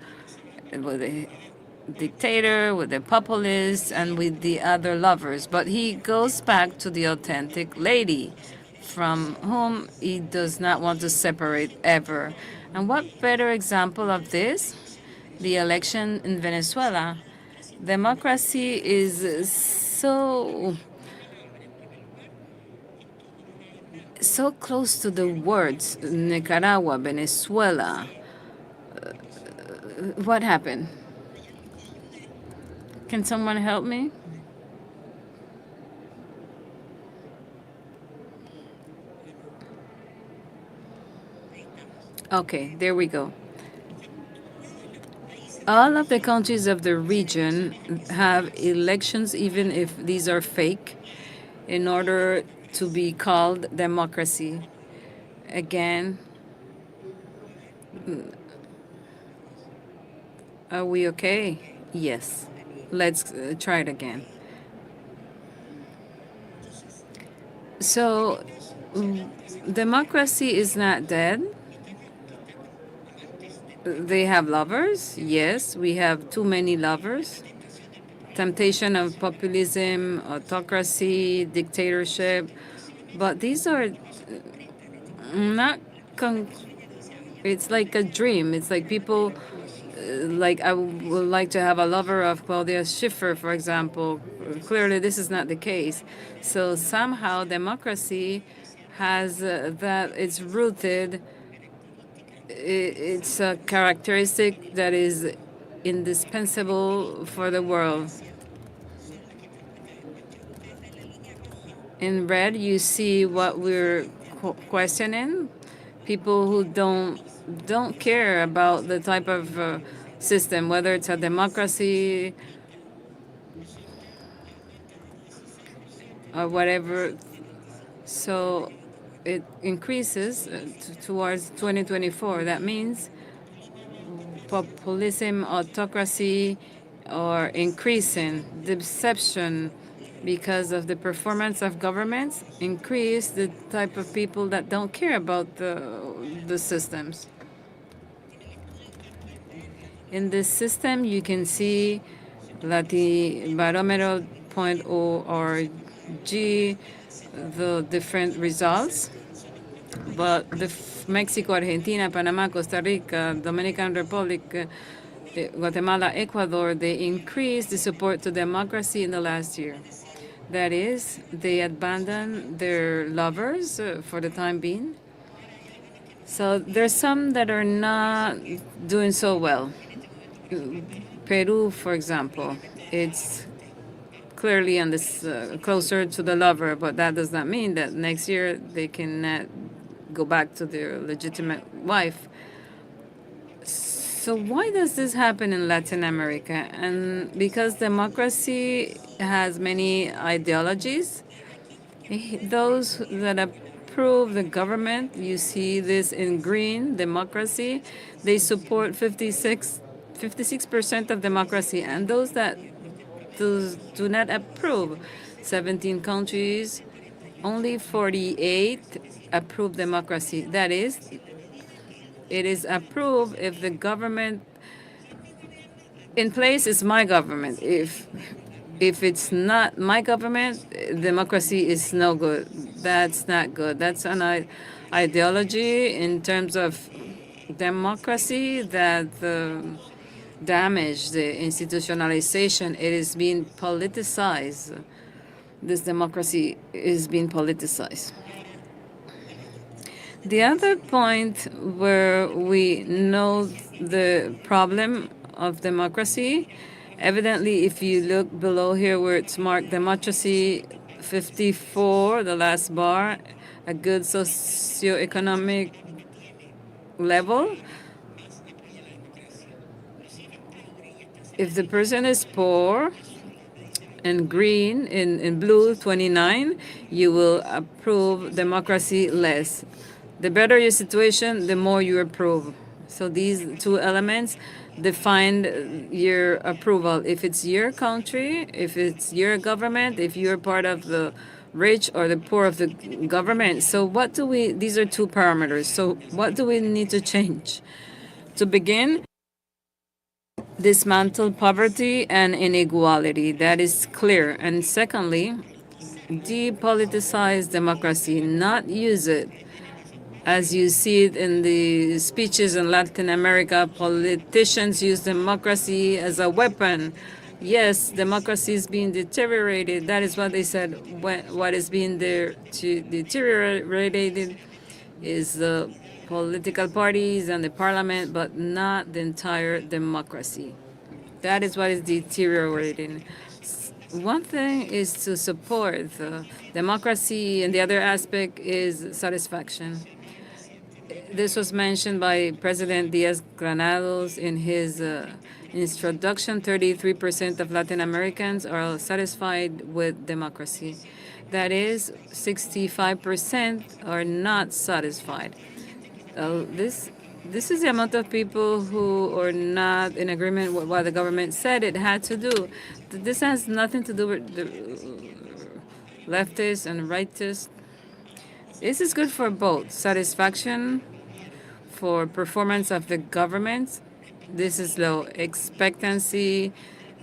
with the dictator, with the populists, and with the other lovers. But he goes back to the authentic lady from whom he does not want to separate ever. And what better example of this? The election in Venezuela. Democracy is so close to the words. Nicaragua, Venezuela. What happened? Can someone help me? Okay, there we go. All of the countries of the region have elections, even if these are fake, in order to be called democracy. Again, are we okay? Yes. Let's try it again. So, democracy is not dead. They have lovers. Yes, we have too many lovers. Temptation of populism, autocracy, dictatorship. But these are not, it's like a dream. It's like people, like I would like to have a lover of Claudia Schiffer, for example. Clearly, this is not the case. So somehow democracy has that it's rooted. It's a characteristic that is indispensable for the world. In red, you see what we're questioning. People who don't care about the type of system, whether it's a democracy or whatever. So it increases towards 2024. That means populism, autocracy are increasing. Deception because of the performance of governments increase the type of people that don't care about the systems. In this system, you can see Latibarometer.org, the different results. But Mexico, Argentina, Panama, Costa Rica, Dominican Republic, Guatemala, Ecuador, they increased the support to democracy in the last year. That is, they abandoned their lovers for the time being. So there's some that are not doing so well. Peru, for example, it's clearly on this closer to the lover, but that does not mean that next year they cannot go back to their legitimate wife. So why does this happen in Latin America? And because democracy has many ideologies, those that approve the government, you see this in green, democracy, they support 56% of democracy. And those that do not approve, 17 countries, only 48 approve democracy. That is, it is approved if the government in place is my government. If it's not my government, democracy is no good. That's not good. That's an ideology in terms of democracy that damage the institutionalization. It is being politicized. This democracy is being politicized. The other point where we know the problem of democracy, evidently, if you look below here where it's marked democracy 54, the last bar, a good socioeconomic level. If the person is poor, in green, in blue, 29, you will approve democracy less. The better your situation, the more you approve. So these two elements define your approval. If it's your country, if it's your government, if you're part of the rich or the poor of the government. So what do we, these are two parameters. So what do we need to change? To begin, dismantle poverty and inequality. That is clear. And secondly, depoliticize democracy, not use it as you see it in the speeches in Latin America. Politicians use democracy as a weapon. Yes, democracy is being deteriorated. That is what they said. What is being deteriorated is the political parties and the parliament, but not the entire democracy. That is what is deteriorating. One thing is to support the democracy, and the other aspect is satisfaction. This was mentioned by President Diaz-Granados in his introduction. 33% of Latin Americans are satisfied with democracy. That is, 65% are not satisfied. This is the amount of people who are not in agreement with what the government said it had to do. This has nothing to do with the leftists and rightists. This is good for both. Satisfaction for performance of the government. This is low. Expectancy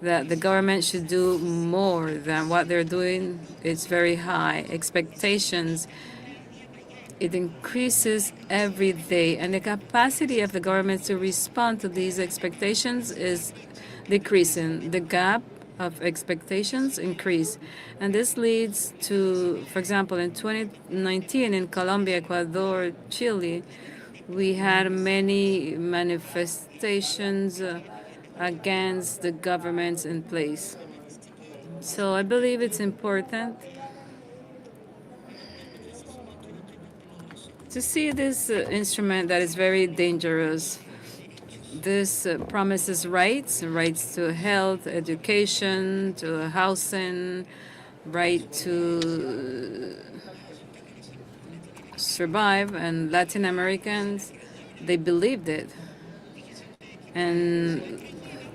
that the government should do more than what they're doing. It's very high. Expectations, it increases every day, and the capacity of the government to respond to these expectations is decreasing. The gap of expectations increase, and this leads to, for example, in 2019 in Colombia, Ecuador, Chile, we had many manifestations against the governments in place. So I believe it's important to see this instrument that is very dangerous. This promises rights to health, education, to housing, right to survive, and Latin Americans, they believed it. And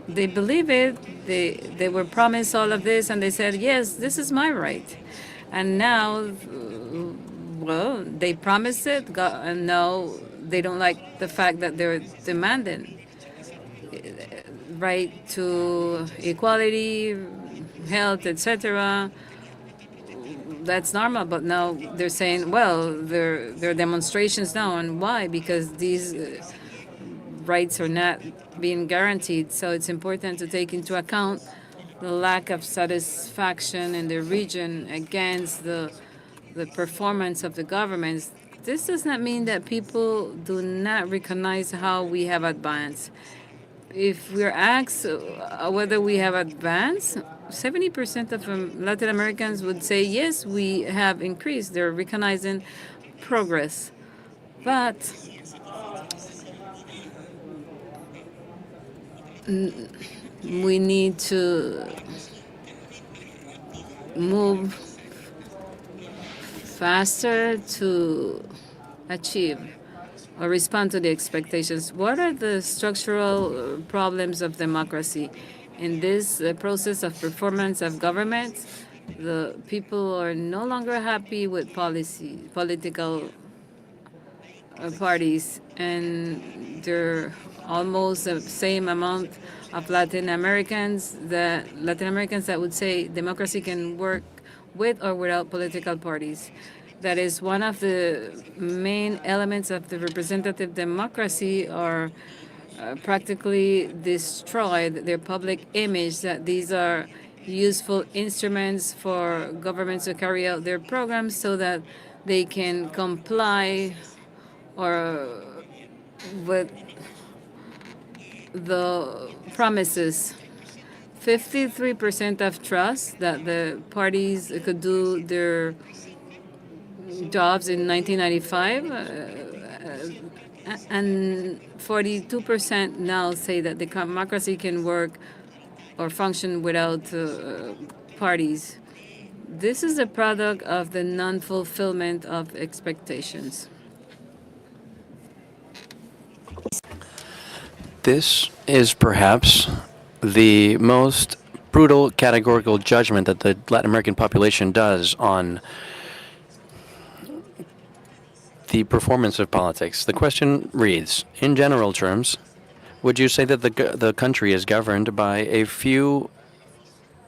they believe it, they were promised all of this, and they said, yes, this is my right. And now, well, they promised it, and now they don't like the fact that they're demanding right to equality, health, etc. That's normal, but now they're saying, well, there are demonstrations now, and why? Because these rights are not being guaranteed. So it's important to take into account the lack of satisfaction in the region against the performance of the governments. This does not mean that people do not recognize how we have advanced. If we're asked whether we have advanced, 70% of Latin Americans would say yes, we have increased. They're recognizing progress. But we need to move faster to achieve or respond to the expectations. What are the structural problems of democracy? In this process of performance of government, the people are no longer happy with political parties, and there are almost the same amount of Latin Americans that would say democracy can work with or without political parties. That is one of the main elements of the representative democracy are practically destroyed their public image, that these are useful instruments for governments to carry out their programs so that they can comply or with the promises. 53% of trust that the parties could do their jobs in 1995, and 42% now say that the democracy can work or function without parties. This is a product of the non-fulfillment of expectations. This is perhaps the most brutal categorical judgment that the Latin American population does on the performance of politics. The question reads, in general terms, would you say that the country is governed by a few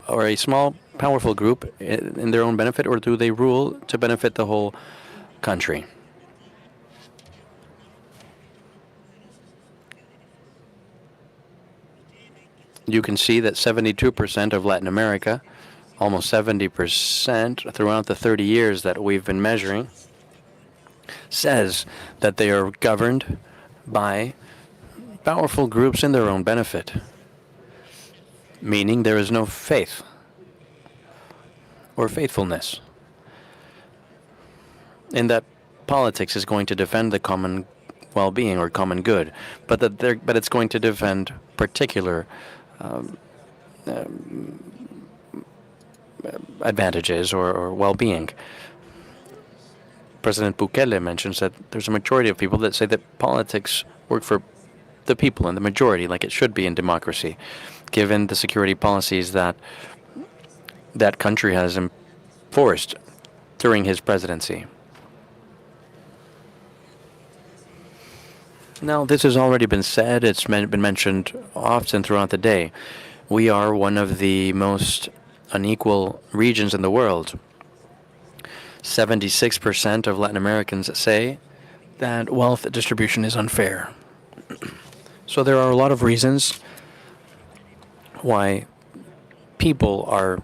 or a small, powerful group in their own benefit, or do they rule to benefit the whole country? You can see that 72% of Latin America, almost 70% throughout the 30 years that we've been measuring, says that they are governed by powerful groups in their own benefit, meaning there is no faith or faithfulness in that politics is going to defend the common well-being or common good, but it's going to defend particular advantages or well-being. President Bukele mentions that there's a majority of people that say that politics work for the people and the majority, like it should be in democracy, given the security policies that that country has enforced during his presidency. Now, this has already been said. It's been mentioned often throughout the day. We are one of the most unequal regions in the world. 76% of Latin Americans say that wealth distribution is unfair. So there are a lot of reasons why people are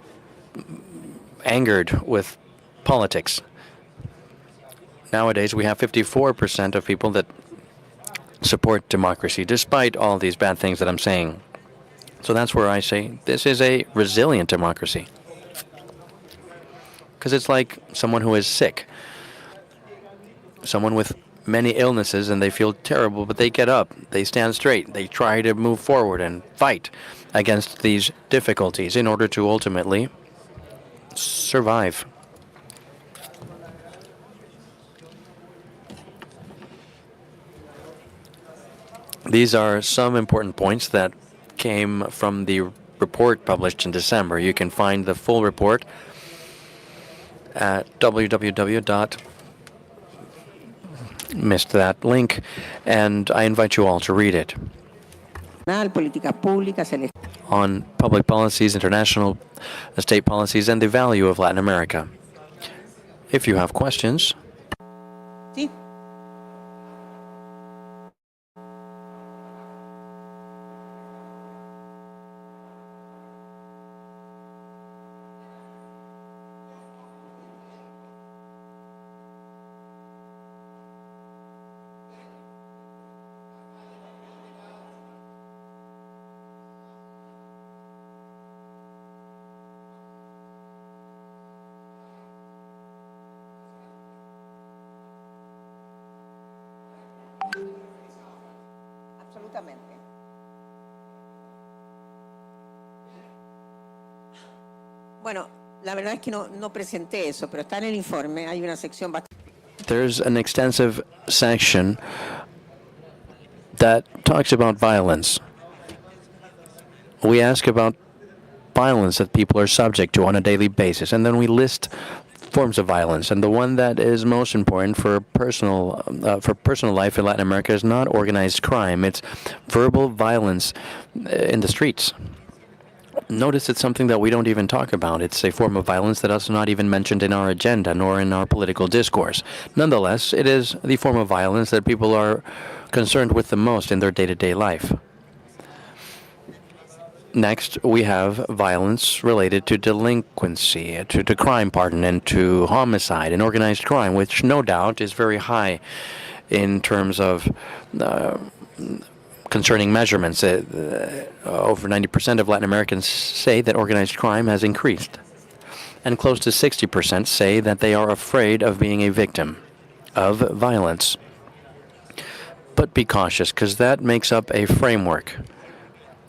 angered with politics. Nowadays, we have 54% of people that support democracy, despite all these bad things that I'm saying. So that's where I say this is a resilient democracy. Because it's like someone who is sick, someone with many illnesses, and they feel terrible, but they get up, they stand straight, they try to move forward and fight against these difficulties in order to ultimately survive. These are some important points that came from the report published in December. You can find the full report at www. Missed that link, and I invite you all to read it. On public policies, international state policies, and the value of Latin America. If you have questions. Sí. Bueno, la verdad es que no presenté eso, pero está en el informe. Hay una sección bastante. There's an extensive section that talks about violence. We ask about violence that people are subject to on a daily basis, and then we list forms of violence. And the one that is most important for personal life in Latin America is not organized crime. It's verbal violence in the streets. Notice it's something that we don't even talk about. It's a form of violence that is not even mentioned in our agenda nor in our political discourse. Nonetheless, it is the form of violence that people are concerned with the most in their day-to-day life. Next, we have violence related to delinquency, to crime, and to homicide and organized crime, which no doubt is very high in terms of concerning measurements. Over 90% of Latin Americans say that organized crime has increased, and close to 60% say that they are afraid of being a victim of violence. But be cautious, because that makes up a framework.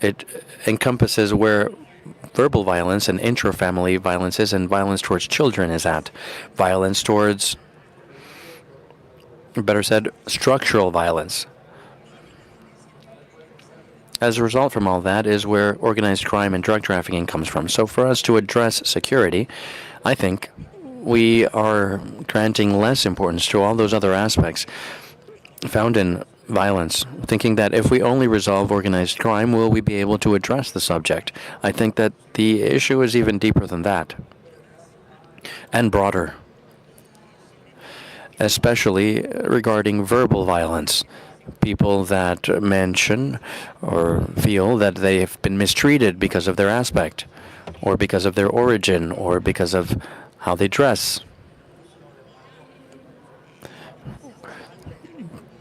It encompasses where verbal violence and intra-family violence is, and violence towards children is at. Violence towards, better said, structural violence. As a result from all that is where organized crime and drug trafficking comes from. So for us to address security, I think we are granting less importance to all those other aspects found in violence, thinking that if we only resolve organized crime, will we be able to address the subject? I think that the issue is even deeper than that, and broader, especially regarding verbal violence. People that mention or feel that they have been mistreated because of their aspect, or because of their origin, or because of how they dress,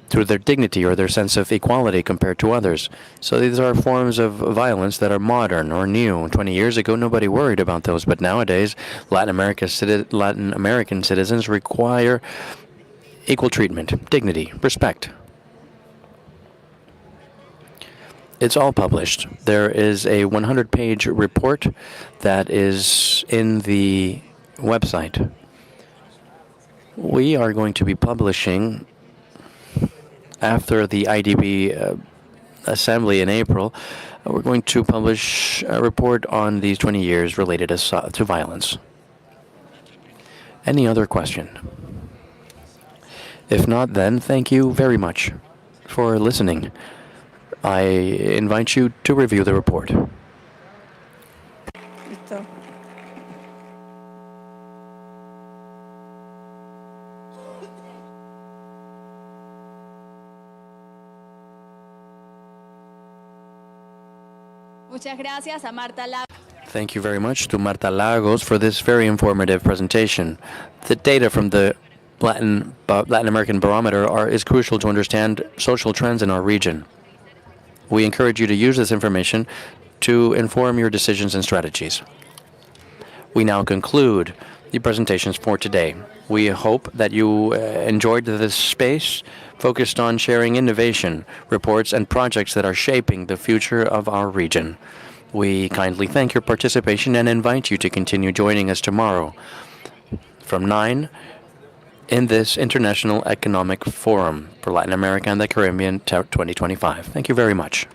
through their dignity or their sense of equality compared to others. So these are forms of violence that are modern or new. 20 years ago, nobody worried about those, but nowadays, Latin American citizens require equal treatment, dignity, respect. It's all published. There is a 100-page report that is in the website. We are going to be publishing, after the IDB assembly in April, we're going to publish a report on these 20 years related to violence. Any other question? If not, then thank you very much for listening. I invite you to review the report. Listo. Muchas gracias a Marta Lagos. Thank you very much to Marta Lagos for this very informative presentation. The data from the Latin American Barometer is crucial to understand social trends in our region. We encourage you to use this information to inform your decisions and strategies. We now conclude the presentations for today. We hope that you enjoyed this space focused on sharing innovation, reports, and projects that are shaping the future of our region. We kindly thank your participation and invite you to continue joining us tomorrow from 9 in this International Economic Forum for Latin America and the Caribbean 2025. Thank you very much.